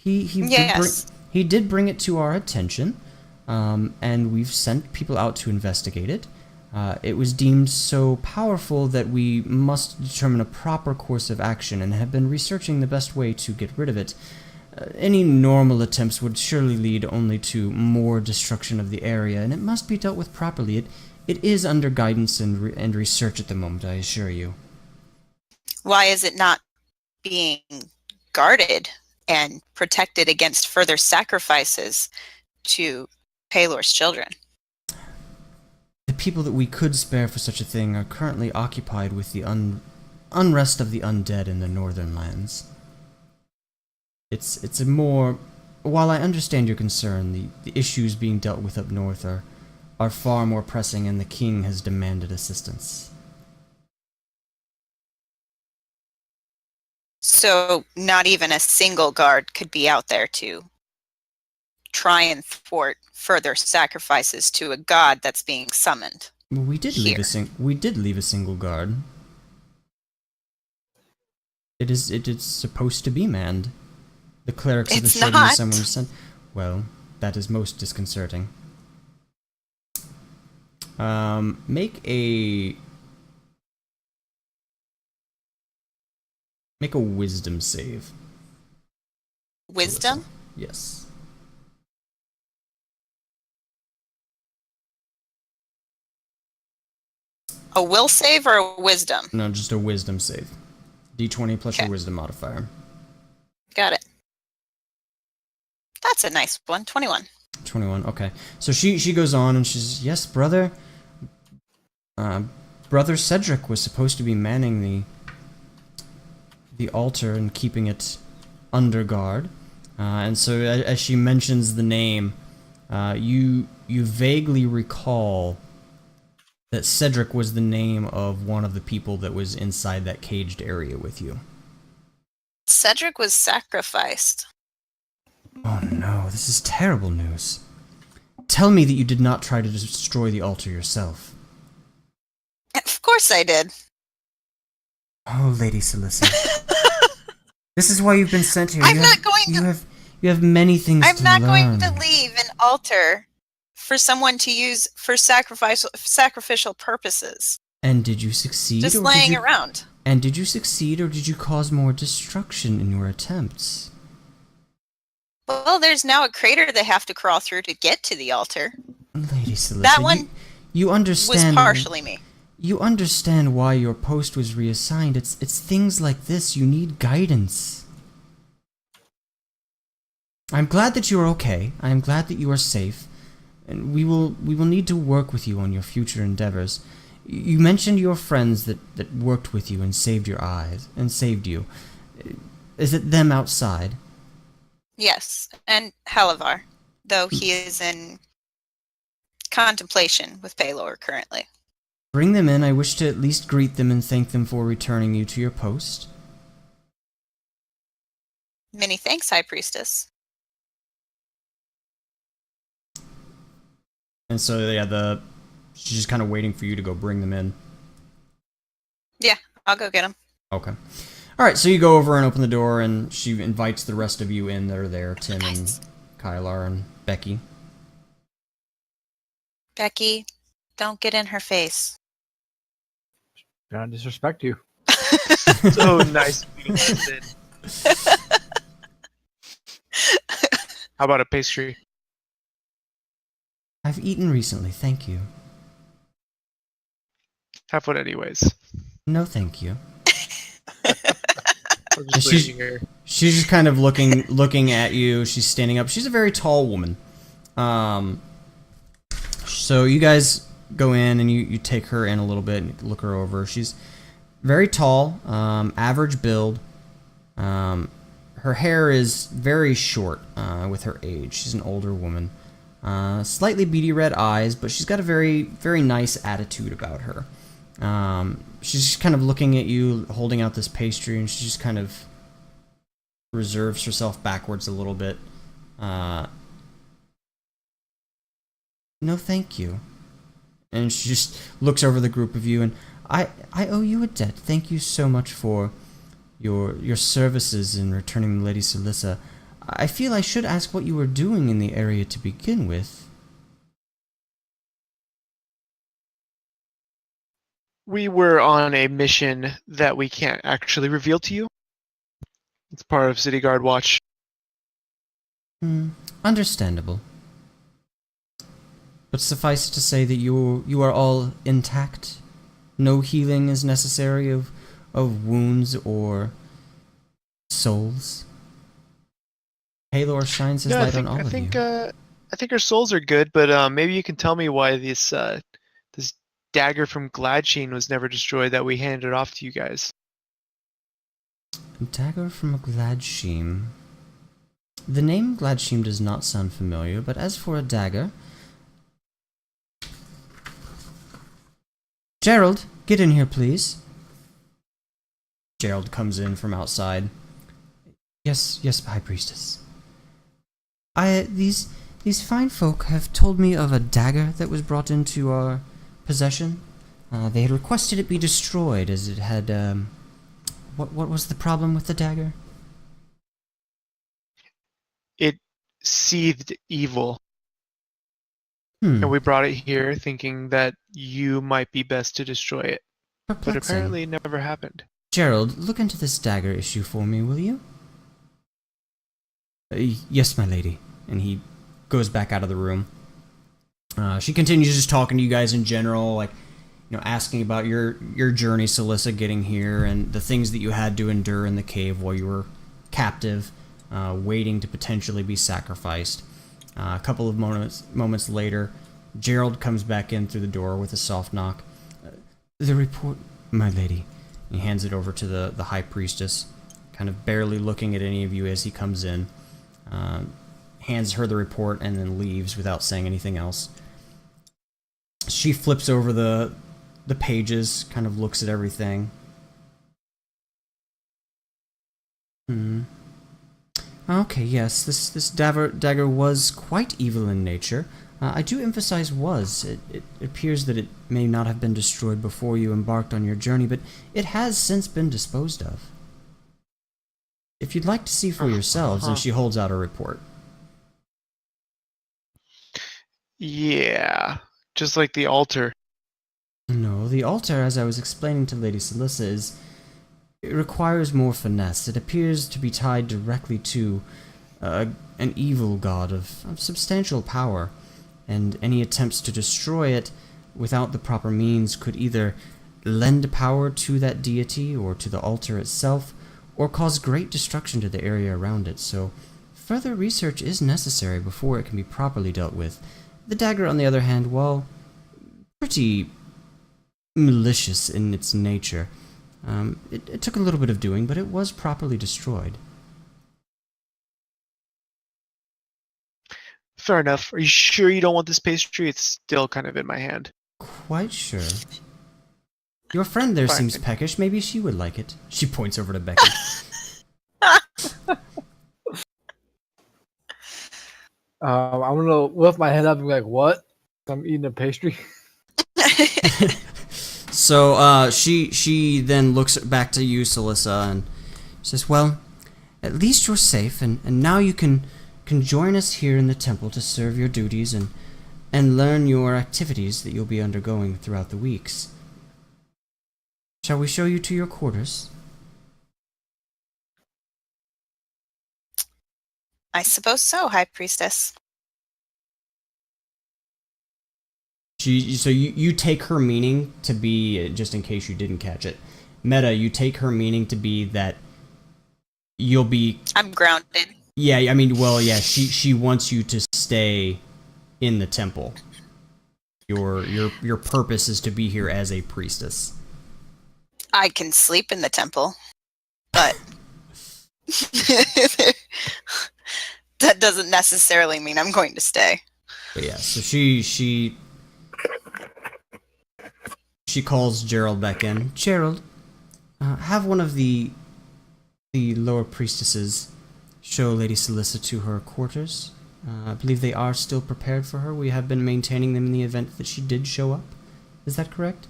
Yes. He did bring it to our attention, and we've sent people out to investigate it. It was deemed so powerful that we must determine a proper course of action and have been researching the best way to get rid of it. Any normal attempts would surely lead only to more destruction of the area, and it must be dealt with properly. It is under guidance and research at the moment, I assure you. Why is it not being guarded and protected against further sacrifices to Palor's children? The people that we could spare for such a thing are currently occupied with the unrest of the undead in the northern lands. It's a more... While I understand your concern, the issues being dealt with up north are far more pressing, and the king has demanded assistance. So not even a single guard could be out there to try and thwart further sacrifices to a god that's being summoned. We did leave a single guard. It is supposed to be manned. The clerics have assured me someone was sent. Well, that is most disconcerting. Make a wisdom save. Wisdom? Yes. A will save or a wisdom? No, just a wisdom save. D20 plus your wisdom modifier. Got it. That's a nice one. 21. 21, okay. So she goes on and she says, yes, brother. Brother Cedric was supposed to be manning the altar and keeping it under guard. And so as she mentions the name, you vaguely recall that Cedric was the name of one of the people that was inside that caged area with you. Cedric was sacrificed. Oh no, this is terrible news. Tell me that you did not try to destroy the altar yourself. Of course I did. Oh, Lady Celissa. This is why you've been sent here. You have many things to learn. I'm not going to leave an altar for someone to use for sacrificial purposes. And did you succeed? Just laying around. And did you succeed, or did you cause more destruction in your attempts? Well, there's now a crater they have to crawl through to get to the altar. Lady Celissa, that one you understand, was partially me. You understand why your post was reassigned. It's things like this. You need guidance. I'm glad that you are okay. I am glad that you are safe. And we will need to work with you on your future endeavors. You mentioned your friends that worked with you and saved your eyes, and saved you. Is it them outside? Yes, and Halavar, though he is in contemplation with Paylor currently. Bring them in. I wish to at least greet them and thank them for returning you to your post. Many thanks, High Priestess. And so, yeah, she's just kind of waiting for you to go bring them in. Yeah, I'll go get them. Okay. All right, so you go over and open the door, and she invites the rest of you in that are there, Tim and Kylar and Becky. Becky, don't get in her face. Don't disrespect you. So nice. How about a pastry? I've eaten recently, thank you. Have one anyways. No, thank you. I'm just leaving her. She's just kind of looking at you. She's standing up. She's a very tall woman. So you guys go in and you take her in a little bit and look her over. She's very tall, average build. Her hair is very short with her age. She's an older woman. Slightly beady red eyes, but she's got a very, very nice attitude about her. She's just kind of looking at you, holding out this pastry, and she just kind of reserves herself backwards a little bit. No, thank you. And she just looks over the group of you, and I owe you a debt. Thank you so much for your services in returning Lady Celissa. I feel I should ask what you were doing in the area to begin with. We were on a mission that we can't actually reveal to you. It's part of City Guard Watch. Understandable. But suffice to say that you are all intact. No healing is necessary of wounds or souls. Halor shines his light on all of you. I think our souls are good, but maybe you can tell me why this dagger from Gladsheen was never destroyed that we handed off to you guys. A dagger from a Gladsheen. The name Gladsheen does not sound familiar, but as for a dagger... Gerald, get in here, please. Gerald comes in from outside. Yes, High Priestess. These fine folk have told me of a dagger that was brought into our possession. They had requested it be destroyed as it had, what was the problem with the dagger? It seethed evil. And we brought it here thinking that you might be best to destroy it. Perplexing. But apparently it never happened. Gerald, look into this dagger issue for me, will you? Yes, my lady. And he goes back out of the room. She continues just talking to you guys in general, like, asking about your journey, Celissa, getting here, and the things that you had to endure in the cave while you were captive, waiting to potentially be sacrificed. A couple of moments later, Gerald comes back in through the door with a soft knock. The report, my lady. He hands it over to the High Priestess, kind of barely looking at any of you as he comes in. Hands her the report and then leaves without saying anything else. She flips over the pages, kind of looks at everything. Okay, yes, this dagger was quite evil in nature. I do emphasize was. It appears that it may not have been destroyed before you embarked on your journey, but it has since been disposed of. If you'd like to see for yourselves, and she holds out a report. Yeah, just like the altar. No, the altar, as I was explaining to Lady Celissa, it requires more finesse. It appears to be tied directly to an evil god of substantial power, and any attempts to destroy it without the proper means could either lend power to that deity or to the altar itself, or cause great destruction to the area around it, so further research is necessary before it can be properly dealt with. The dagger, on the other hand, well, pretty malicious in its nature. It took a little bit of doing, but it was properly destroyed. Fair enough. Are you sure you don't want this pastry? It's still kind of in my hand. Quite sure. Your friend there Fine. seems peckish. Maybe she would like it. She points over to Becky. I'm gonna lift my head up and be like, "What? I'm eating a pastry." So she then looks back to you, Celissa, and says, "Well, at least you're safe, and now you can join us here in the temple to serve your duties and learn your activities that you'll be undergoing throughout the weeks. Shall we show you to your quarters?" I suppose so, High Priestess. So you take her meaning to be, just in case you didn't catch it, Meta, you take her meaning to be that you'll be... I'm grounded. Yeah, I mean, well, yeah, she wants you to stay in the temple. Your purpose is to be here as a priestess. I can sleep in the temple, but that doesn't necessarily mean I'm going to stay. But yeah, so she calls Gerald back in. Gerald, have one of the lower priestesses show Lady Celissa to her quarters. I believe they are still prepared for her. We have been maintaining them in the event that she did show up. Is that correct?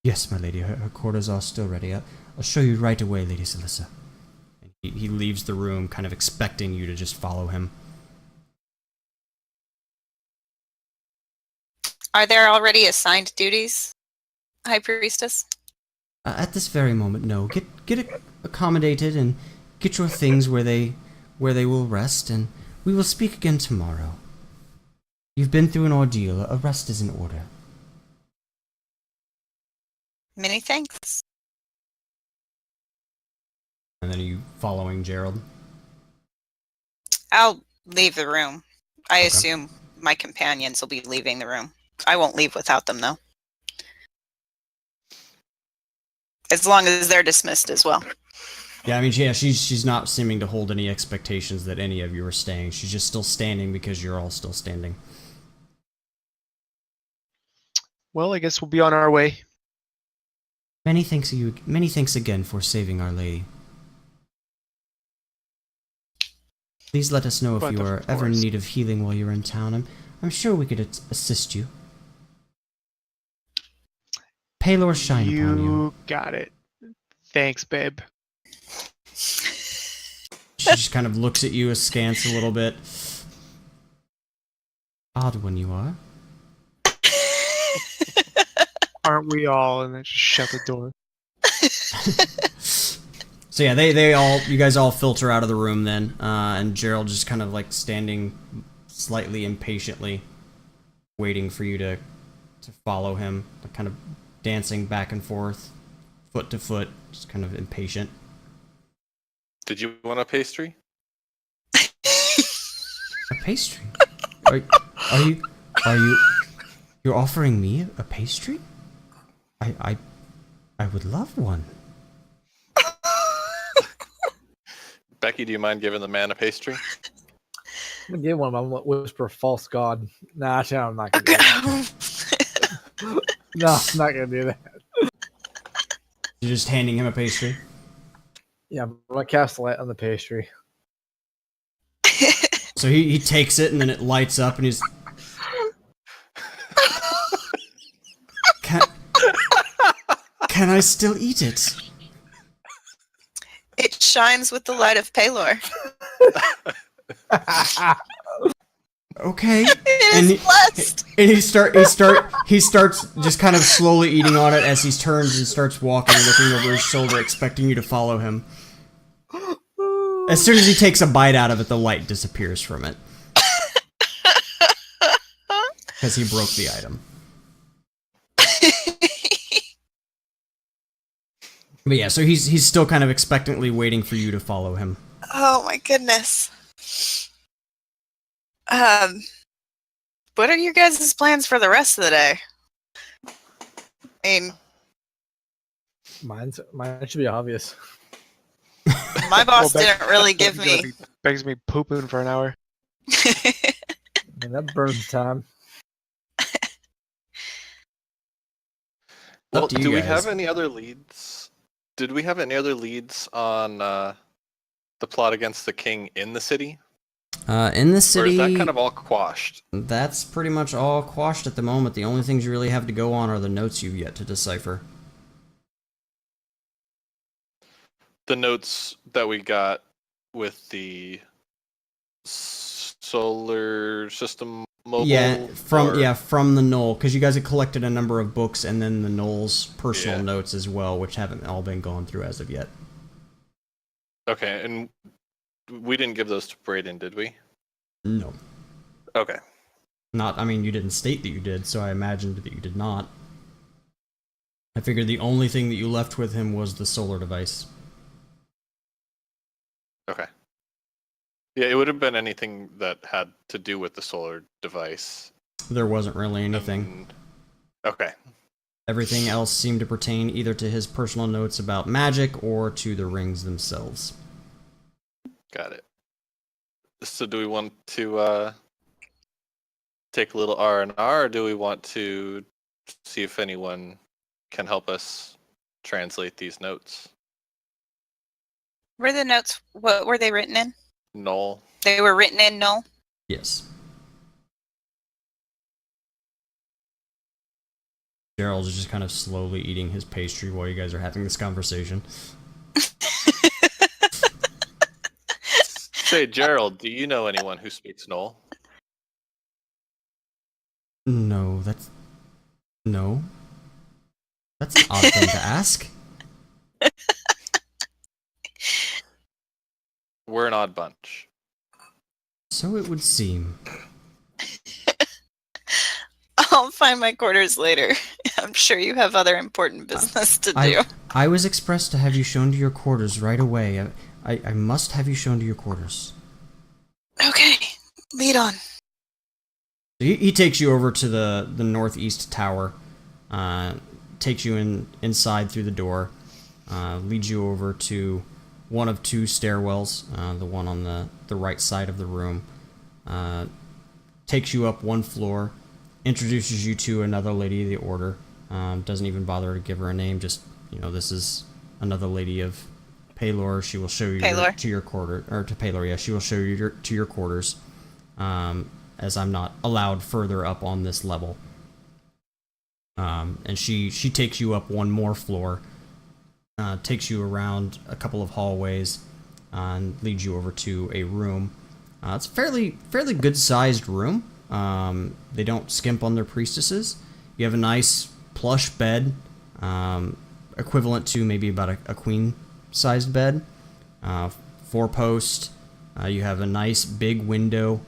Yes, my lady. Her quarters are still ready. I'll show you right away, Lady Celissa. And he leaves the room, kind of expecting you to just follow him. Are there already assigned duties, High Priestess? At this very moment, no. Get accommodated and get your things where they will rest, and we will speak again tomorrow. You've been through an ordeal. A rest is in order. Many thanks. And then are you following Gerald? I'll leave the room. I Okay. assume my companions will be leaving the room. I won't leave without them, though. As long as they're dismissed as well. Yeah, I mean, yeah, she's not seeming to hold any expectations that any of you are staying. She's just still standing because you're all still standing. Well, I guess we'll be on our way. Many thanks again for saving Our Lady. Please let us know if But you of are ever in course. need of healing while you're in town. I'm sure we could assist you. Palor shine upon you. You got it. Thanks, babe. She just kind of looks at you askance a little bit. Odd one you are. Aren't we all? And then just shut the door. So yeah, they all, you guys all filter out of the room then, and Gerald just kind of like standing slightly impatiently, waiting for you to follow him, like kind of dancing back and forth, foot to foot, just kind of impatient. Did you want a pastry? A pastry? You're offering me a pastry? I would love one. Becky, do you mind giving the man a pastry? I'm gonna give one. I'm gonna whisper false god. Nah, actually, I'm not gonna do that. No, I'm not gonna do that. You're just handing him a pastry? Yeah, I'm gonna cast light on the pastry. So he takes it and then it lights up and he's... Can I still eat it? It shines with the light of Palor. Okay. It And is blessed. And he starts just kind of slowly eating on it as he turns and starts walking, looking over his shoulder, expecting you to follow him. As soon as he takes a bite out of it, the light disappears from it. Because he broke the item. But yeah, so he's still kind of expectantly waiting for you to follow him. Oh my goodness. What are your guys' plans for the rest of the day? mean, Mine should be obvious. my boss Well, didn't really give Beck's gonna me. be- Beck's gonna be pooping for an hour. Man, that burns time. Well, Up to you do we guys. have any other leads? Did we have any other leads on the plot against the king in the city? In the Or is city, that kind of all quashed? that's pretty much all quashed at the moment. The only things you really have to go on are the notes you've yet to decipher. The notes that we got with the solar system mobile? From the Knoll, because you guys have collected a number of books and then the Knoll's personal notes as well, which haven't all been gone through as of yet. Okay, and we didn't give those to Brayden, did we? No. Okay. You didn't state that you did, so I imagined that you did not. I figured the only thing that you left with him was the solar device. Okay. Yeah, it would have been anything that had to do with the solar device. There wasn't really anything. Okay. Everything else seemed to pertain either to his personal notes about magic or to the rings themselves. Got it. So do we want to take a little R&R, or do we want to see if anyone can help us translate these notes? Were the notes? What were they written in? Null. They were written in Null. Yes. Gerald is just kind of slowly eating his pastry while you guys are having this conversation. Say, Gerald, do you know anyone who speaks Null? No. That's an odd thing to ask. We're an odd bunch. So it would seem. I'll find my quarters later. I'm sure you have other important business to do. I was expressed to have you shown to your quarters right away. I must have you shown to your quarters. Okay, lead on. He takes you over to the northeast tower, takes you inside through the door, leads you over to one of two stairwells, the one on the right side of the room, takes you up one floor, introduces you to another lady of the order, doesn't even bother to give her a name, just, this is another lady of Paylor. She will show you to your quarter, or to Paylor, yeah, she will show you to your quarters, as I'm not allowed further up on this level. And she takes you up one more floor, takes you around a couple of hallways, and leads you over to a room. It's a fairly good-sized room. They don't skimp on their priestesses. You have a nice plush bed, equivalent to maybe about a queen-sized bed. 4-post. You have a nice big window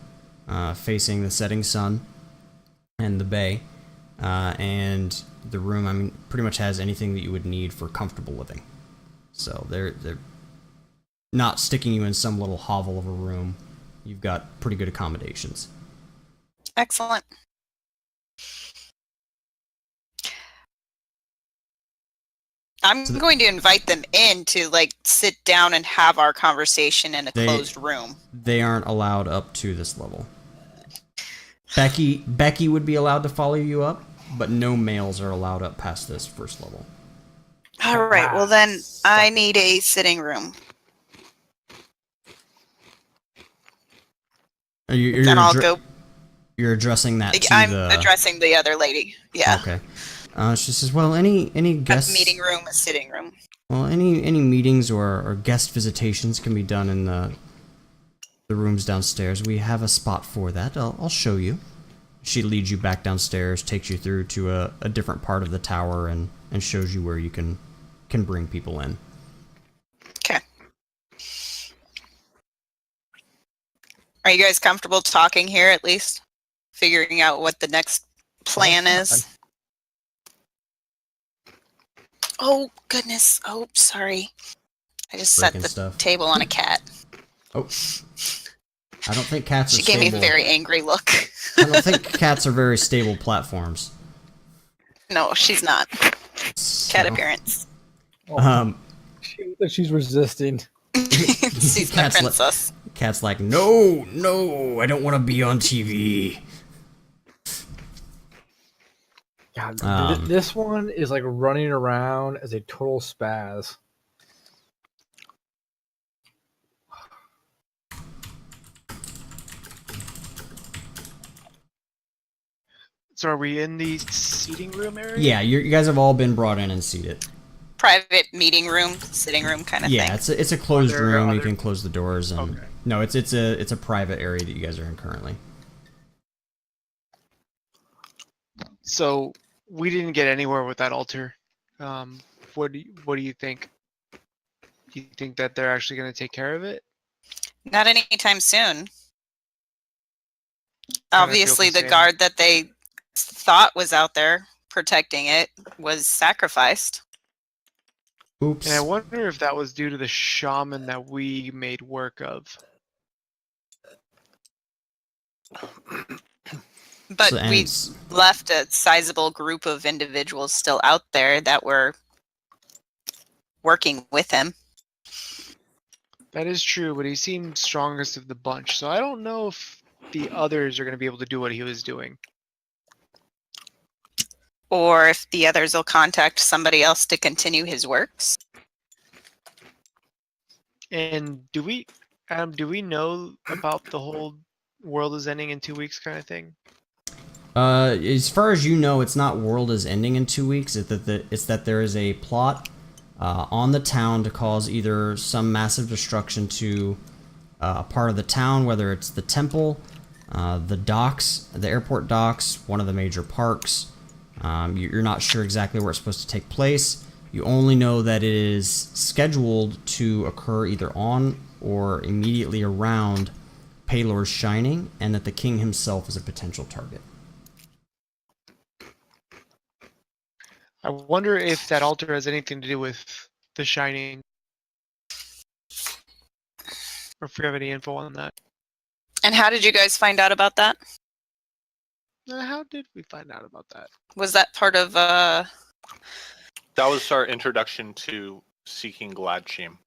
facing the setting sun and the bay. And the room, pretty much has anything that you would need for comfortable living. So they're not sticking you in some little hovel of a room. You've got pretty good accommodations. Excellent. I'm going to invite them in to sit down and have our conversation in a closed room. They aren't allowed up to this level. Becky would be allowed to follow you up, but no males are allowed up past this first level. All right. Well, then I need a sitting room. You're addressing that to I'm addressing the other lady. Yeah. Okay. She says, well, any guests... A meeting room, a sitting room. Well, any meetings or guest visitations can be done in the rooms downstairs. We have a spot for that. I'll show you. She leads you back downstairs, takes you through to a different part of the tower, and shows you where you can bring people in. Okay. Are you guys comfortable talking here at least? Figuring out what the next plan is? Oh, goodness. Oh, sorry. I just set the table on a cat. Oh. I don't think cats are stable. She gave me a very angry look. I don't think cats are very stable platforms. No, she's not. Cat appearance. She's resisting. She's my princess. Cat's like, no, I don't want to be on TV. God, this one is like running around as a total spaz. So are we in the seating room area? Yeah, you guys have all been brought in and seated. Private meeting room, sitting room kind of thing. Yeah, it's a closed room. You can close the doors and no, it's a private area that you guys are in currently. So we didn't get anywhere with that altar. What do you think? Do you think that they're actually going to take care of it? Not anytime soon. Kinda Obviously, feel the the same. guard that they thought was out there protecting it was sacrificed. Oops. And I wonder if that was due to the shaman that we made work of. But So- and we it's- left a sizable group of individuals still out there that were working with him. That is true, but he seemed strongest of the bunch. So I don't know if the others are going to be able to do what he was doing. Or if the others will contact somebody else to continue his works. And do we know about the whole world is ending in 2 weeks kind of thing? As far as you know, it's not world is ending in 2 weeks. It's that there is a plot on the town to cause either some massive destruction to a part of the town, whether it's the temple, the docks, the airport docks, one of the major parks. You're not sure exactly where it's supposed to take place. You only know that it is scheduled to occur either on or immediately around Paylor's Shining, and that the king himself is a potential target. I wonder if that altar has anything to do with the Shining. Or if we have any info on that. And how did you guys find out about that? How did we find out about that? Was that part of That was our introduction to seeking Gladsham.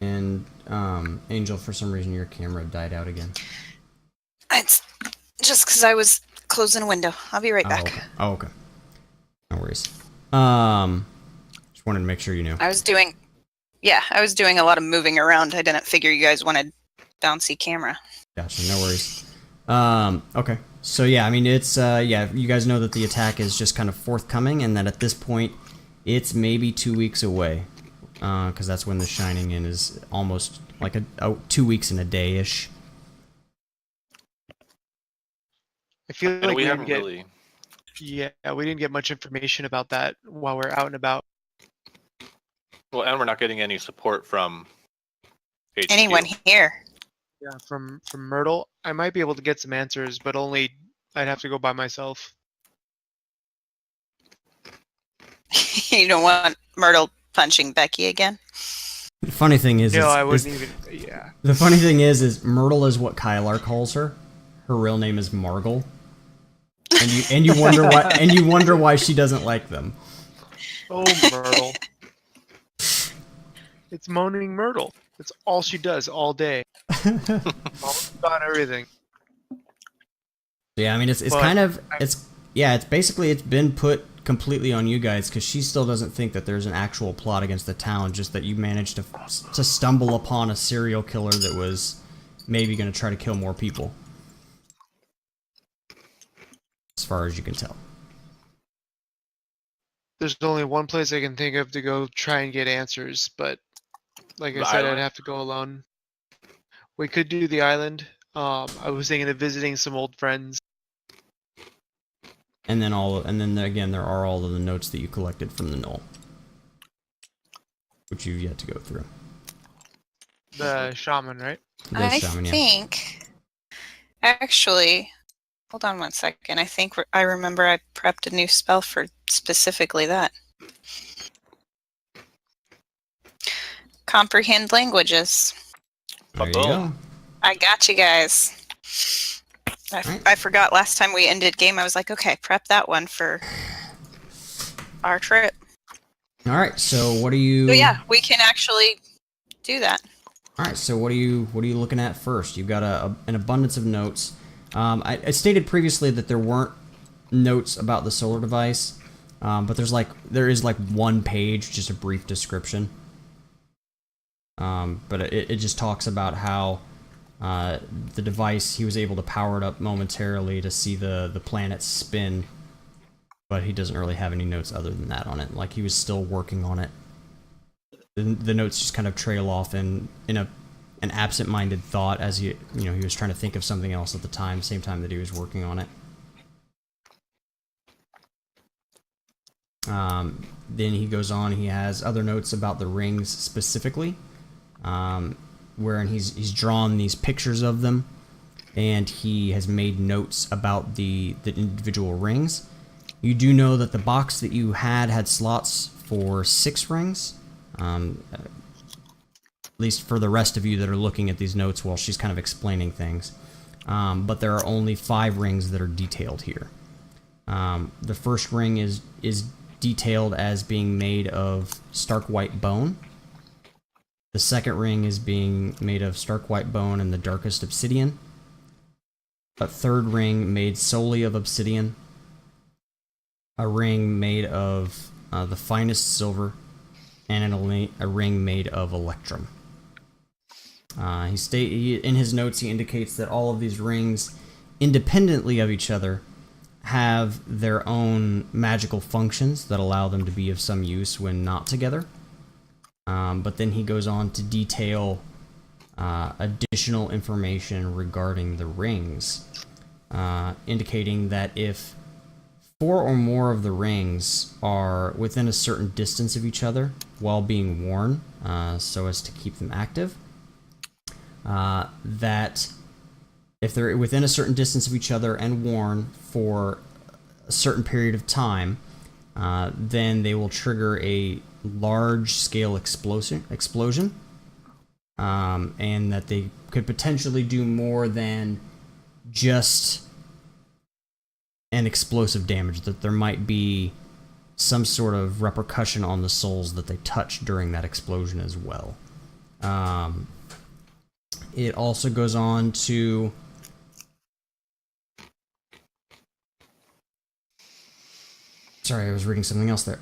And Angel, for some reason your camera died out again. It's just because I was closing a window. I'll be right back. Oh, okay. No worries. Just wanted to make sure you knew. I was doing a lot of moving around. I didn't figure you guys wanted bouncy camera. Gotcha, no worries. Okay. So yeah, I mean it's you guys know that the attack is just kind of forthcoming, and that at this point it's maybe 2 weeks away. Because that's when the Shining In is almost like a 2 weeks and a day-ish. I feel And like we we haven't didn't get really. we didn't get much information about that while we're out and about. Well, and we're not getting any support from HQ. Anyone here? Yeah, from Myrtle. I might be able to get some answers, but only I'd have to go by myself. You don't want Myrtle punching Becky again? The funny thing is, No, I is- wouldn't even. Yeah. the funny thing is Myrtle is what Kylar calls her. Her real name is Margle. And you wonder why she doesn't like them. Oh, Myrtle. It's moaning Myrtle. That's all she does all day. All about everything. Yeah, I mean it's But kind of it's basically it's been put completely on you guys, because she still doesn't think that there's an actual plot against the town, just that you managed to stumble upon a serial killer that was maybe going to try to kill more people, as far as you can tell. There's only one place I can think of to go try and get answers, but like I The said, island? I'd have to go alone. We could do the island. I was thinking of visiting some old friends. And then again, there are all of the notes that you collected from the knoll, which you've yet to go through. The shaman, right? The I shaman, yeah. think. Actually, hold on one second. I think I remember I prepped a new spell for specifically that. Comprehend languages. There you Boom. go. I got you guys. Right. I forgot last time we ended game. I was like, okay, prep that one for our trip. All right. So what are you? So yeah, we can actually do that. All right. So what are you looking at first? You've got an abundance of notes. I stated previously that there weren't notes about the solar device, but there is one page, just a brief description. But it just talks about how the device, he was able to power it up momentarily to see the planet spin, but he doesn't really have any notes other than that on it. Like, he was still working on it. The notes just kind of trail off in an absent-minded thought as he was trying to think of something else at the time, same time that he was working on it. Then he goes on. He has other notes about the rings specifically, wherein he's drawn these pictures of them, and he has made notes about the individual rings. You do know that the box that you had slots for 6 rings. At least for the rest of you that are looking at these notes while she's kind of explaining things. But there are only 5 rings that are detailed here. The first ring is detailed as being made of stark white bone. The second ring is being made of stark white bone and the darkest obsidian. A third ring made solely of obsidian. A ring made of the finest silver. And a ring made of electrum. In his notes, he indicates that all of these rings, independently of each other, have their own magical functions that allow them to be of some use when not together. But then he goes on to detail additional information regarding the rings, indicating that if 4 or more of the rings are within a certain distance of each other while being worn, so as to keep them active, that if they're within a certain distance of each other and worn for a certain period of time, then they will trigger a large-scale explosion, and that they could potentially do more than just an explosive damage, that there might be some sort of repercussion on the souls that they touch during that explosion as well. It also goes on to sorry, I was reading something else there.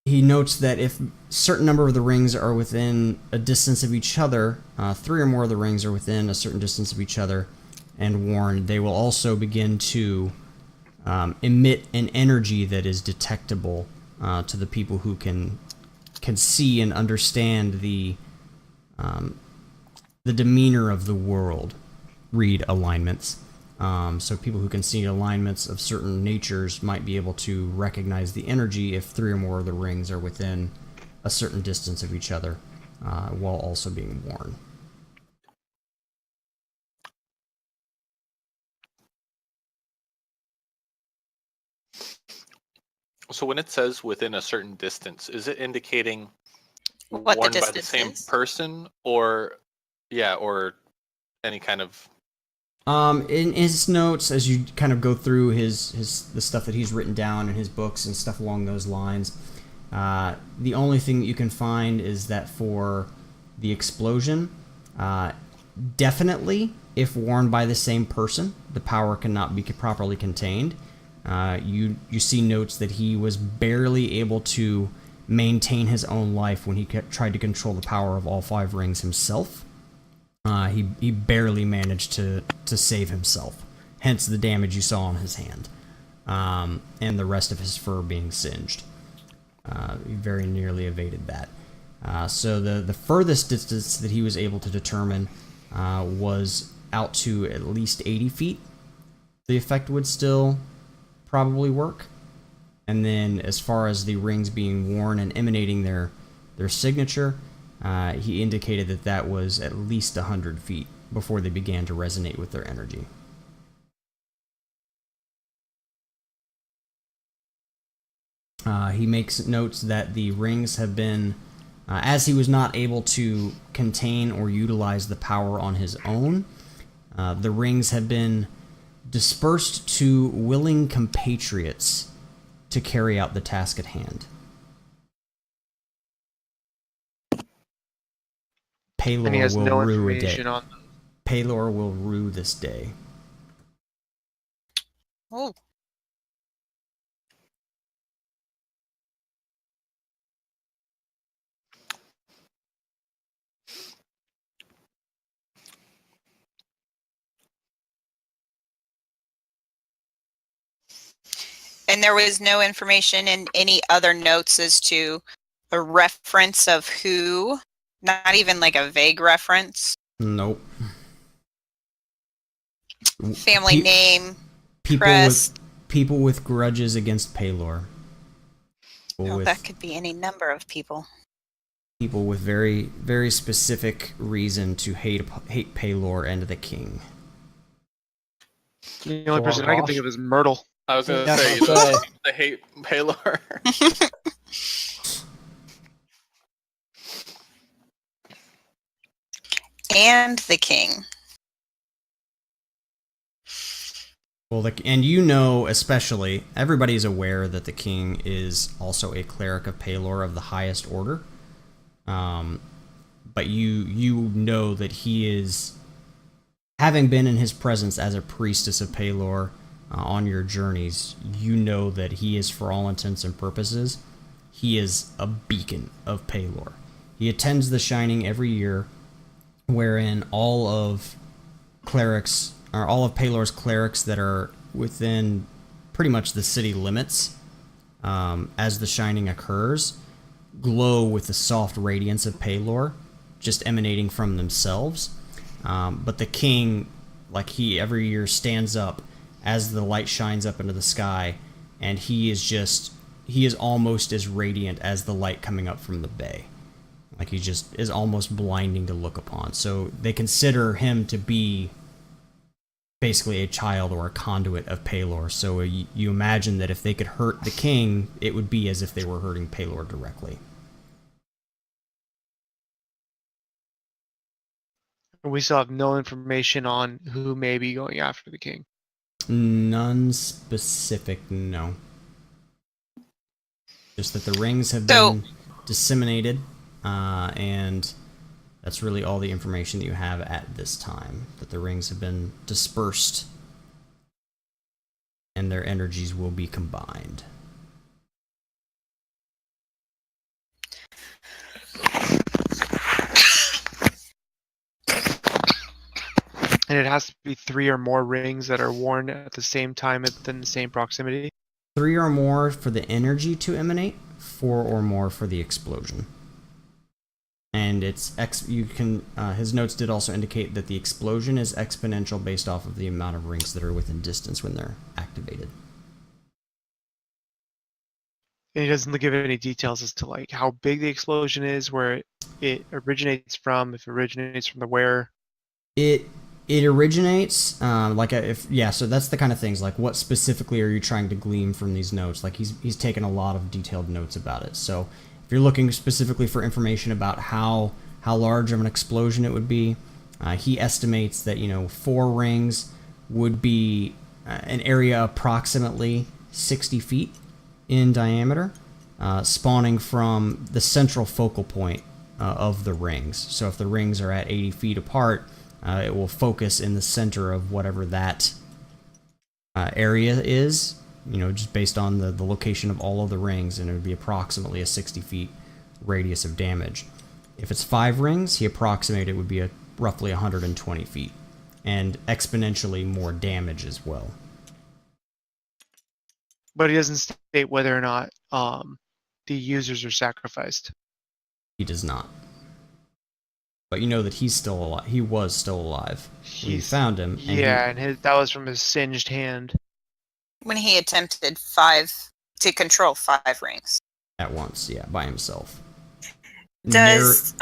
He notes that if a certain number of the rings are within a distance of each other, 3 or more of the rings are within a certain distance of each other and worn, they will also begin to emit an energy that is detectable to the people who can see and understand the demeanor of the world. Read alignments. So people who can see alignments of certain natures might be able to recognize the energy if 3 or more of the rings are within a certain distance of each other, while also being worn. So when it says within a certain distance, is it indicating What worn the by the distance same is? person, or any kind of? In his notes, as you kind of go through the stuff that he's written down in his books and stuff along those lines, the only thing that you can find is that for the explosion, definitely, if worn by the same person, the power cannot be properly contained. You see notes that he was barely able to maintain his own life when he tried to control the power of all 5 rings himself. He barely managed to save himself, hence the damage you saw on his hand, and the rest of his fur being singed. He very nearly evaded that. So the furthest distance that he was able to determine was out to at least 80 feet. The effect would still probably work. And then as far as the rings being worn and emanating their signature, he indicated that was at least 100 feet before they began to resonate with their energy. He makes notes that the rings have been, as he was not able to contain or utilize the power on his own, the rings have been dispersed to willing compatriots to carry out the task at hand. And he Paylor has will no rue a day. information on. Paylor will rue this day. Oh. And there was no information in any other notes as to a reference of who, not even like a vague reference. Nope. Family name, people crest. people with grudges against Paylor. Oh, that could be any number of people. People with very, very specific reason to hate Paylor and the king. The only person I can think of is Myrtle. I was going to Yeah, say, I'll say. I hate Paylor. And the king. Well, and you know, especially, everybody's aware that the king is also a cleric of Paylor of the highest order. But you know that he is, having been in his presence as a priestess of Paylor on your journeys, you know that he is, for all intents and purposes, he is a beacon of Paylor. He attends the Shining every year, wherein all of Paylor's clerics that are within pretty much the city limits, as the Shining occurs, glow with the soft radiance of Paylor, just emanating from themselves. But the king, he every year stands up as the light shines up into the sky, and he is almost as radiant as the light coming up from the bay. He just is almost blinding to look upon. So they consider him to be basically a child or a conduit of Paylor. So you imagine that if they could hurt the king, it would be as if they were hurting Paylor directly. We still have no information on who may be going after the king. None specific, no. Just that the rings have been disseminated, and that's really all the information that you have at this time. That the rings have been dispersed, and their energies will be combined. And it has to be 3 or more rings that are worn at the same time within the same proximity. 3 or more for the energy to emanate, 4 or more for the explosion. And his notes did also indicate that the explosion is exponential based off of the amount of rings that are within distance when they're activated. And he doesn't give any details as to how big the explosion is, where it originates from, if it originates from the where. It originates, so that's the kind of things, what specifically are you trying to glean from these notes? He's taken a lot of detailed notes about it. So if you're looking specifically for information about how large of an explosion it would be, he estimates that, 4 rings would be an area approximately 60 feet in diameter, spawning from the central focal point of the rings. So if the rings are at 80 feet apart, it will focus in the center of whatever that area is, just based on the location of all of the rings, and it would be approximately a 60 feet radius of damage. If it's 5 rings, he approximated it would be roughly 120 feet, and exponentially more damage as well. But he doesn't state whether or not the users are sacrificed. He does not. But you know that he's still alive. He was still alive when you found him. And that was from his singed hand. When he attempted to control 5 rings. At once, yeah, by himself. Does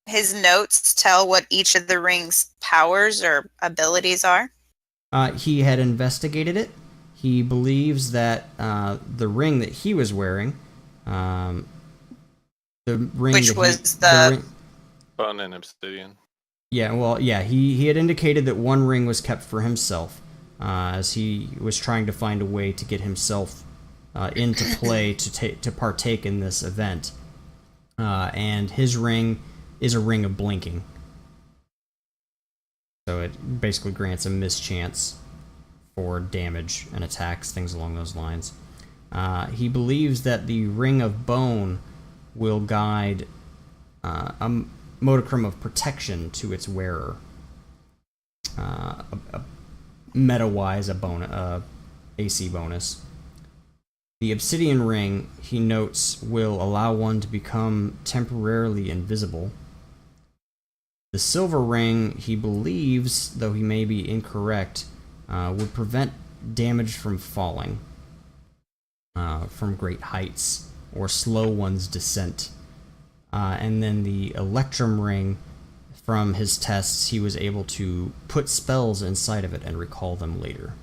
his notes tell what each of the rings' powers or abilities are? He had investigated it. He believes that the ring that he was wearing, the ring which that was Bone and obsidian. Yeah, well, yeah, he had indicated that one ring was kept for himself, as he was trying to find a way to get himself into play to partake in this event. And his ring is a ring of blinking. So it basically grants a mischance for damage and attacks, things along those lines. He believes that the ring of bone will guide a modicum of protection to its wearer. Meta-wise, a AC bonus. The obsidian ring, he notes, will allow one to become temporarily invisible. The silver ring, he believes, though he may be incorrect, would prevent damage from falling from great heights or slow one's descent. And then the electrum ring, from his tests, he was able to put spells inside of it and recall them later.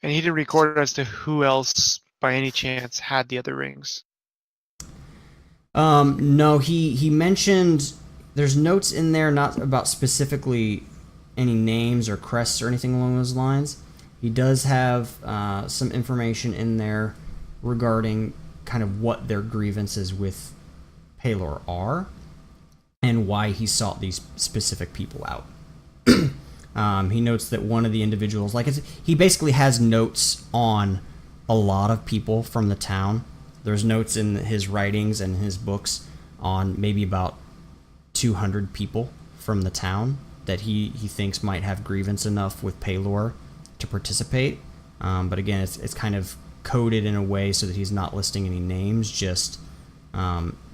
And he didn't record as to who else, by any chance, had the other rings. No, he mentioned there's notes in there not about specifically any names or crests or anything along those lines. He does have some information in there regarding kind of what their grievances with Palor are and why he sought these specific people out. He notes that one of the individuals, he basically has notes on a lot of people from the town. There's notes in his writings and his books on maybe about 200 people from the town that he thinks might have grievance enough with Palor to participate. But again, it's kind of coded in a way so that he's not listing any names, just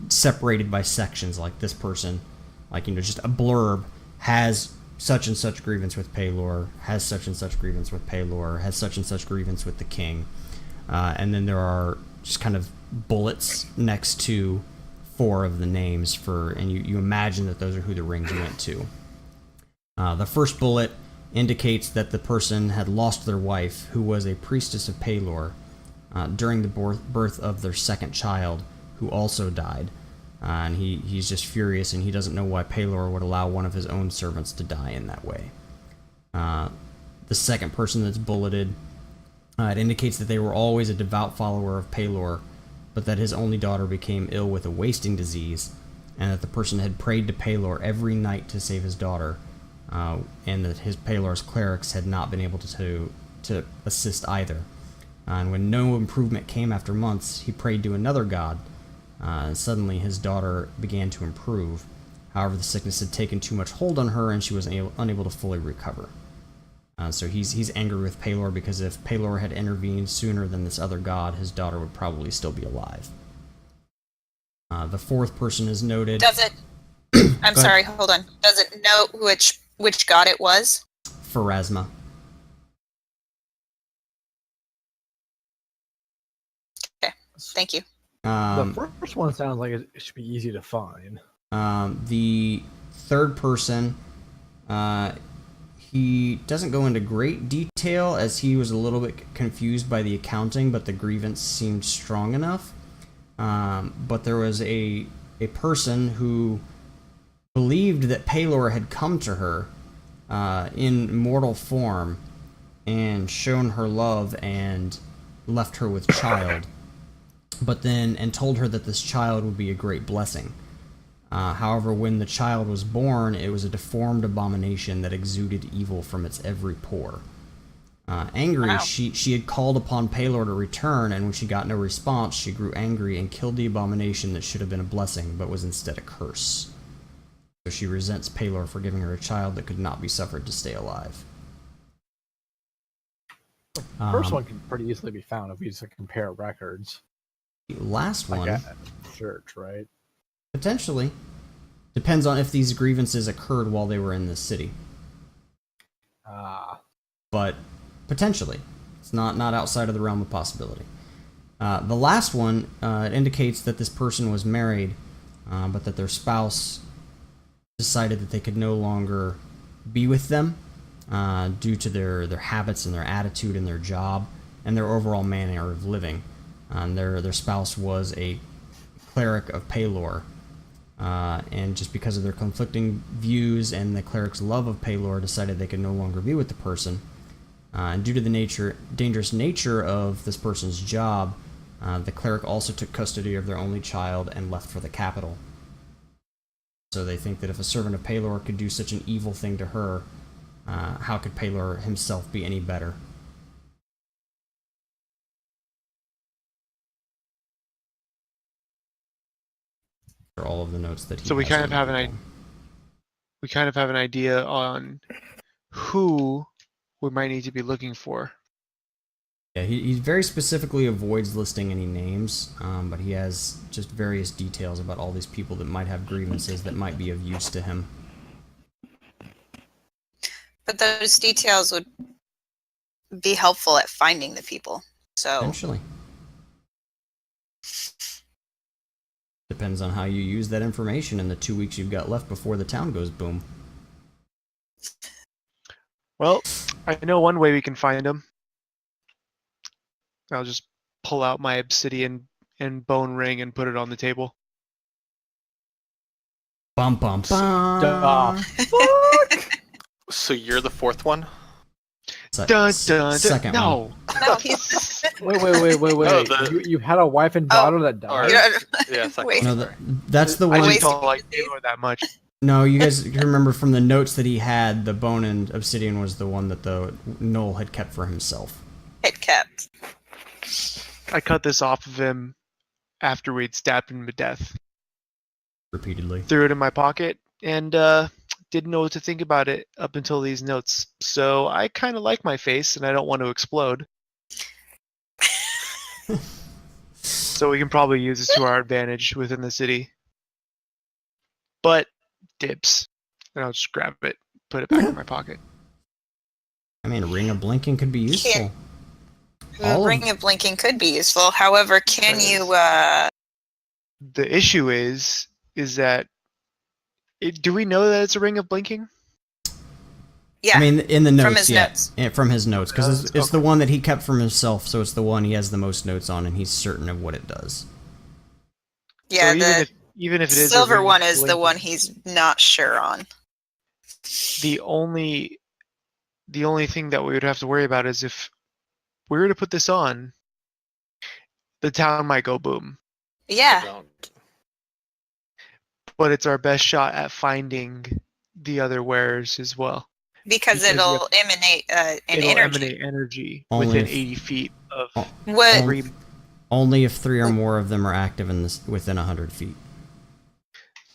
separated by sections, like this person, just a blurb, has such and such grievance with Palor, has such and such grievance with Palor, has such and such grievance with the king. And then there are just kind of bullets next to 4 of the names and you imagine that those are who the rings went to. The first bullet indicates that the person had lost their wife, who was a priestess of Palor, during the birth of their second child, who also died. And he's just furious, and he doesn't know why Palor would allow one of his own servants to die in that way. The second person that's bulleted, it indicates that they were always a devout follower of Palor, but that his only daughter became ill with a wasting disease, and that the person had prayed to Palor every night to save his daughter, and that Palor's clerics had not been able to assist either. And when no improvement came after months, he prayed to another god, and suddenly his daughter began to improve. However, the sickness had taken too much hold on her, and she was unable to fully recover. So he's angry with Palor because if Palor had intervened sooner than this other god, his daughter would probably still be alive. The fourth person is noted. Does it? I'm sorry. Hold on. Does it note which god it was? Pharasma. Okay. Thank you. The first one sounds like it should be easy to find. The third person, he doesn't go into great detail as he was a little bit confused by the accounting, but the grievance seemed strong enough. But there was a person who believed that Palor had come to her in mortal form and shown her love and left her with child, and told her that this child would be a great blessing. However, when the child was born, it was a deformed abomination that exuded evil from its every pore. Angry, Wow. she had called upon Palor to return, and when she got no response, she grew angry and killed the abomination that should have been a blessing, but was instead a curse. So she resents Palor for giving her a child that could not be suffered to stay alive. The first one can pretty easily be found if we just compare records. The last one, At church, right? potentially, depends on if these grievances occurred while they were in this city. But potentially, it's not outside of the realm of possibility. The last one indicates that this person was married, but that their spouse decided that they could no longer be with them due to their habits and their attitude and their job and their overall manner of living. Their spouse was a cleric of Palor, and just because of their conflicting views and the cleric's love of Palor, decided they could no longer be with the person. And due to the dangerous nature of this person's job, the cleric also took custody of their only child and left for the capital. So they think that if a servant of Pelor could do such an evil thing to her, how could Pelor himself be any better? For all of the notes that he So we has kind on of the have people. we kind of have an idea on who we might need to be looking for. Yeah, he very specifically avoids listing any names, but he has just various details about all these people that might have grievances that might be of use to him. But those details would be helpful at finding the people. So Potentially. Depends on how you use that information in the 2 weeks you've got left before the town goes boom. Well, I know one way we can find them. I'll just pull out my obsidian and bone ring and put it on the table. Bum bum Stop. bum. Fuck! So you're the fourth one? Dun, dun, Second dun. one. No. no, he's Wait. Oh, the- You had a wife and daughter that died? Yeah, second Wait. one. No, that's the I one. just don't like Taylor that much. No, you guys remember from the notes that he had, the bone and obsidian was the one that the Knoll had kept for himself. it kept. I cut this off of him after we'd stabbed him to death. Repeatedly. Threw it in my pocket and didn't know what to think about it up until these notes. So I kind of like my face and I don't want to explode. So we can probably use this to our advantage within the city. But dibs. And I'll just grab it, put it back in my pocket. I mean, a ring of blinking could be useful. The ring of blinking could be useful. However, can you? The issue is that do we know that it's a ring of blinking? Yeah. I mean, in the notes, From his yeah. notes. Yeah, from his notes, because it's Okay. the one that he kept from himself, so it's the one he has the most notes on, and he's certain of what it does. Yeah, So the even if it is a silver ring of one is the blinking, one he's not sure on. the only thing that we would have to worry about is if we were to put this on, the town might go boom. Yeah. Don't. But it's our best shot at finding the other wearers as well. Because Because it'll emanate an It'll energy. emanate energy Only within if- 80 feet of What? every. Only if 3 or more of them are active in this within 100 feet.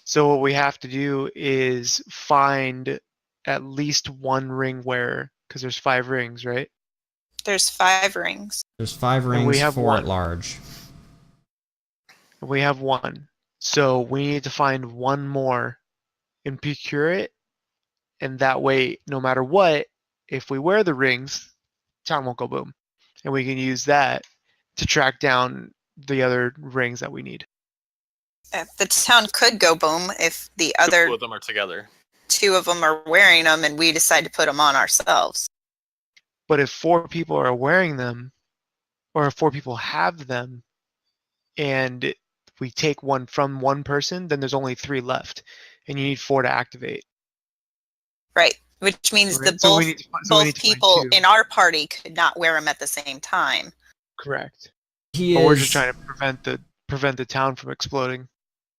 So what we have to do is find at least one ring wearer, because there's 5 rings, right? There's 5 rings. There's 5 And we rings, have 4 one. at large. We have 1. So we need to find 1 more and procure it. And that way, no matter what, if we wear the rings, town won't go boom. And we can use that to track down the other rings that we need. The town could go boom if the other Two of them are together. 2 of them are wearing them and we decide to put them on ourselves. But if 4 people are wearing them, or if 4 people have them, and we take one from one person, then there's only 3 left. And you need 4 to activate. Right. Which means Right, the so we both, need to find- so we both need to find people 2. in our party could not wear them at the same time. Correct. He But we're is- just trying to prevent the town from exploding.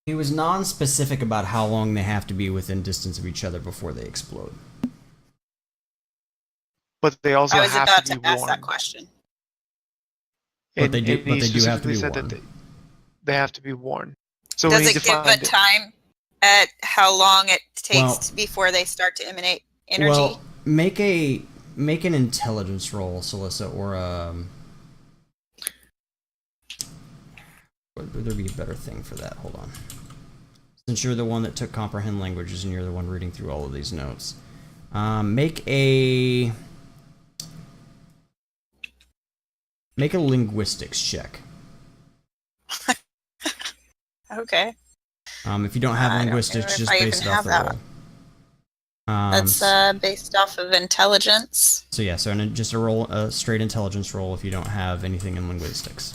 He was non-specific about how long they have to be within distance of each other before they explode. But they also I was have about to be to ask warned. that question. But they do- And but he they do have to specifically be said that warned. they have to be warned. So we Does need it to give a find time at how long it takes Well- before they start to emanate energy? Well, make an intelligence roll, Celissa, or would there be a better thing for that? Hold on. Since you're the one that took comprehend languages and you're the one reading through all of these notes, make a linguistics check. Okay. If you don't have I don't linguistics, know if just I base even it off have the that roll. That's based off of intelligence. So yeah, so just a straight intelligence roll if you don't have anything in linguistics.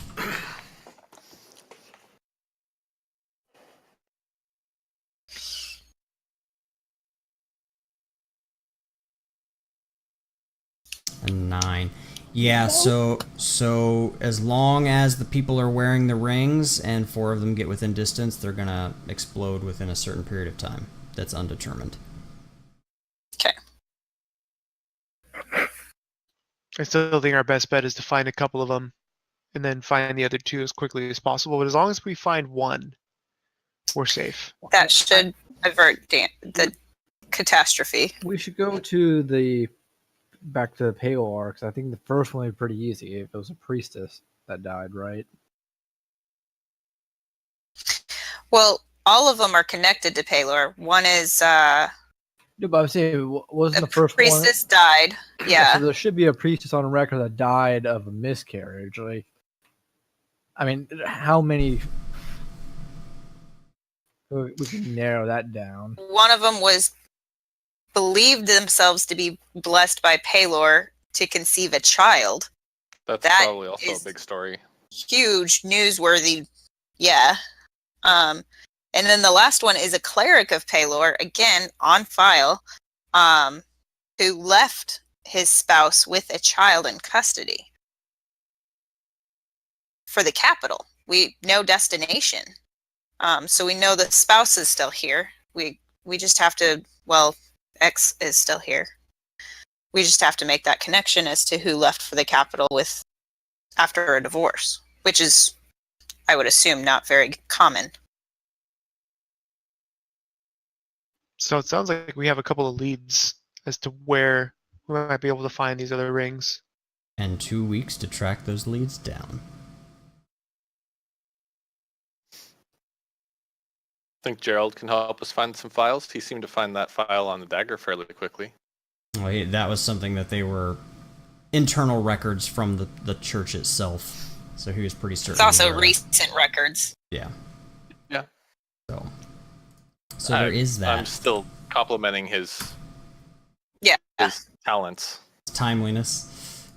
a 9. Yeah, so as long as the people are wearing the rings and 4 of them get within distance, they're gonna explode within a certain period of time. That's undetermined. Okay. I still think our best bet is to find a couple of them and then find the other 2 as quickly as possible. But as long as we find one, we're safe. That should avert the catastrophe. We should go back to the Palor, because I think the first one would be pretty easy if it was a priestess that died, right? Well, all of them are connected to Palor. One is No, but I'm saying, wasn't the first priestess died. one? Yeah. So there should be a priestess on record that died of a miscarriage. Like, I mean, how many? We can narrow that down. One of them was believed themselves to be blessed by Palor to conceive a child. That's That probably also a is- big story. Huge, newsworthy. Yeah. And then the last one is a cleric of Palor, again on file, who left his spouse with a child in custody for the capital. We know destination. So we know the spouse is still here. We just have to, well, X is still here. We just have to make that connection as to who left for the capital with after a divorce, which is, I would assume, not very common. So it sounds like we have a couple of leads as to where we might be able to find these other rings. And 2 weeks to track those leads down. I think Gerald can help us find some files. He seemed to find that file on the dagger fairly quickly. Well, that was something that they were internal records from the church itself. So he was pretty certain. It's also where- recent records. Yeah. Yeah. So there is that. I'm still complimenting his Yeah. his talents. Timeliness.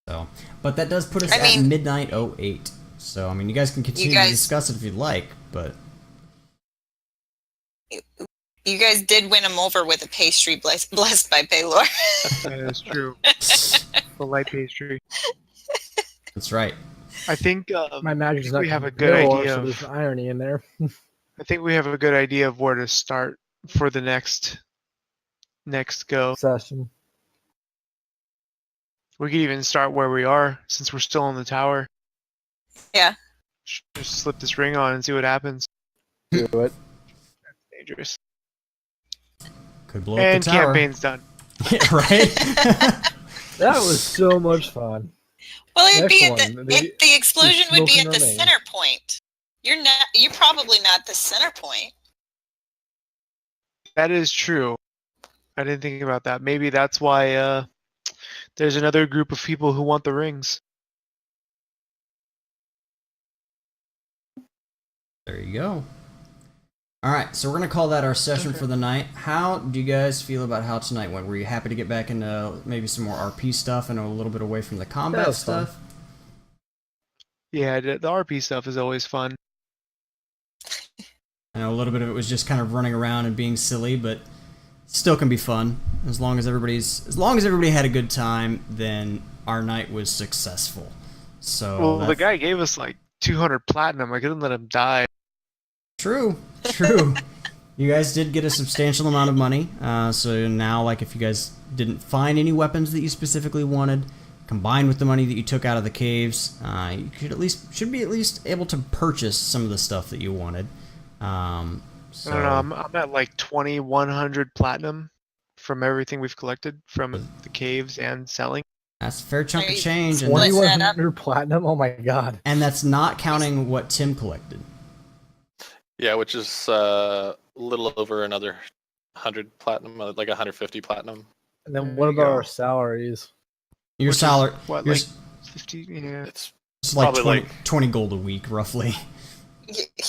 So, but that does put us I at mean- midnight 08. So, I mean, you guys can continue guys- to discuss it if you'd like, but You guys did win him over with a pastry blessed by Palor. That is true. The light pastry. that's right. I think My magic is not we have a gonna good kill, idea so of- there's irony in there. I think we have a good idea of where to start for the next go. Session. We could even start where we are since we're still in the tower. Yeah. Just slip this ring on and see what happens. Do it. Dangerous. Could blow And up the tower. campaign's done. Yeah, right? That was so much fun. Well, it'd be Next at one, the explosion would be smoking at the remains. center point. You're probably not the center point. That is true. I didn't think about that. Maybe that's why there's another group of people who want the rings. There you go. Alright, so we're going to call that our session for the night. How do you guys feel about how tonight went? Were you happy to get back into maybe some more RP stuff and a little bit away from the combat was fun. stuff? Yeah, the RP stuff is always fun. I know a little bit of it was just kind of running around and being silly, but still can be fun. As long as everybody had a good time, then our night was successful. So Well, the that's guy gave us like 200 platinum. I couldn't let him die. true. You guys did get a substantial amount of money. So now, like, if you guys didn't find any weapons that you specifically wanted, combined with the money that you took out of the caves, you should be at least able to purchase some of the stuff that you wanted. So I don't know. I'm at like 2,100 platinum from everything we've collected from the caves and selling. that's a fair chunk of Hey, change, and Split that's, that up. 2100 platinum. Oh my god. and that's not counting what Tim collected. Yeah, which is a little over another 100 platinum, like 150 platinum. And then There what you about go. our salaries? Your Which is, salary, what, your like s- 50? Yeah. It's it's like probably 20 gold a week, roughly.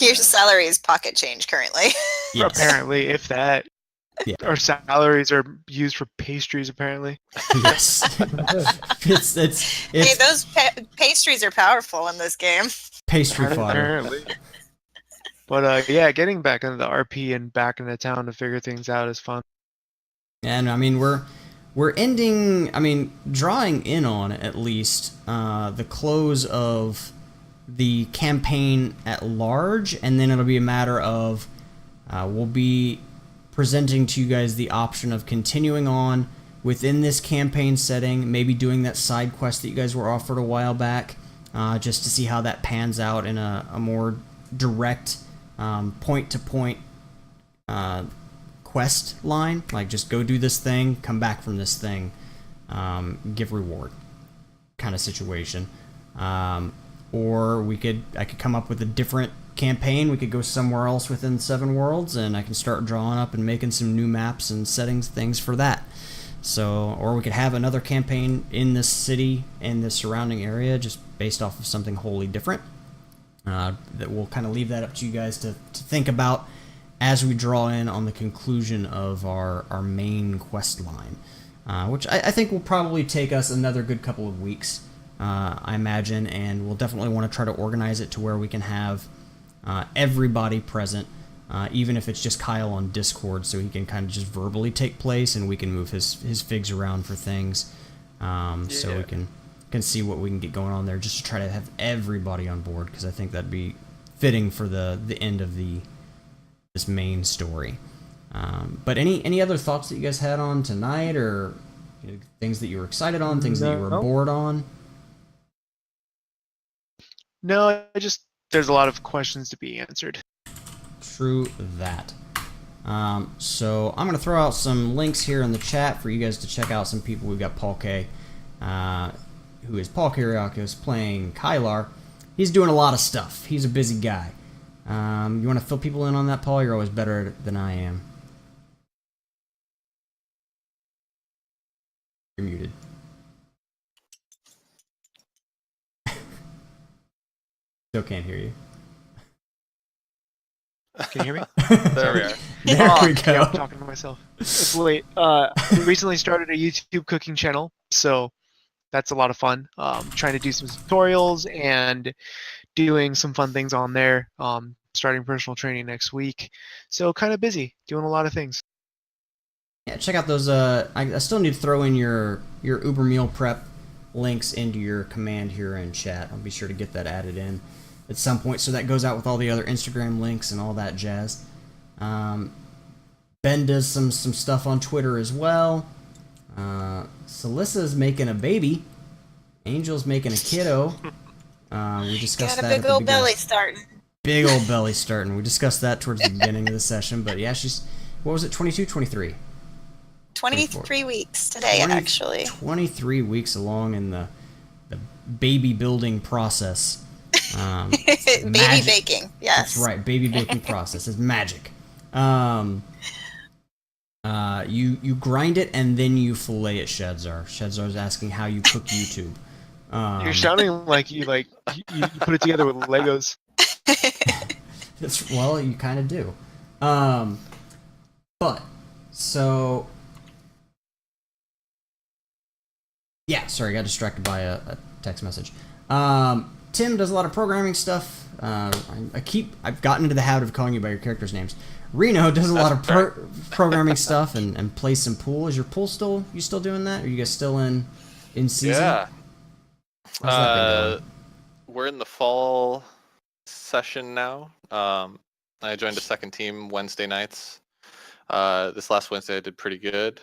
Your salary is pocket change currently. Yes. Apparently, if that. Yeah. Our salaries are used for pastries, apparently. Yes. it's Hey, those pastries are powerful in this game. pastry fodder. Apparently. But yeah, getting back into the RP and back into town to figure things out is fun. And I mean, we're we're ending, I mean, drawing in on at least the close of the campaign at large, and then it'll be a matter of we'll be presenting to you guys the option of continuing on within this campaign setting, maybe doing that side quest that you guys were offered a while back, just to see how that pans out in a more direct point-to-point quest line, like just go do this thing, come back from this thing, give reward kind of situation. Or I could come up with a different campaign. We could go somewhere else within Seven Worlds, and I can start drawing up and making some new maps and settings things for that. So, or we could have another campaign in this city and the surrounding area, just based off of something wholly different. That we'll kind of leave that up to you guys to think about as we draw in on the conclusion of our main quest line, which I think will probably take us another good couple of weeks, I imagine, and we'll definitely want to try to organize it to where we can have everybody present, even if it's just Kyle on Discord, so he can kind of just verbally take place, and we can move his figs around for things, so we can see what we can get going on there, just to try to have everybody on board, because I think that'd be fitting for the end of this main story. But any other thoughts that you guys had on tonight, or things that you were excited on, things that you were bored on? No, there's a lot of questions to be answered. True that. So I'm going to throw out some links here in the chat for you guys to check out some people. We've got Paul K, who is Paul Kyriakos, playing Kylar. He's doing a lot of stuff. He's a busy guy. You want to fill people in on that, Paul? You're always better at it than I am. You're muted. Still can't hear you. Can you hear me? There we are. There we go. Yeah, I'm talking to myself. It's late. We recently started a YouTube cooking channel, so that's a lot of fun. Trying to do some tutorials and doing some fun things on there. Starting personal training next week, so kind of busy doing a lot of things. Yeah, check out those. I still need to throw in your Uber meal prep links into your command here in chat. I'll be sure to get that added in at some point, so that goes out with all the other Instagram links and all that jazz. Ben does some stuff on Twitter as well. Celyssa's making a baby. Angel's making a kiddo. We discussed Got a that. big old belly starting. Big old belly starting. We discussed that towards the beginning of the session, but yeah, she's, what was it, 22, 23? 23 weeks today, actually. 23 weeks along in the baby building process. Baby baking, yes. That's right, baby baking process is magic. You grind it and then you fillet it, Shadzar. Shadzar's asking how you cook YouTube. You're sounding like you put it together with Legos. Well, you kind of do. But so yeah, sorry, got distracted by a text message. Tim does a lot of programming stuff. I've gotten into the habit of calling you by your characters' names. Reno does a lot of programming stuff and plays some pool. Is your pool still doing that? Are you guys still in season? Yeah. How's that been going? We're in the fall session now. I joined a second team Wednesday nights. This last Wednesday I did pretty good.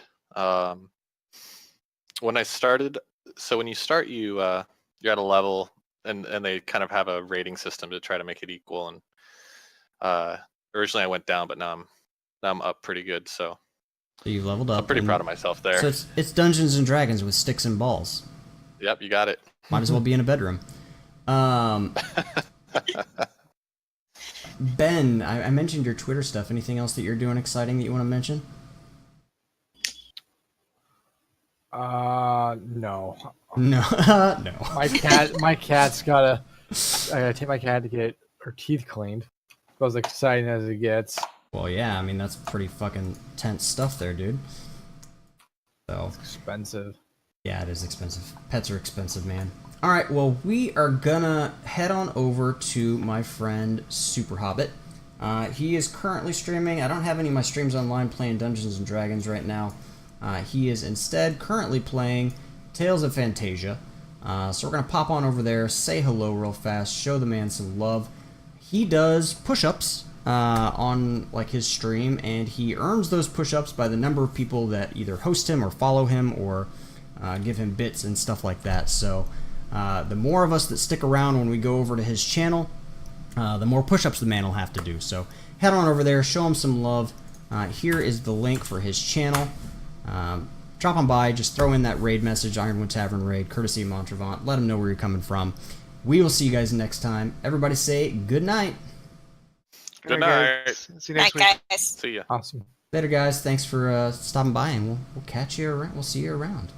When I started, so when you start, you're at a level, and they kind of have a rating system to try to make it equal. And originally I went down, but now I'm up pretty good. So you've leveled up. I'm pretty proud of myself there. So it's Dungeons and Dragons with sticks and balls. Yep, you got it. Might as well be in a bedroom. Ben, I mentioned your Twitter stuff. Anything else that you're doing exciting that you want to mention? No. No. No. My cat's gotta. I gotta take my cat to get her teeth cleaned. About as exciting as it gets. Well, yeah. I mean, that's pretty fucking tense stuff there, dude. So It's expensive. yeah, it is expensive. Pets are expensive, man. All right. Well, we are gonna head on over to my friend Super Hobbit. He is currently streaming. I don't have any of my streams online playing Dungeons and Dragons right now. He is instead currently playing Tales of Fantasia. So we're going to pop on over there, say hello real fast, show the man some love. He does push-ups on like his stream, and he earns those push-ups by the number of people that either host him or follow him or give him bits and stuff like that. So the more of us that stick around when we go over to his channel, the more push-ups the man will have to do. So head on over there, show him some love. Here is the link for his channel. Drop on by, just throw in that raid message, Ironwood Tavern raid, courtesy of Montrevant. Let him know where you're coming from. We will see you guys next time. Everybody say good night. Good night. See you next week. Night, guys. See ya. Awesome. Later, guys. Thanks for stopping by, and we'll catch you around. We'll see you around.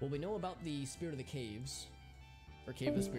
Well, we know about the Spirit of the Caves, or Cave of the Spirit.